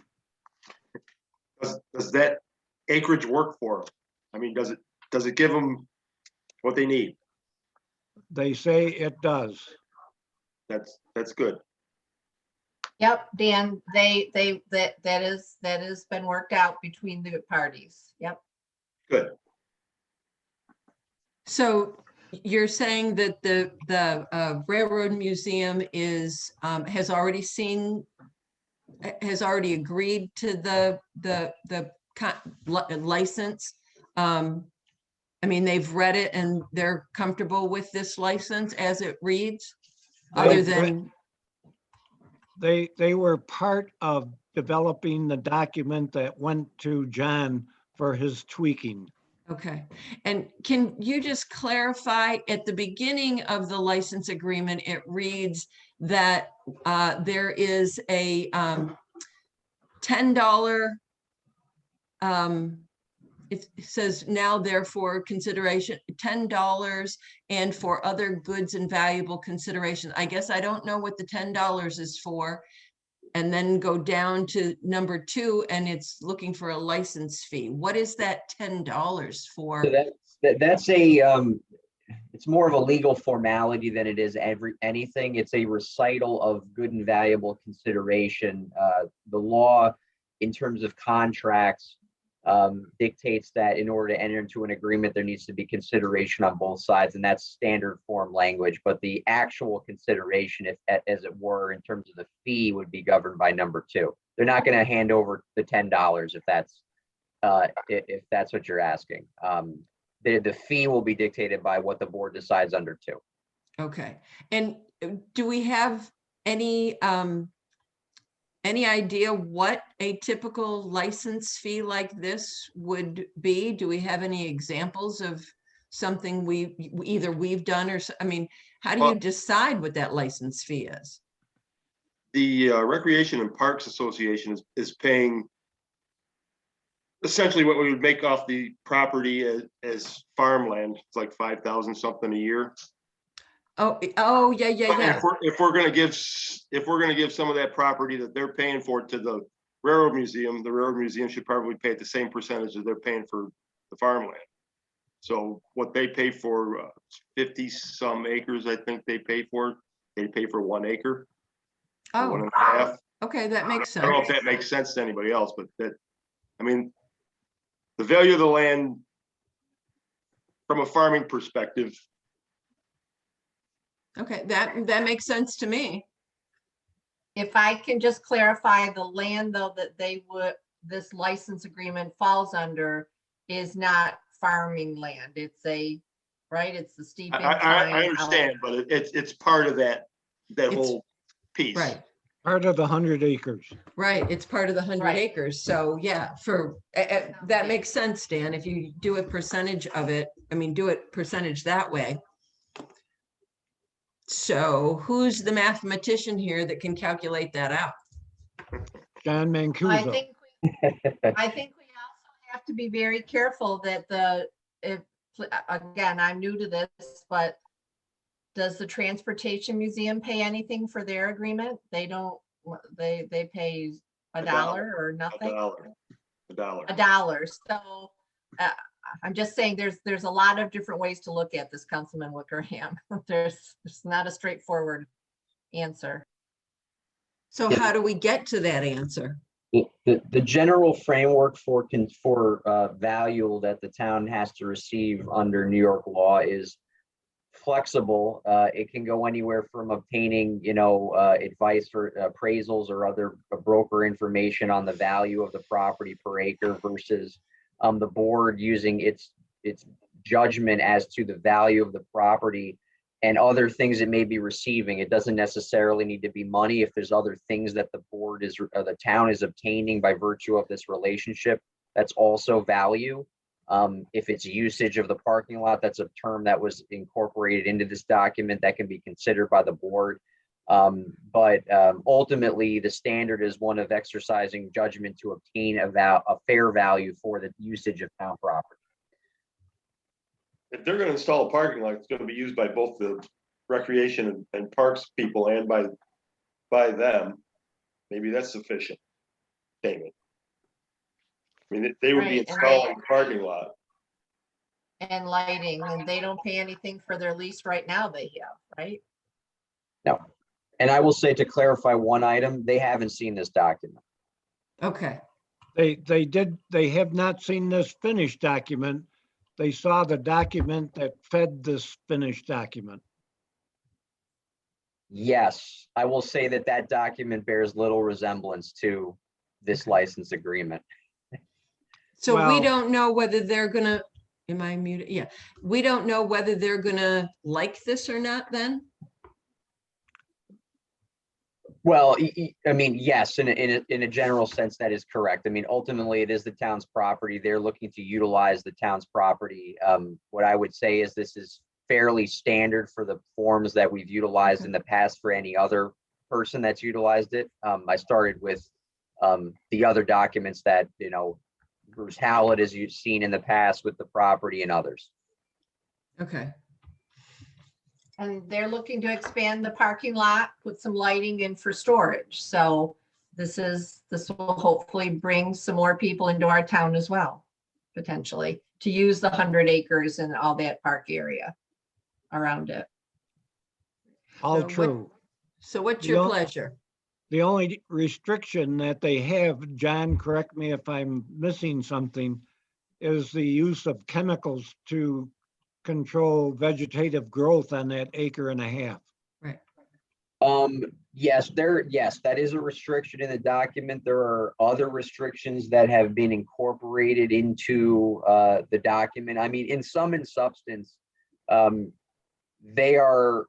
Does that acreage work for them? I mean, does it give them what they need? They say it does. That's good. Yep, Dan, that has been worked out between the parties. Yep. Good. So you're saying that the Railroad Museum has already agreed to the license? I mean, they've read it and they're comfortable with this license as it reads? Other than they were part of developing the document that went to John for his tweaking. Okay, and can you just clarify, at the beginning of the license agreement, it reads that there is a $10, it says now therefore consideration $10 and for other goods and valuable consideration. I guess I don't know what the $10 is for. And then go down to number 2 and it's looking for a license fee. What is that $10 for? So that's a it's more of a legal formality than it is anything. It's a recital of good and valuable consideration. The law in terms of contracts dictates that in order to enter into an agreement, there needs to be consideration on both sides, and that's standard form language. But the actual consideration, if as it were, in terms of the fee, would be governed by number 2. They're not going to hand over the $10 if that's what you're asking. The fee will be dictated by what the board decides under 2. Okay, and do we have any idea what a typical license fee like this would be? Do we have any examples of something we've done, or I mean, how do you decide what that license fee is? The Recreation and Parks Association is paying essentially what we would make off the property as farmland. It's like 5,000 something a year. Oh, yeah, yeah, But yeah. if we're gonna give, if we're gonna give some of that property that they're paying for to the Railroad Museum, the Railroad Museum should probably pay the same percentage that they're paying for the farmland. So what they pay for 50 some acres, I think they pay for 1 acre, one Oh, and a half. okay, that makes I don't know if sense. that makes sense to anybody else, but that, I mean, the value of the land from a farming perspective, Okay, that makes sense to me. If I can just clarify, the land though that this license agreement falls under is not farming land. It's right? It's the steep I incline. understand, but it's part of that It's- whole piece. Right, Part of the 100 acres. right. It's part of the 100 Right. acres. So yeah, that makes sense, Dan. If you do a percentage of it, I mean, do it percentage that way. So who's the mathematician here that can calculate that out? John I Mancuso. think we also have to be very careful that again, I'm new to this, but does the Transportation Museum pay anything for their agreement? They don't, they pay $1 or nothing? $1. So I'm just saying there's a lot of different ways to look at this, Councilman Wickerham. There's not a straightforward answer. So how do we get to that answer? The general framework for value that the town has to receive under New York law is flexible. It can go anywhere from obtaining, advice for appraisals or other broker information on the value of the property per acre versus the board using its judgment as to the value of the property and other things it may be receiving. It doesn't necessarily need to be money. If there's other things that the board the town is obtaining by virtue of this relationship, that's also value. If it's usage of the parking lot, that's a term that was incorporated into this document that can be considered by the board. But ultimately, the standard is one of exercising judgment to obtain a fair value for the usage of town property. If they're gonna install a parking lot, it's gonna be used by both the recreation and parks people and by them. Maybe that's sufficient payment. I mean, they would be Right, and installing the parking lot. And lighting, and they don't pay anything for their lease right now they have, right? No. And I will say, to clarify one item, they haven't seen this document. Okay, They have not seen this finished document. They saw the document that fed this finished document. Yes, I will say that document bears little resemblance to this license agreement. so we Well- don't know whether they're gonna, am I muted? Yeah, we don't know whether they're gonna like this or not then? Well, I mean, yes, in a general sense, that is correct. I mean, ultimately, it is the town's property. They're looking to utilize the town's property. What I would say is this is fairly standard for the forms that we've utilized in the past for any other person that's utilized it. I started with the other documents that, Bruce Howlett has seen in the past with the property and others. Okay, And they're looking to expand the parking lot, put some lighting in for storage. So this will hopefully bring some more people into our town as well, potentially, to use the 100 acres and all that park area around it. All So what- true. so what's The your o- pleasure? The only restriction that they have, John, correct me if I'm missing something, is the use of chemicals to control vegetative growth on that acre and a half. Right, Yes, that is a restriction in the document. There are other restrictions that have been incorporated into the document. I mean, in sum and substance, they are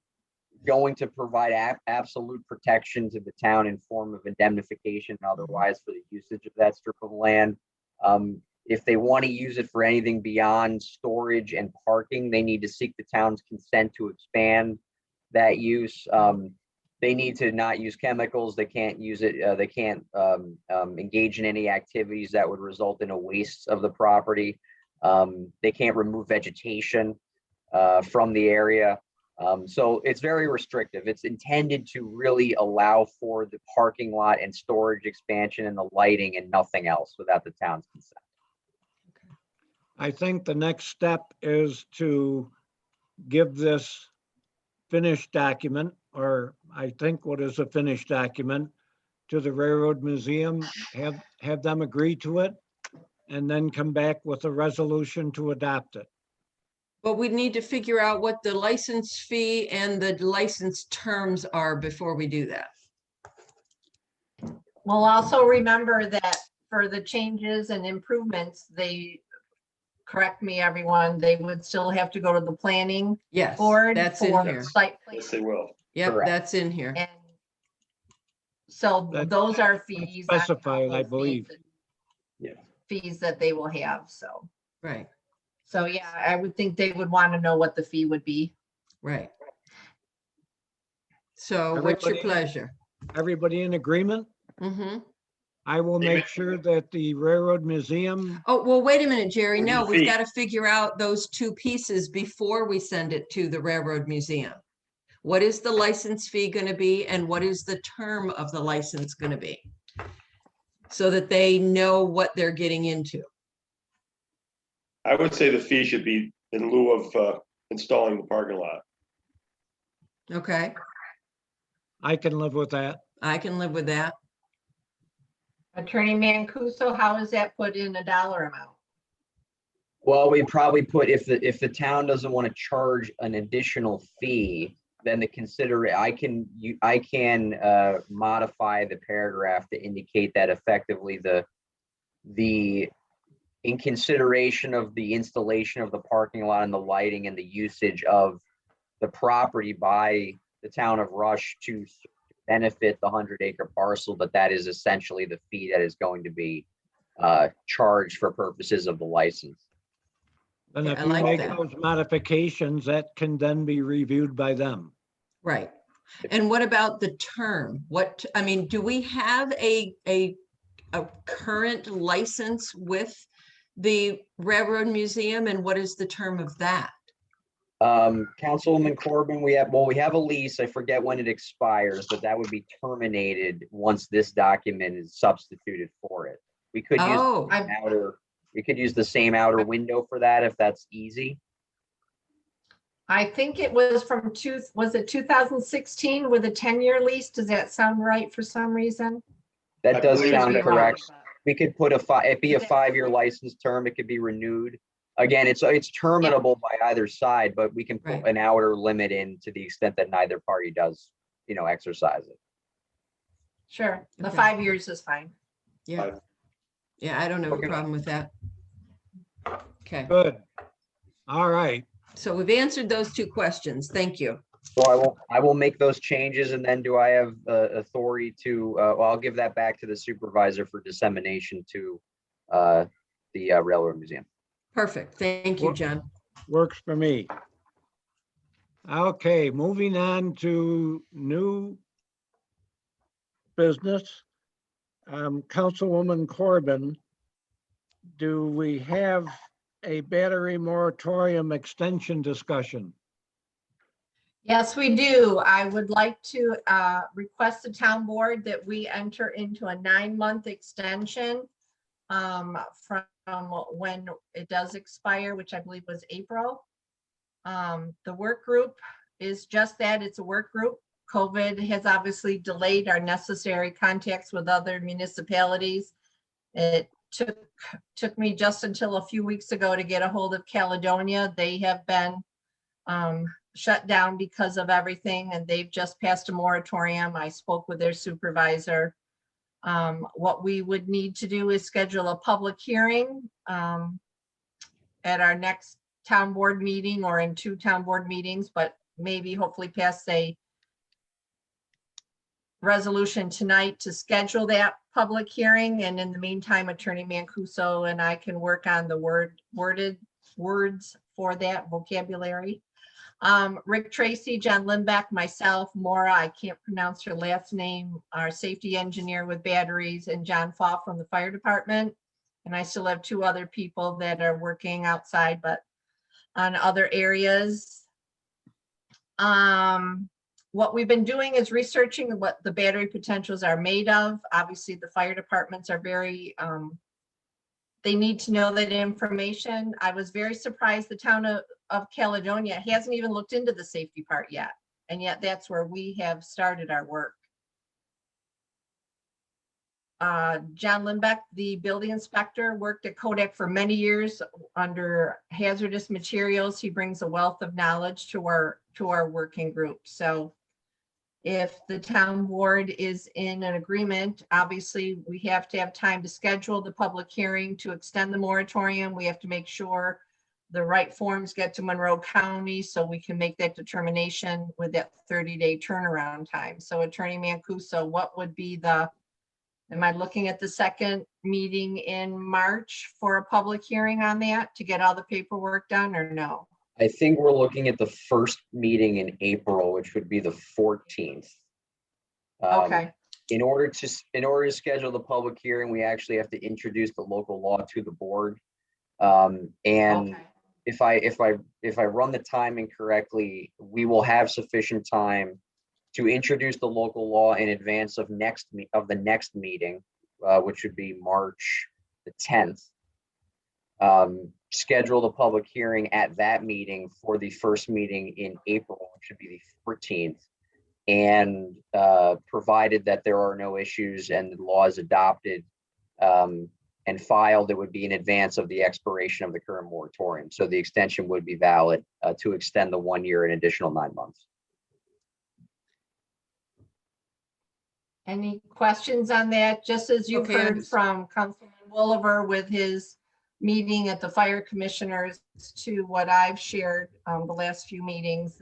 going to provide absolute protection to the town in form of indemnification and otherwise for the usage of that strip of land. If they want to use it for anything beyond storage and parking, they need to seek the town's consent to expand that use. They need to not use chemicals. They can't use it. They can't engage in any activities that would result in a waste of the property. They can't remove vegetation from the area. So it's very restrictive. It's intended to really allow for the parking lot and storage expansion and the lighting and nothing else without the town's consent. I think the next step is to give this finished document, or I think what is a finished document, to the Railroad Museum, have them agree to it, and then come back with a resolution to adopt it. But we need to figure out what the license fee and the license terms are before we do that. Well, also remember that for the changes and improvements, correct me, everyone, they would still have to go to the planning Yes, board that's in for here. site plan. Yes, they will. Yep, Correct. that's in here. And so That- those are fees. on top specified, I of fees believe. that- Yeah. Fees that they will have, so. Right, So yeah, I would think they would want to know what the fee would be. right. So what's your Everybody- pleasure? Everybody in agreement? Mm-hmm. I will make sure that the Railroad Museum, Oh, well, wait a minute, Jerry. What do you No, we've think? got to figure out those two pieces before we send it to the Railroad Museum. What is the license fee going to be and what is the term of the license going to be? So that they know what they're getting into. I would say the fee should be in lieu of installing the parking lot. Okay, I can live with that. I can live with that. Attorney Mancuso, how is that put in a dollar amount? Well, we probably put, if the town doesn't want to charge an additional fee, then I can modify the paragraph to indicate that effectively in consideration of the installation of the parking lot and the lighting and the usage of the property by the town of Rush to benefit the 100-acre parcel, that is essentially the fee that is going to be charged for purposes of the license. And Yeah, if I you like make that. those modifications, that can then be reviewed by them. Right. And what about the term? I mean, do we have a current license with the Railroad Museum and what is the term of that? Councilwoman Corbin, we have a lease. I forget when it expires, but that would be terminated once this document is substituted for it. We could Oh, use the same outer window for that if that's easy. I think it was was it 2016 with a 10-year lease? Does that sound right for some reason? That I does believe sound Could be wrong, correct. but- We could put it'd be a 5-year license term. It could be renewed. Again, it's terminable by either side, but we can put Right. an outer limit in to the extent that neither party does, exercise it. Sure, the Okay. 5 years is fine. yeah. Yeah, I don't have a Okay. problem with that. Okay, Good. All right. so we've answered those two questions. Thank you. So I will make those changes, and then do I have authority to, I'll give that back to the supervisor for dissemination to the Railroad Museum. Perfect. Thank you, Well- John. Works for me. Okay, moving on to new business. Councilwoman Corbin, do we have a battery moratorium extension discussion? Yes, we do. I would like to request the town board that we enter into a 9-month extension from when it does expire, which I believe was April. The work group is just that, it's a work group. COVID has obviously delayed our necessary contacts with other municipalities. It took me just until a few weeks ago to get a hold of Caledonia. They have been shut down because of everything, and they've just passed a moratorium. I spoke with their supervisor. What we would need to do is schedule a public hearing at our next town board meeting or in 2 town board meetings, but maybe hopefully pass a resolution tonight to schedule that public hearing. And in the meantime, Attorney Mancuso and I can work on the words for that vocabulary. Rick Tracy, John Lindbeck, myself, Maura, I can't pronounce her last name, our safety engineer with batteries, and John Fall from the fire department. And I still have 2 other people that are working outside, but on other areas. What we've been doing is researching what the battery potentials are made of. Obviously, the fire departments are very, they need to know that information. I was very surprised the town of Caledonia hasn't even looked into the safety part yet. And yet that's where we have started our work. John Lindbeck, the building inspector, worked at Kodak for many years under hazardous materials. He brings a wealth of knowledge to our working group. So if the town board is in an agreement, obviously we have to have time to schedule the public hearing to extend the moratorium. We have to make sure the right forms get to Monroe County so we can make that determination with that 30-day turnaround time. So Attorney Mancuso, what would be am I looking at the second meeting in March for a public hearing on that to get all the paperwork done, or no? I think we're looking at the first meeting in April, which would be the 14th. Okay, In order to schedule the public hearing, we actually have to introduce the local law to the board. And okay, if I run the timing correctly, we will have sufficient time to introduce the local law in advance of the next meeting, which would be March the 10th. Schedule the public hearing at that meeting for the first meeting in April, which should be the 14th. And provided that there are no issues and the law is adopted and filed, it would be in advance of the expiration of the current moratorium. So the extension would be valid to extend the 1 year an additional 9 months. any questions on that? Just as you've Okay, heard from Councilman Wolliver with his meeting at the fire commissioners to what I've shared the last few meetings,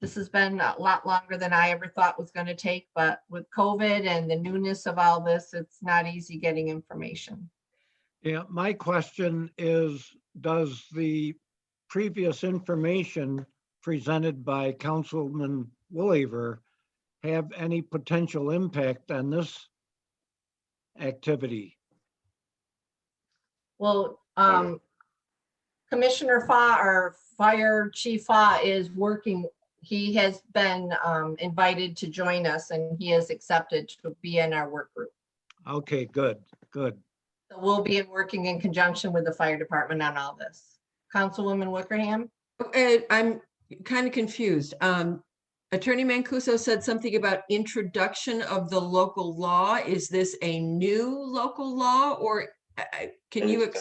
this has been a lot longer than I ever thought was going to take, but with COVID and the newness of all this, it's not easy getting information. Yeah, my question is, does the previous information presented by Councilman Woolliver have any potential impact on this activity? Well, Commissioner Fa, or Fire Chief Fa, is working. He has been invited to join us, and he has accepted to be in our work group. Okay, good, good. So we'll be working in conjunction with the fire department on all this. Councilwoman Wickerham? I'm kind of confused. Attorney Mancuso said something about introduction of the local law. Is this a new local law, or can you?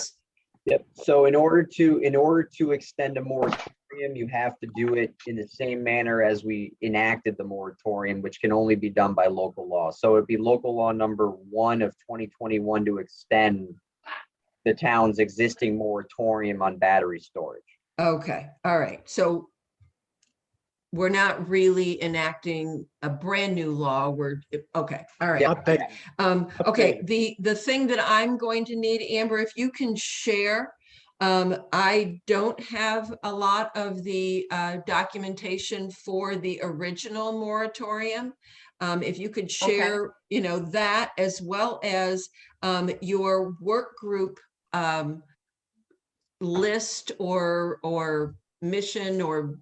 Yep. So in order to extend a moratorium, you have to do it in the same manner as we enacted the moratorium, which can only be done by local law. So it'd be local law number 1 of 2021 to extend the town's existing moratorium on battery storage. Okay, all right. So we're not really enacting a brand new law. Okay, all right. Update. Okay, the thing that I'm going to need, Amber, if you can share, I don't have a lot of the documentation for the original moratorium. If you could share, that, as well as your work group list or mission, or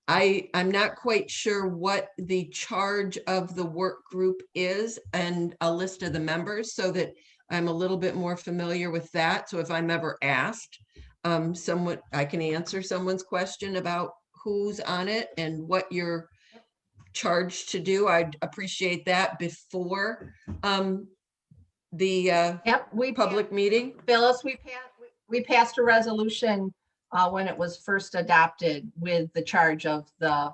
I'm not quite sure what the charge of the work group is, and a list of the members, so that I'm a little bit more familiar with that. So if I'm ever asked, I can answer someone's question about who's on it and what you're charged to do. I'd appreciate that before the public meeting. Phyllis, we passed a resolution when it was first adopted with the charge of the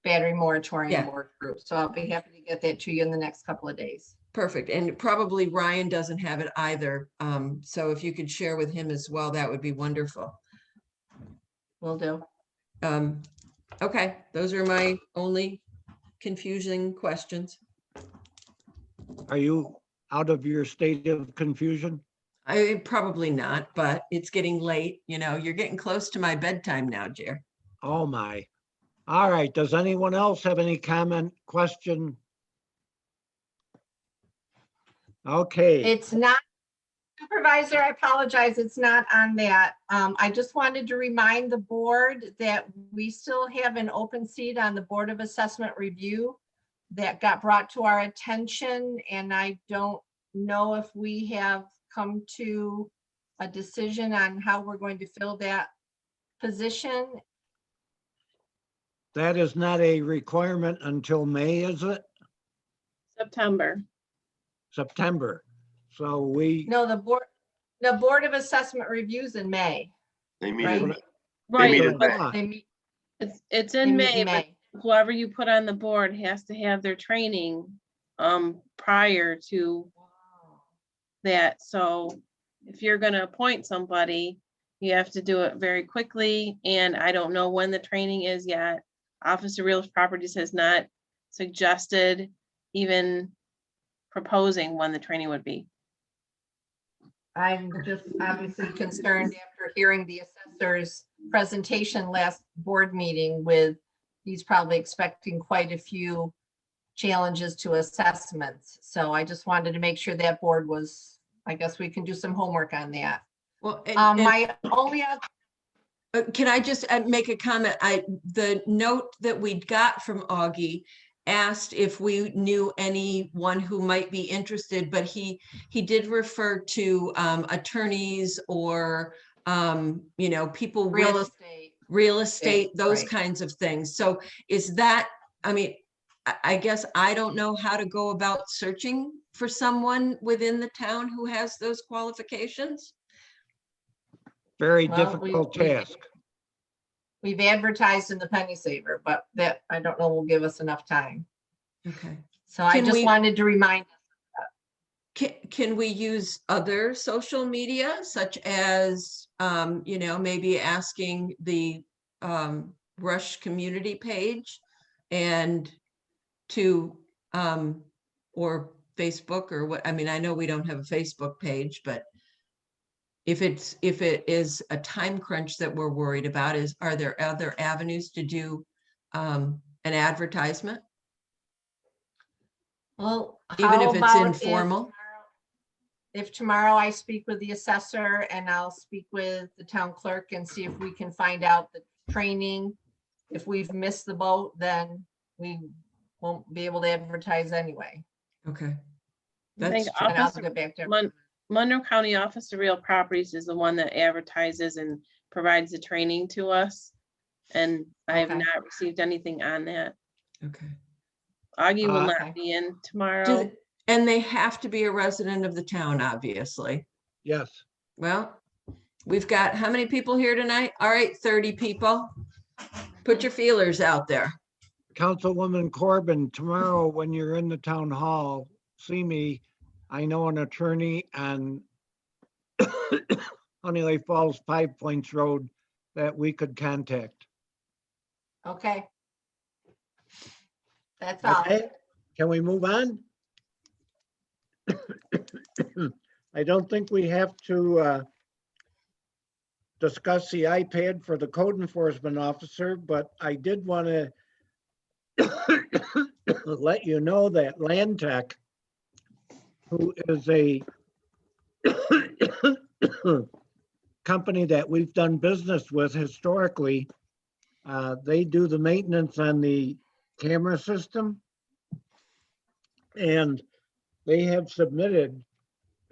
battery moratorium work group. So I'll be happy to get that to you in the next couple of days. Perfect. And probably Ryan doesn't have it either. So if you could share with him as well, that would be wonderful. Will do. Okay, those are my only confusing questions. Are you out of your state of confusion? Probably not, but it's getting late. You're getting close to my bedtime now, Jer. Oh my. All right, does anyone else have any comment, question? Okay. It's not Supervisor, I apologize, it's not on that. I just wanted to remind the board that we still have an open seat on the Board of Assessment Review that got brought to our attention, and I don't know if we have come to a decision on how we're going to fill that position. That is not a requirement until May, is it? September. September. So we, No, the Board of Assessment Reviews in May. They meet Right. in, Right, meet in but May. They meet, it's they in meet May, in but May. whoever you put on the board has to have their training prior to that. So if you're gonna appoint somebody, you have to do it very quickly, and I don't know when the training is yet. Office of Real Properties has not suggested even proposing when the training would be. I'm just obviously concerned after hearing the assessor's presentation last board meeting with, he's probably expecting quite a few challenges to assessments. So I just wanted to make sure that board was, I guess we can do some homework on that. Well, My only other, can I just make a comment? The note that we got from Augie asked if we knew anyone who might be interested, but he did refer to attorneys or people real with estate. real estate, those right. kinds of things. So is that, I mean, I guess I don't know how to go about searching for someone within the town who has those qualifications. very Well, difficult task. We've advertised in the Penny Saver, but that I don't know will give us enough time. Okay. So I just wanted to remind Can we use other social media such as, maybe asking the Rush community page and to, or Facebook or what, I mean, I know we don't have a Facebook page, but if it is a time crunch that we're worried about, are there other avenues to do an advertisement? Well, Even how if it's about informal? if tomorrow I speak with the assessor and I'll speak with the town clerk and see if we can find out the training. If we've missed the boat, then we won't be able to advertise anyway. Okay. I think And I'll Office get back to of Monroe County Office of Real Properties is the one that advertises and provides the training to us. And I have Okay. not received anything on that. Okay. Augie will Okay. not be in tomorrow. And they have to be a resident of the town, obviously. Yes. Well, we've got how many people here tonight? All right, 30 people. Put your feelers out there. Councilwoman Corbin, tomorrow when you're in the town hall, see me. I know an attorney on Honey Lake Falls, 5 Points Road that we could contact. Okay. That's all. Okay, can we move on? I don't think we have to discuss the iPad for the code enforcement officer, but I did want to let you know that Land Tech, who is a company that we've done business with historically, they do the maintenance on the camera system. And they have submitted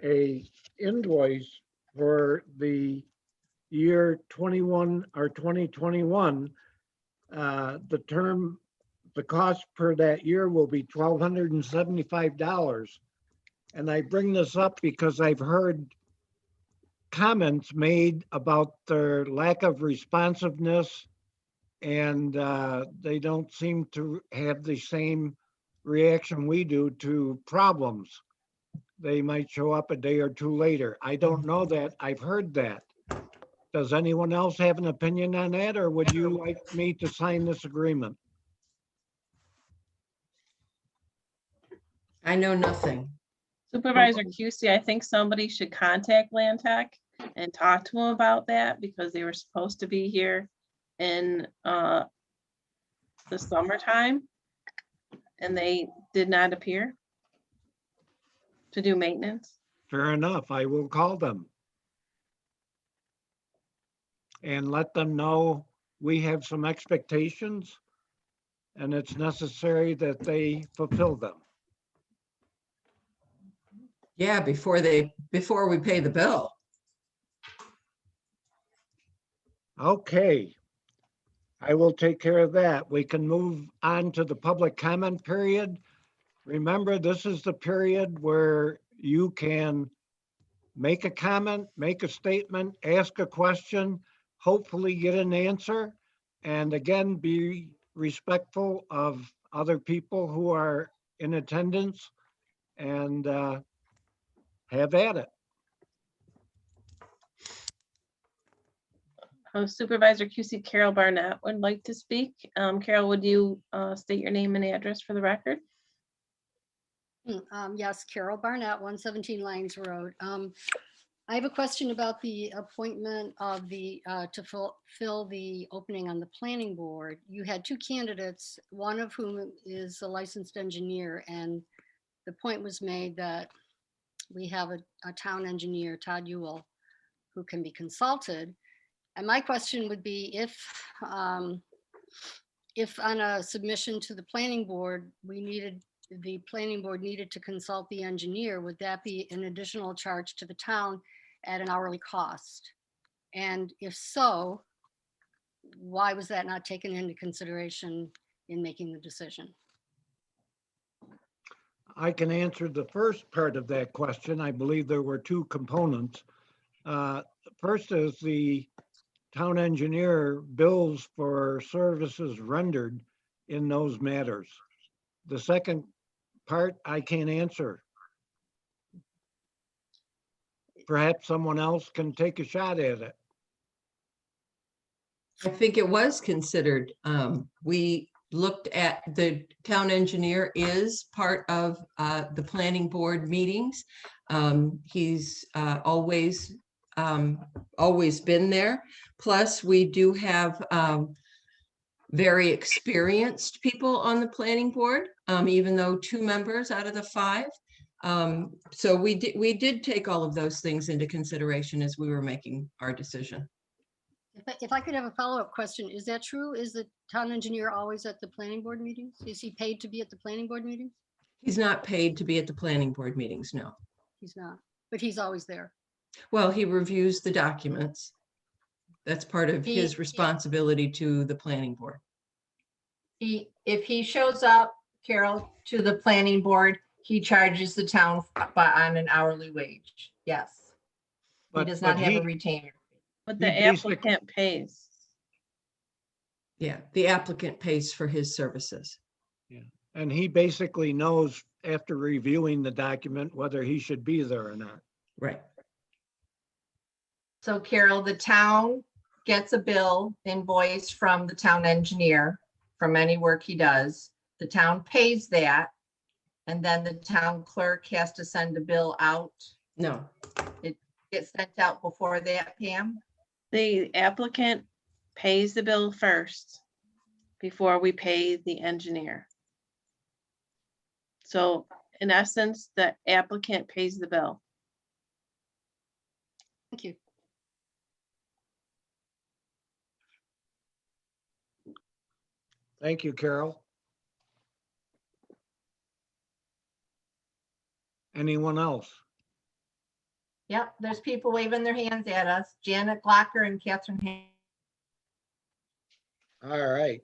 a invoice for the year 21 or 2021. The cost per that year will be $1,275. And I bring this up because I've heard comments made about their lack of responsiveness, and they don't seem to have the same reaction we do to problems. They might show up a day or two later. I don't know that. I've heard that. Does anyone else have an opinion on that, or would you like me to sign this agreement? I know nothing. Supervisor QC, I think somebody should contact Land Tech and talk to them about that because they were supposed to be here in the summertime and they did not appear to do maintenance. Fair enough. I will call them and let them know we have some expectations and it's necessary that they fulfill them. Yeah, before we pay the bill. Okay. I will take care of that. We can move on to the public comment period. Remember, this is the period where you can make a comment, make a statement, ask a question, hopefully get an answer. And again, be respectful of other people who are in attendance and have at it. Supervisor QC Carol Barnett would like to speak. Carol, would you state your name and address for the record? Yes, Carol Barnett, 117 Langs Road. I have a question about the appointment of the, to fill the opening on the planning board. You had two candidates, one of whom is a licensed engineer, and the point was made that we have a town engineer, Todd Ewell, who can be consulted. And my question would be if on a submission to the planning board, the planning board needed to consult the engineer, would that be an additional charge to the town at an hourly cost? And if so, why was that not taken into consideration in making the decision? I can answer the first part of that question. I believe there were two components. First is the town engineer bills for services rendered in those matters. The second part I can't answer. Perhaps someone else can take a shot at it. I think it was considered. We looked at, the town engineer is part of the planning board meetings. He's always been there. Plus, we do have very experienced people on the planning board, even though 2 members out of the 5. So we did take all of those things into consideration as we were making our decision. If I could have a follow-up question, is that true? Is the town engineer always at the planning board meetings? Is he paid to be at the planning board meetings? He's not paid to be at the planning board meetings, no. He's not, but he's always there. Well, he reviews the documents. That's part of his He- responsibility to the planning board. If he shows up, Carol, to the planning board, he charges the town on an hourly wage. Yes. He does not have a retainer. But He the basically- applicant pays. Yeah, the applicant pays for his services. And he basically knows after reviewing the document whether he should be there or not. Right. So Carol, the town gets a bill invoice from the town engineer from any work he does. The town pays that. And then the town clerk has to send a bill out. No, It gets sent out before that, Pam? The applicant pays the bill first before we pay the engineer. So in essence, the applicant pays the bill. Thank you. Thank you, Carol. Anyone else? Yep, there's people waving their hands at us. Janet Glocker and Catherine. All right.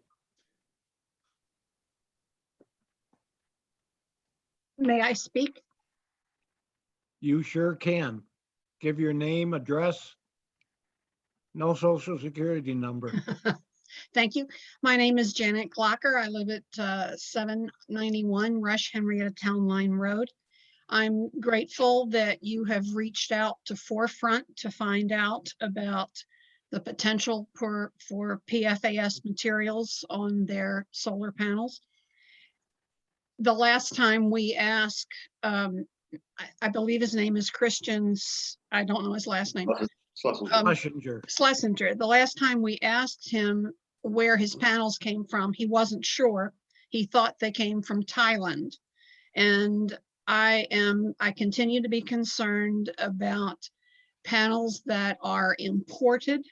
May I speak? You sure can. Give your name, address, no social security number. Thank you. My name is Janet Glocker. I live at 791 Rush Henrietta Town Line Road. I'm grateful that you have reached out to Forefront to find out about the potential for PFAS materials on their solar panels. The last time we asked, I believe his name is Christians, I don't know his last name. Schlesinger. Schlesinger. The last time we asked him where his panels came from, he wasn't sure. He thought they came from Thailand. And I continue to be concerned about panels that are imported,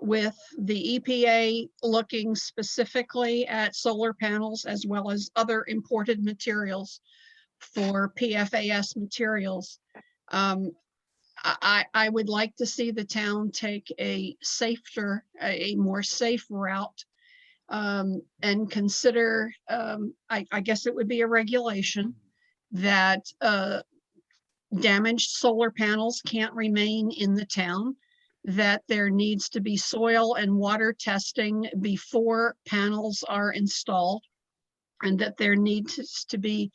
with the EPA looking specifically at solar panels as well as other imported materials for PFAS materials. I would like to see the town take a more safe route, and consider, I guess it would be a regulation that damaged solar panels can't remain in the town, that there needs to be soil and water testing before panels are installed, and that there needs to be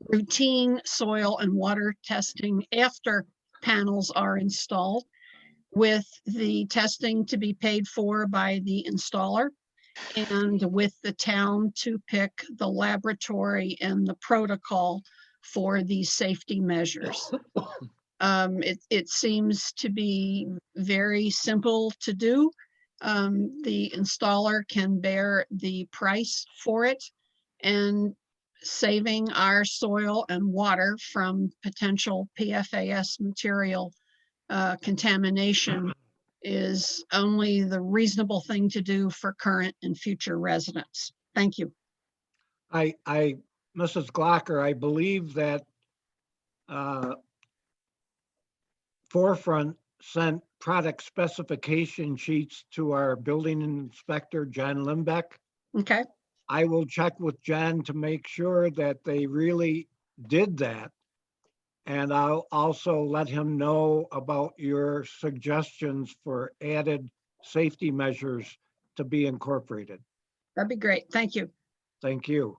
routine soil and water testing after panels are installed, with the testing to be paid for by the installer, and with the town to pick the laboratory and the protocol for these safety measures. It seems to be very simple to do. The installer can bear the price for it, and saving our soil and water from potential PFAS material contamination is only the reasonable thing to do for current and future residents. Thank you. Mrs. Glocker, I believe that Forefront sent product specification sheets to our building inspector, John Limbeck. Okay. I will check with John to make sure that they really did that. And I'll also let him know about your suggestions for added safety measures to be incorporated. That'd be great. Thank you. Thank you.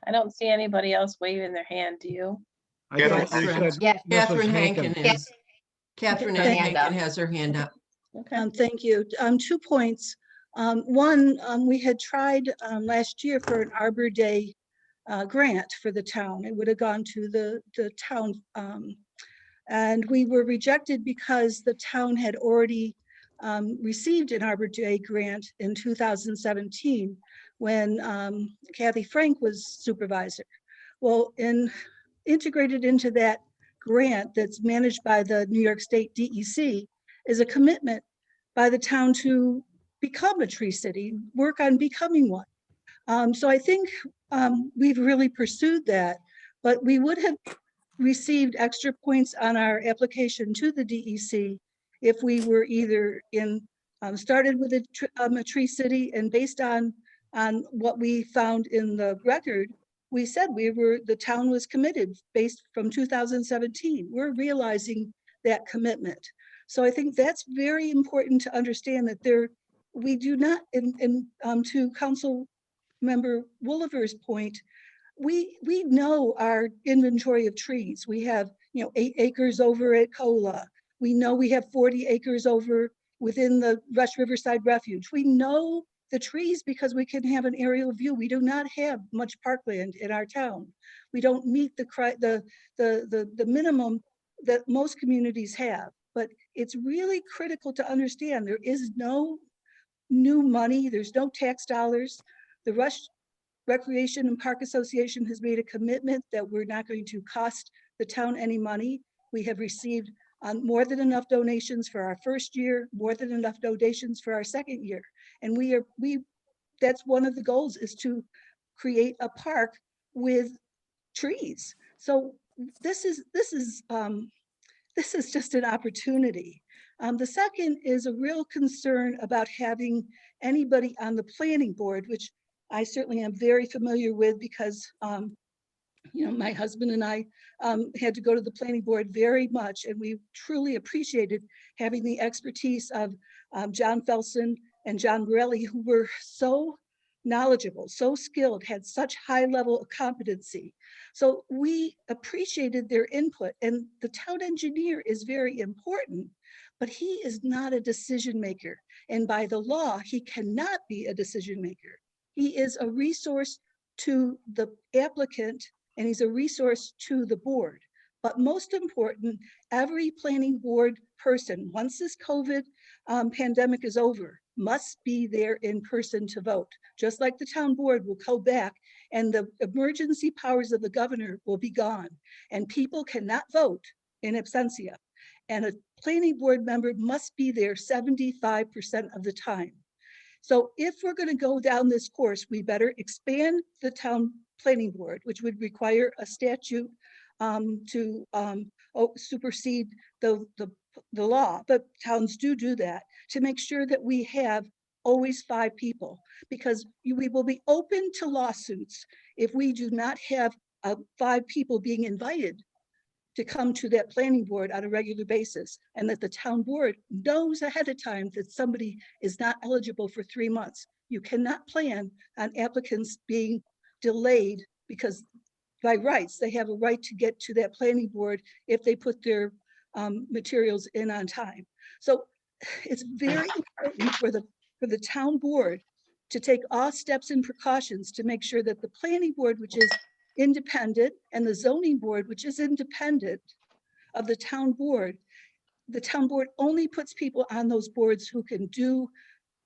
I don't see anybody else waving their hand, do you? I thought you Catherine. said Yes. Mrs. Catherine Hankin. Hankin is. Catherine Her hand up. Hankin has her hand up. Okay. Thank you. 2 points. One, we had tried last year for an Arbor Day grant for the town. It would have gone to the town. And we were rejected because the town had already received an Arbor Day grant in 2017 when Kathy Frank was supervisor. Well, integrated into that grant that's managed by the New York State DEC is a commitment by the town to become a tree city, work on becoming one. So I think we've really pursued that, but we would have received extra points on our application to the DEC if we were either started with a tree city, and based on what we found in the record, we said the town was committed based from 2017. We're realizing that commitment. So I think that's very important to understand, that we do not, to Council Member Woolever's point, we know our inventory of trees. We have 8 acres over at Cola. We know we have 40 acres over within the Rush Riverside Refuge. We know the trees because we can have an aerial view. We do not have much parkland in our town. We don't meet the minimum that most communities have. But it's really critical to understand there is no new money. There's no tax dollars. The Rush Recreation and Park Association has made a commitment that we're not going to cost the town any money. We have received more than enough donations for our first year, more than enough donations for our second year. And that's one of the goals, is to create a park with trees. So this is just an opportunity. The second is a real concern about having anybody on the planning board, which I certainly am very familiar with because my husband and I had to go to the planning board very much, and we truly appreciated having the expertise of John Felsen and John Borelli, who were so knowledgeable, so skilled, had such high level of competency. So we appreciated their input, and the town engineer is very important, but he is not a decision maker. And by the law, he cannot be a decision maker. He is a resource to the applicant, and he's a resource to the board. But most important, every planning board person, once this COVID pandemic is over, must be there in person to vote. Just like the town board will go back and the emergency powers of the governor will be gone and people cannot vote in absentia. And a planning board member must be there 75% of the time. So if we're going to go down this course, we better expand the town planning board, which would require a statute to supersede the law, but towns do that to make sure that we have always 5 people, because we will be open to lawsuits if we do not have 5 people being invited to come to that planning board on a regular basis, and that the town board knows ahead of time that somebody is not eligible for 3 months. You cannot plan on applicants being delayed because by rights, they have a right to get to that planning board if they put their materials in on time. So it's very important for the town board to take all steps and precautions to make sure that the planning board, which is independent, and the zoning board, which is independent of the town board only puts people on those boards who can do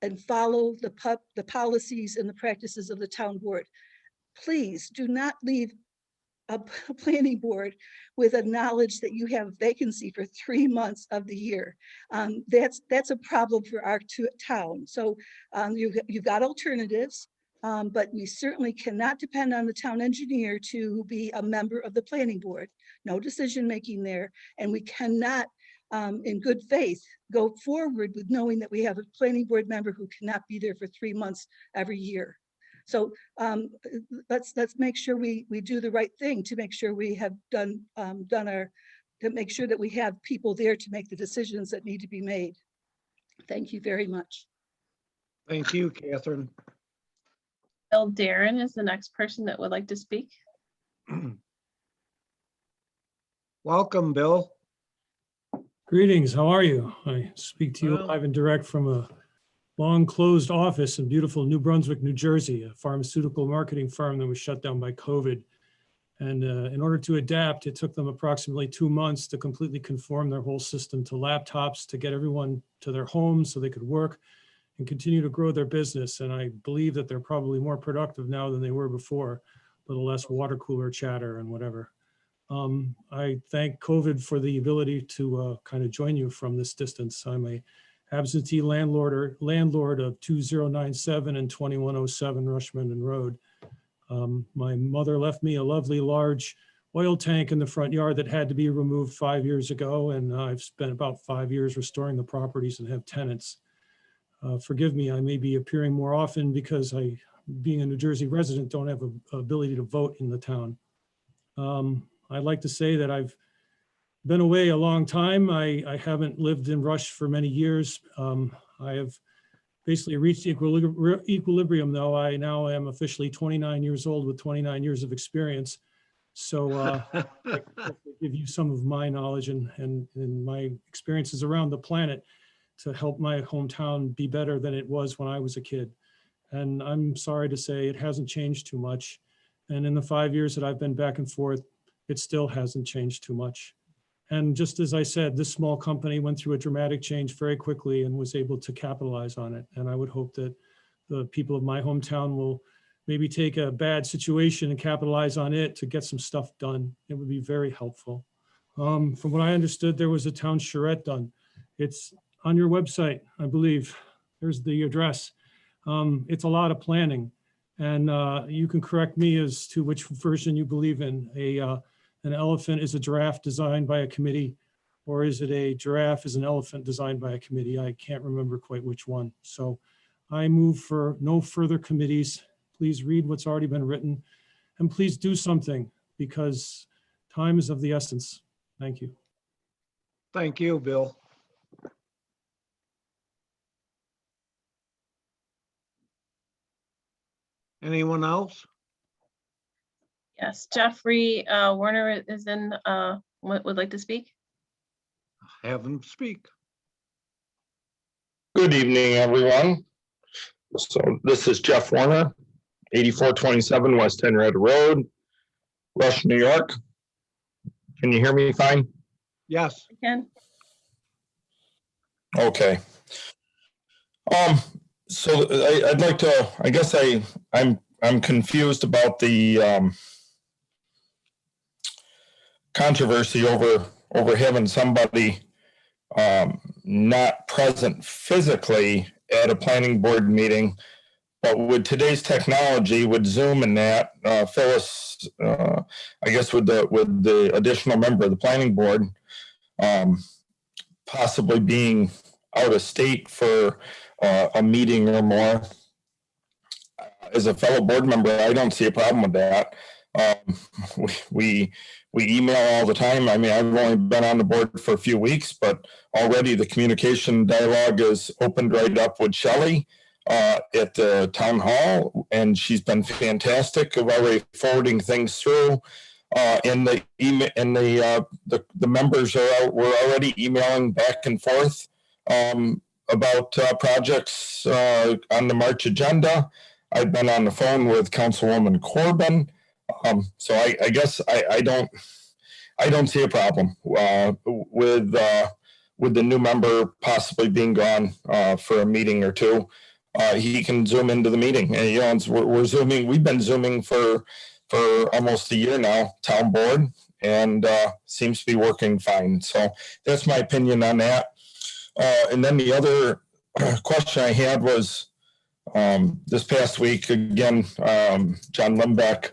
and follow the policies and the practices of the town board. Please do not leave a planning board with a knowledge that you have vacancy for 3 months of the year. That's a problem for our town. So you've got alternatives, but we certainly cannot depend on the town engineer to be a member of the planning board. No decision-making there. And we cannot, in good faith, go forward with knowing that we have a planning board member who cannot be there for 3 months every year. So let's make sure we do the right thing to make sure we have to make sure that we have people there to make the decisions that need to be made. Thank you very much. Thank you, Catherine. Bill Darren is the next person that would like to speak. Welcome, Bill. Greetings, how are you? I speak to you Well. live and direct from a long closed office in beautiful New Brunswick, New Jersey, a pharmaceutical marketing firm that was shut down by COVID. And in order to adapt, it took them approximately 2 months to completely conform their whole system to laptops, to get everyone to their homes so they could work and continue to grow their business. And I believe that they're probably more productive now than they were before, a little less water cooler chatter and whatever. I thank COVID for the ability to kind of join you from this distance. I'm a absentee landlord of 2097 and 2107 Rushmondon Road. My mother left me a lovely large oil tank in the front yard that had to be removed 5 years ago, and I've spent about 5 years restoring the properties and have tenants. Forgive me, I may be appearing more often because I, being a New Jersey resident, don't have an ability to vote in the town. I'd like to say that I've been away a long time. I haven't lived in Rush for many years. I have basically reached equilibrium, though. I now am officially 29 years old with 29 years of experience. So I can give you some of my knowledge and my experiences around the planet to help my hometown be better than it was when I was a kid. And I'm sorry to say it hasn't changed too much. And in the 5 years that I've been back and forth, it still hasn't changed too much. And just as I said, this small company went through a dramatic change very quickly and was able to capitalize on it. And I would hope that the people of my hometown will maybe take a bad situation and capitalize on it to get some stuff done. It would be very helpful. From what I understood, there was a town charrette done. It's on your website, I believe. There's the address. It's a lot of planning. And you can correct me as to which version you believe in. An elephant is a giraffe designed by a committee, or is it a giraffe is an elephant designed by a committee? I can't remember quite which one. So I move for no further committees. Please read what's already been written, and please do something because time is of the essence. Thank you. Thank you, Bill. Anyone else? Yes, Jeffrey Warner is in, would like to speak. Have them speak. Good evening, everyone. So this is Jeff Warner, 8427 West Henrietta Road, Rush, New York. Can you hear me fine? Yes. Ken? Okay. So I'd like to, I guess I'm confused about the controversy over having somebody not present physically at a planning board meeting. But with today's technology, with Zoom and that, Phyllis, I guess with the additional member of the planning board, possibly being out of state for a meeting or more, as a fellow board member, I don't see a problem with that. We email all the time. I mean, I've only been on the board for a few weeks, but already the communication dialogue is opened right up with Shelley at the town hall, and she's been fantastic of already forwarding things through. And the email and the members were already emailing back and forth about projects on the March agenda. I've been on the phone with Councilwoman Corbin. So I guess I don't see a problem with the new member possibly being gone for a meeting or two. He can Zoom into the meeting, and we're Zooming. We've been Zooming for almost a year now, town board, and seems to be working fine. So that's my opinion on that. And then the other question I had was this past week again. John Limbeck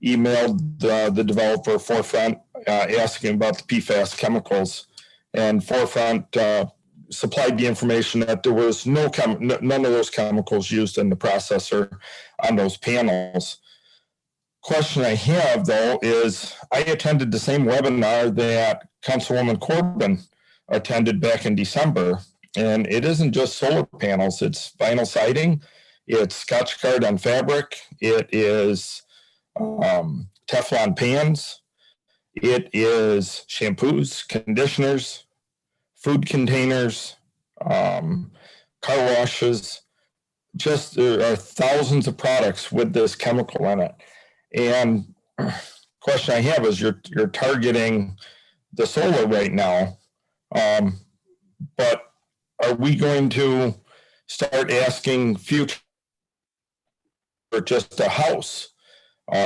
emailed the developer Forefront asking about the PFAS chemicals, and Forefront supplied the information that there was none of those chemicals used in the processor on those panels. Question I have though is I attended the same webinar that Councilwoman Corbin attended back in December, and it isn't just solar panels, it's vinyl siding, it's Scotch-Guard on fabric, it is Teflon pans, it is shampoos, conditioners, food containers, car washes. Just there are thousands of products with this chemical in it. And question I have is you're targeting the solar right now, but are we going to start asking future for just a house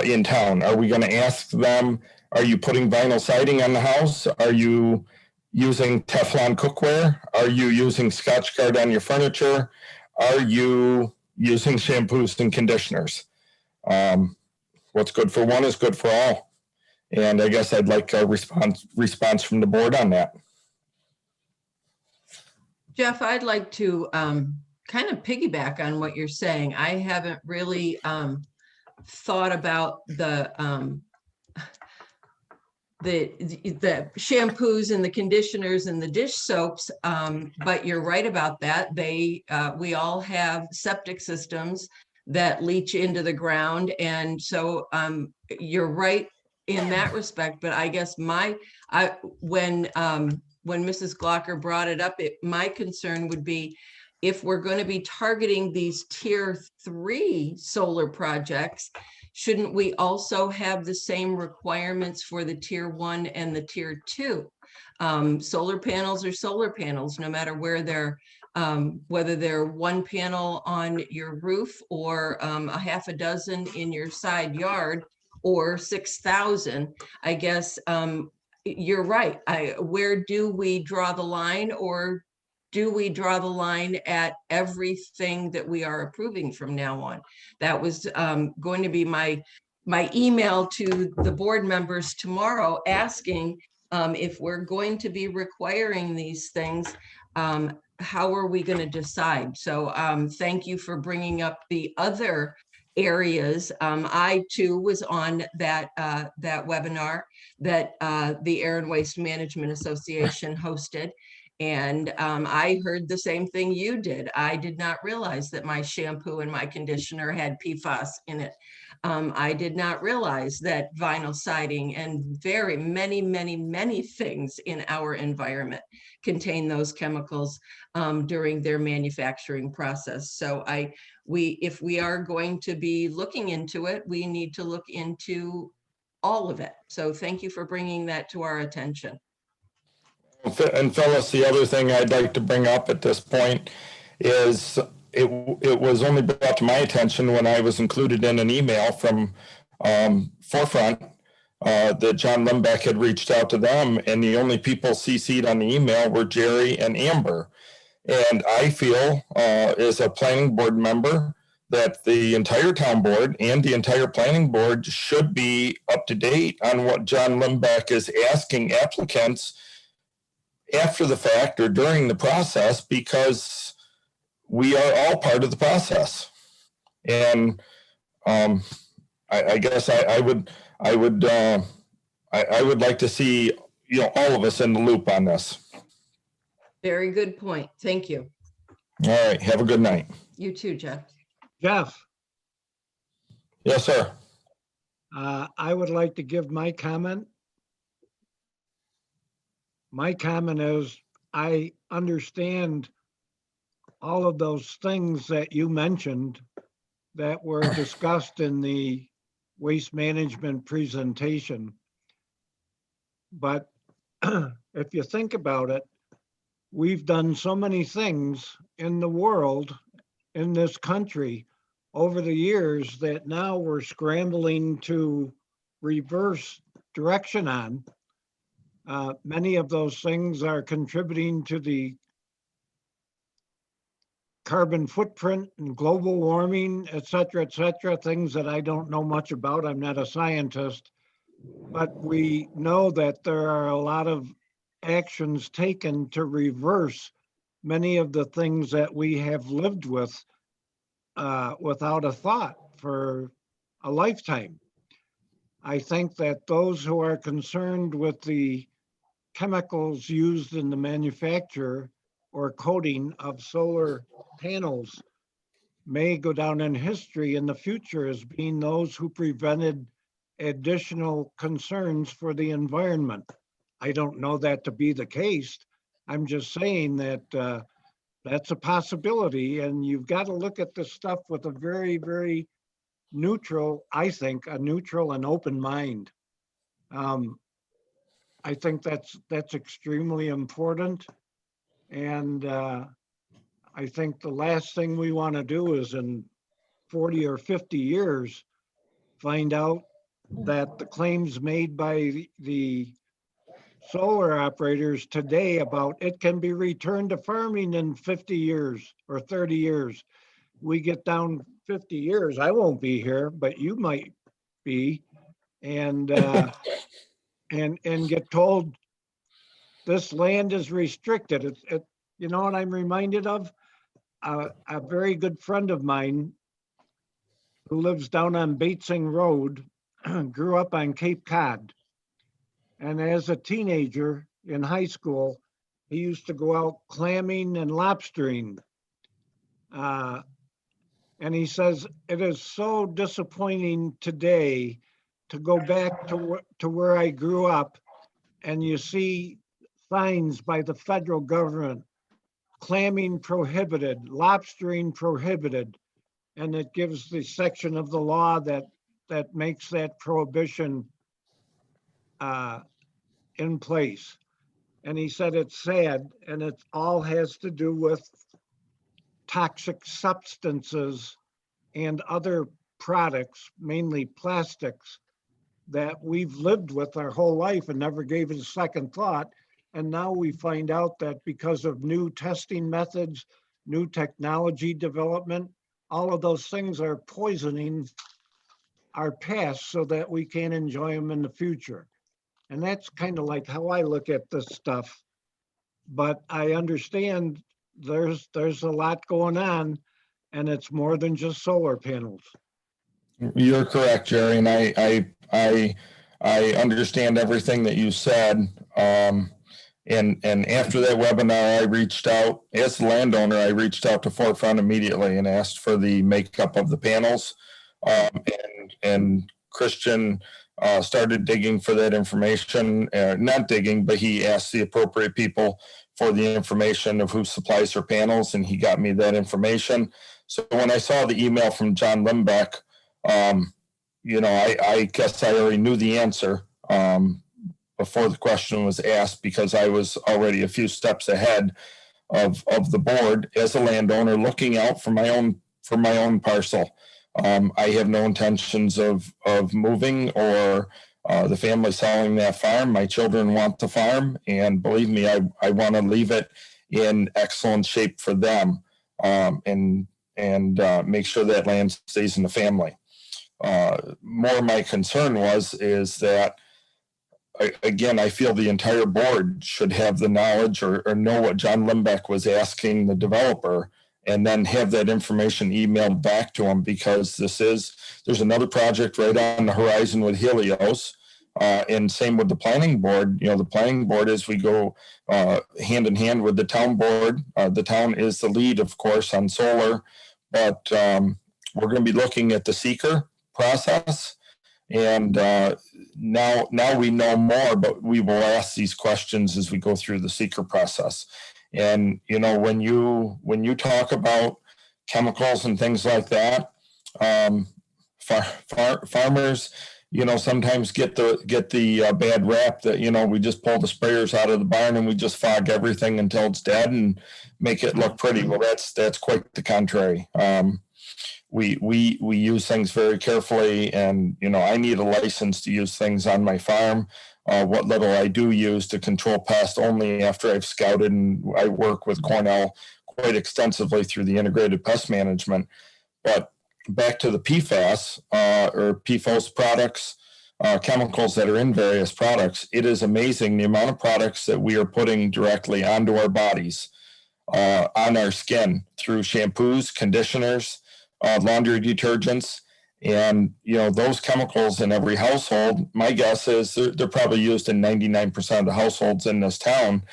in town? Are we going to ask them, are you putting vinyl siding on the house? Are you using Teflon cookware? Are you using Scotch-Guard on your furniture? Are you using shampoos and conditioners? What's good for one is good for all. And I guess I'd like a response from the board on that. Jeff, I'd like to kind of piggyback on what you're saying. I haven't really thought about the shampoos and the conditioners and the dish soaps, but you're right about that. We all have septic systems that leach into the ground, and so you're right in that respect. But I guess when Mrs. Glocker brought it up, my concern would be if we're going to be targeting these tier 3 solar projects, shouldn't we also have the same requirements for the tier 1 and the tier 2? Solar panels are solar panels, no matter where they're, whether they're one panel on your roof or a half a dozen in your side yard or 6,000. I guess you're right. Where do we draw the line, or do we draw the line at everything that we are approving from now on? That was going to be my email to the board members tomorrow, asking if we're going to be requiring these things, how are we going to decide? So thank you for bringing up the other areas. I too was on that webinar that the Air and Waste Management Association hosted. And I heard the same thing you did. I did not realize that my shampoo and my conditioner had PFAS in it. I did not realize that vinyl siding and very many things in our environment contain those chemicals during their manufacturing process. So if we are going to be looking into it, we need to look into all of it. So thank you for bringing that to our attention. And Phyllis, the other thing I'd like to bring up at this point is it was only brought to my attention when I was included in an email from Forefront that John Limbeck had reached out to them, and the only people CC'd on the email were Jerry and Amber. And I feel as a planning board member that the entire town board and the entire planning board should be up to date on what John Limbeck is asking applicants after the fact or during the process, because we are all part of the process. And I guess I would like to see, all of us in the loop on this. Very good point. Thank you. All right. Have a good night. You too, Jeff. Jeff, Yes, sir. I would like to give my comment. My comment is, I understand all of those things that you mentioned that were discussed in the waste management presentation. But if you think about it, we've done so many things in the world, in this country, over the years that now we're scrambling to reverse direction on. Many of those things are contributing to the carbon footprint and global warming, et cetera, things that I don't know much about. I'm not a scientist, but we know that there are a lot of actions taken to reverse many of the things that we have lived with without a thought for a lifetime. I think that those who are concerned with the chemicals used in the manufacture or coating of solar panels may go down in history in the future as being those who prevented additional concerns for the environment. I don't know that to be the case. I'm just saying that that's a possibility, and you've got to look at this stuff with a very, very neutral, I think, a neutral and open mind. I think that's extremely important. And I think the last thing we want to do is in 40 or 50 years, find out that the claims made by the solar operators today about it can be returned to farming in 50 years or 30 years. We get down 50 years, I won't be here, but you might be, and get told this land is restricted. You know what I'm reminded of? A very good friend of mine who lives down on Batesing Road grew up on Cape Cod. And as a teenager in high school, he used to go out clamming and lobstering. And he says, it is so disappointing today to go back to where I grew up and you see signs by the federal government, clamming prohibited, lobstering prohibited. And it gives the section of the law that makes that prohibition in place. And he said it's sad, and it all has to do with toxic substances and other products, mainly plastics, that we've lived with our whole life and never gave it a second thought. And now we find out that because of new testing methods, new technology development, all of those things are poisoning our past so that we can't enjoy them in the future. And that's kind of like how I look at this stuff. But I understand there's a lot going on, and it's more than just solar panels. You're correct, Jerry, and I understand everything that you said. And after that webinar, I reached out, as the landowner, I reached out to Forefront immediately and asked for the makeup of the panels. And Christian started digging for that information, not digging, but he asked the appropriate people for the information of who supplies her panels, and he got me that information. So when I saw the email from John Limbeck, I guess I already knew the answer before the question was asked, because I was already a few steps ahead of the board as a landowner, looking out for my own parcel. I have no intentions of moving or the family selling that farm. My children want the farm, and believe me, I want to leave it in excellent shape for them, and make sure that land stays in the family. More my concern is that, again, I feel the entire board should have the knowledge or know what John Limbeck was asking the developer, and then have that information emailed back to him, because there's another project right on the horizon with Helios. And same with the planning board. The planning board, as we go hand in hand with the town board, the town is the lead, of course, on solar, but we're going to be looking at the seeker process. And now we know more, but we will ask these questions as we go through the seeker process. And when you talk about chemicals and things like that, farmers, sometimes get the bad rap that we just pull the sprayers out of the barn and we just fog everything until it's dead and make it look pretty. Well, that's quite the contrary. We use things very carefully, and I need a license to use things on my farm. What little I do use to control pests only after I've scouted, and I work with Cornell quite extensively through the integrated pest management. But back to the PFAS or PFOS products, chemicals that are in various products, it is amazing the amount of products that we are putting directly onto our bodies, on our skin, through shampoos, conditioners, laundry detergents. And those chemicals in every household, my guess is they're probably used in 99% of the households in this town.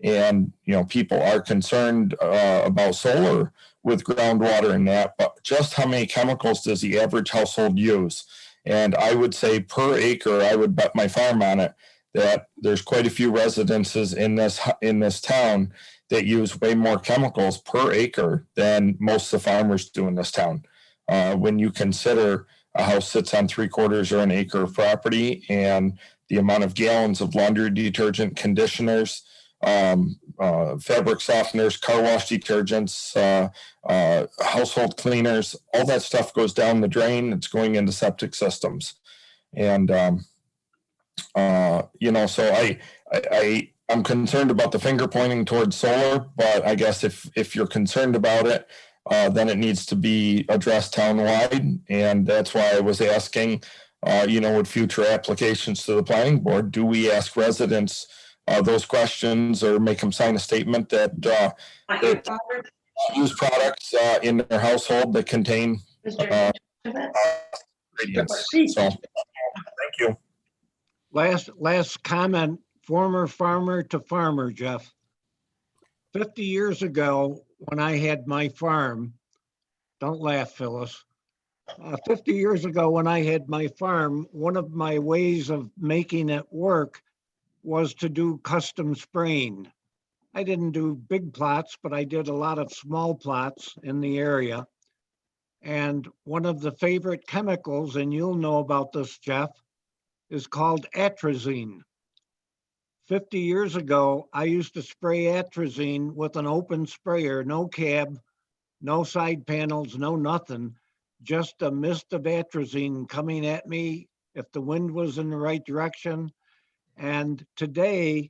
And people are concerned about solar with groundwater and that, but just how many chemicals does the average household use? And I would say per acre, I would bet my farm on it that there's quite a few residences in this town that use way more chemicals per acre than most of the farmers do in this town. When you consider a house sits on 3/4 or an acre of property, and the amount of gallons of laundry detergent, conditioners, fabric softeners, car wash detergents, household cleaners, all that stuff goes down the drain. It's going into septic systems. And, so I'm concerned about the finger pointing towards solar, but I guess if you're concerned about it, then it needs to be addressed townwide. And that's why I was asking, with future applications to the planning board, do we ask residents those questions, or make them sign a statement that use products in their household that contain ingredients? So, thank you. Last comment, former farmer to farmer, Jeff. 50 years ago, when I had my farm, don't laugh, Phyllis. 50 years ago, when I had my farm, one of my ways of making it work was to do custom spraying. I didn't do big plots, but I did a lot of small plots in the area. And one of the favorite chemicals, and you'll know about this, Jeff, is called atrazine. 50 years ago, I used to spray atrazine with an open sprayer, no cab, no side panels, no nothing, just a mist of atrazine coming at me if the wind was in the right direction. And today,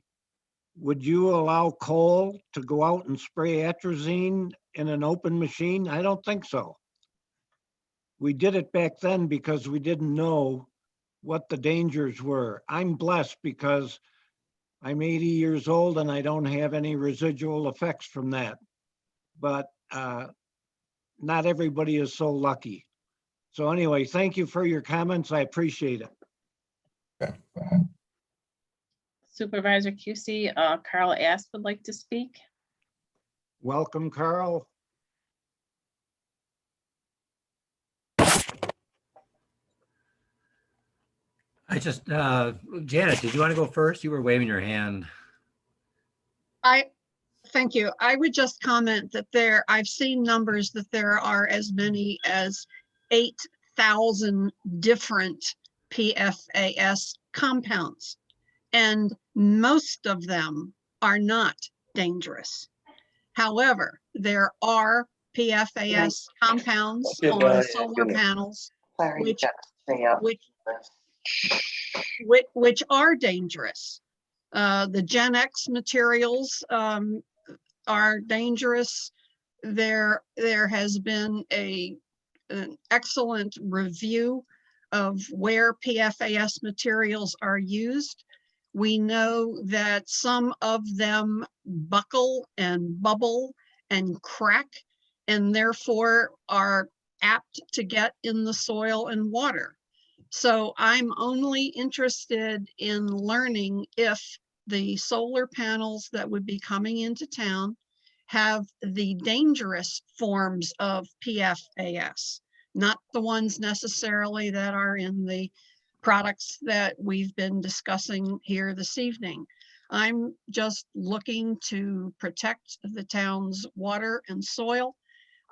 would you allow Cole to go out and spray atrazine in an open machine? I don't think so. We did it back then because we didn't know what the dangers were. I'm blessed because I'm 80 years old and I don't have any residual effects from that. But not everybody is so lucky. So anyway, thank you for your comments. I appreciate it. Okay. Supervisor QC, Carl Ast would like to speak. Welcome, Carl. Janet, did you want to go first? You were waving your hand. Thank you. I would just comment that I've seen numbers that there are as many as 1,000 different PFAS compounds, and most of them are not dangerous. However, there are PFAS compounds on solar panels which are dangerous. The Gen X materials are dangerous. There has been an excellent review of where PFAS materials are used. We know that some of them buckle and bubble and crack, and therefore are apt to get in the soil and water. So I'm only interested in learning if the solar panels that would be coming into town have the dangerous forms of PFAS, not the ones necessarily that are in the products that we've been discussing here this evening. I'm just looking to protect the town's water and soil.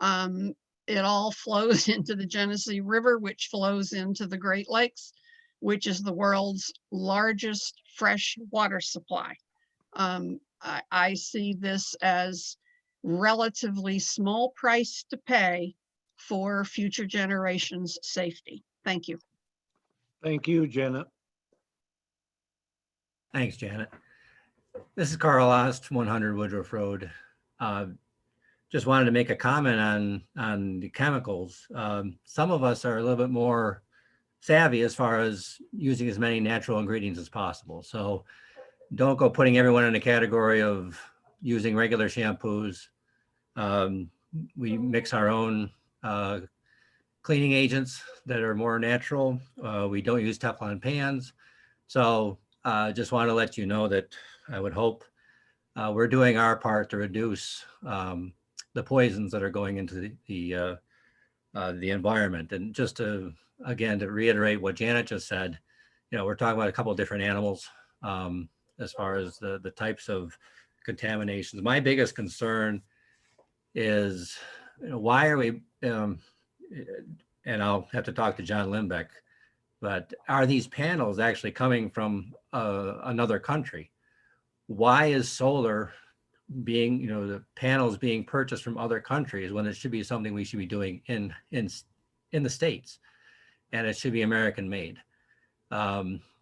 It all flows into the Genesee River, which flows into the Great Lakes, which is the world's largest fresh water supply. I see this as relatively small price to pay for future generations' safety. Thank you. Thank you, Janet. Thanks, Janet. This is Carl Ost, 100 Woodruff Road. Just wanted to make a comment on the chemicals. Some of us are a little bit more savvy as far as using as many natural ingredients as possible. So don't go putting everyone in a category of using regular shampoos. We mix our own cleaning agents that are more natural. We don't use Teflon pans. So just want to let you know that I would hope we're doing our part to reduce the poisons that are going into the environment. And just to, again, to reiterate what Janet just said, we're talking about a couple of different animals as far as the types of contaminations. My biggest concern is, why are we, and I'll have to talk to John Limbeck, but are these panels actually coming from another country? Why is solar being, the panels being purchased from other countries when it should be something we should be doing in the States, and it should be American made?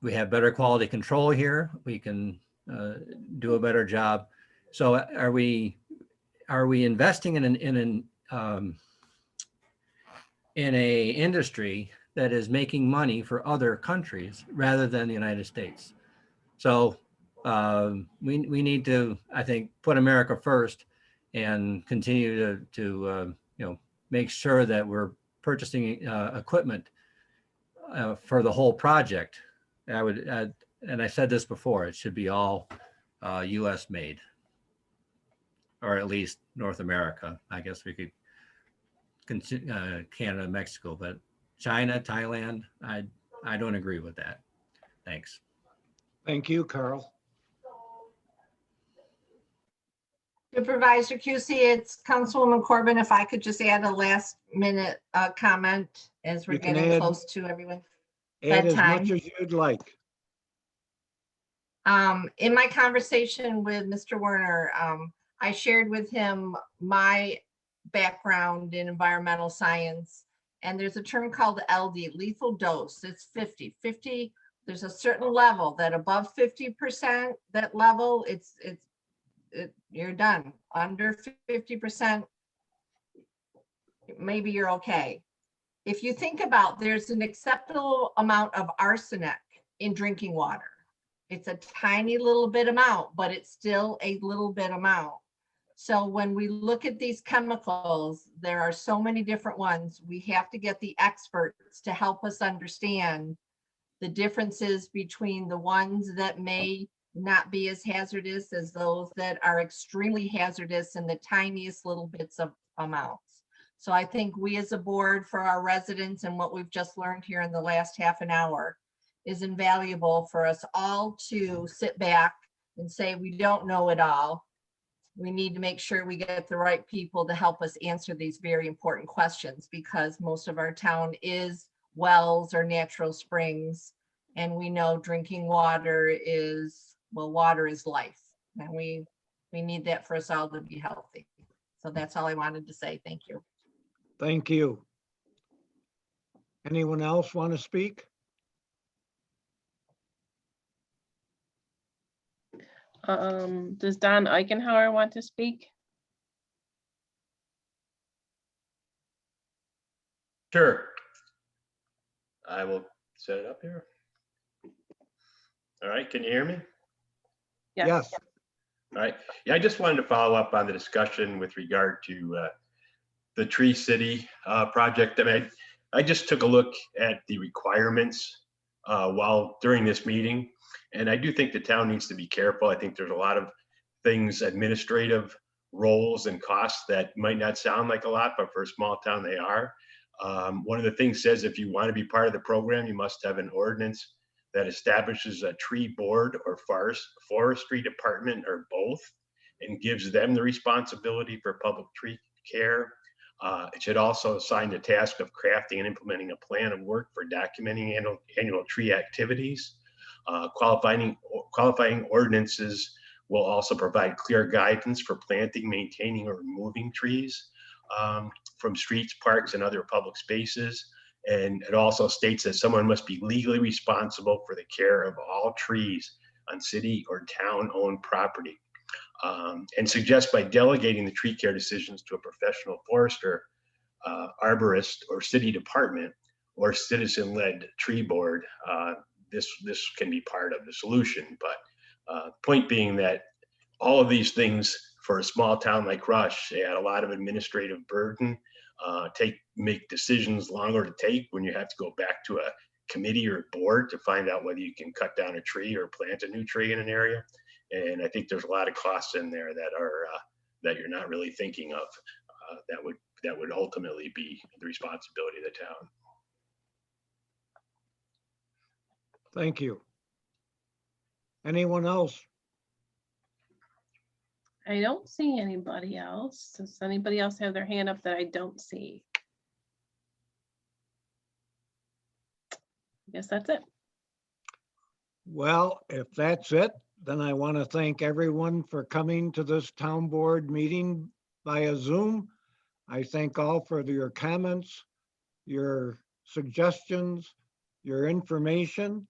We have better quality control here. We can do a better job. So are we investing in a industry that is making money for other countries rather than the United States? So we need to, I think, put America first and continue to make sure that we're purchasing equipment for the whole project. I would, and I said this before, it should be all U.S. made, or at least North America. I guess we could Canada, Mexico, but China, Thailand, I don't agree with that. Thanks. Thank you, Carl. Supervisor QC, it's Councilwoman Corbin. If I could just add a last minute comment as we're You can getting add- close to everyone. Add as Bedtime. much as you'd like. In my conversation with Mr. Werner, I shared with him my background in environmental science, and there's a term called LD, lethal dose. It's 50. There's a certain level that above 50%, that level, you're done. Under 50%, maybe you're okay. If you think about, there's an acceptable amount of arsenic in drinking water. It's a tiny little bit amount, but it's still a little bit amount. So when we look at these chemicals, there are so many different ones. We have to get the experts to help us understand the differences between the ones that may not be as hazardous as those that are extremely hazardous in the tiniest little bits of amounts. So I think we as a board, for our residents and what we've just learned here in the last half an hour, is invaluable for us all to sit back and say, we don't know it all. We need to make sure we get the right people to help us answer these very important questions, because most of our town is wells or natural springs. And we know drinking water is, well, water is life. And we need that for us all to be healthy. So that's all I wanted to say. Thank you. Thank you. Anyone else want to speak? Does Don Eichenhauer want to speak? Sure. I will set it up here. All right, can you hear me? Yes. All right. Yeah, I just wanted to follow up on the discussion with regard to the Tree City project. I mean, I just took a look at the requirements while during this meeting, and I do think the town needs to be careful. I think there's a lot of things, administrative roles and costs that might not sound like a lot, but for a small town, they are. One of the things says if you want to be part of the program, you must have an ordinance that establishes a tree board or forestry department or both, and gives them the responsibility for public tree care. It should also assign the task of crafting and implementing a plan of work for documenting annual tree activities. Qualifying ordinances will also provide clear guidance for planting, maintaining, or removing trees from streets, parks, and other public spaces. And it also states that someone must be legally responsible for the care of all trees on city or town-owned property. And suggests by delegating the tree care decisions to a professional forester, arborist, or city department, or citizen-led tree board, this can be part of the solution. But point being that all of these things for a small town like Rush, they add a lot of administrative burden, make decisions longer to take when you have to go back to a committee or board to find out whether you can cut down a tree or plant a new tree in an area. And I think there's a lot of costs in there that are that you're not really thinking of that would ultimately be the responsibility of the town. Thank you. Anyone else? I don't see anybody else. Does anybody else have their hand up that I don't see? I guess that's it. Well, if that's it, then I want to thank everyone for coming to this town board meeting via Zoom. I thank all for your comments, your suggestions, your information,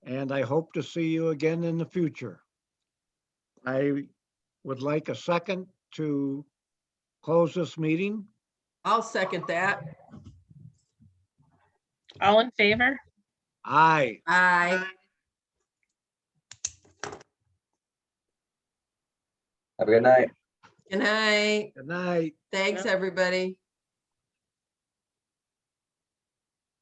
and I hope to see you again in the future. I would like a second to close this meeting. I'll second that. All in favor? Aye. Aye. Have a good night. Good night. Good night. Thanks, everybody.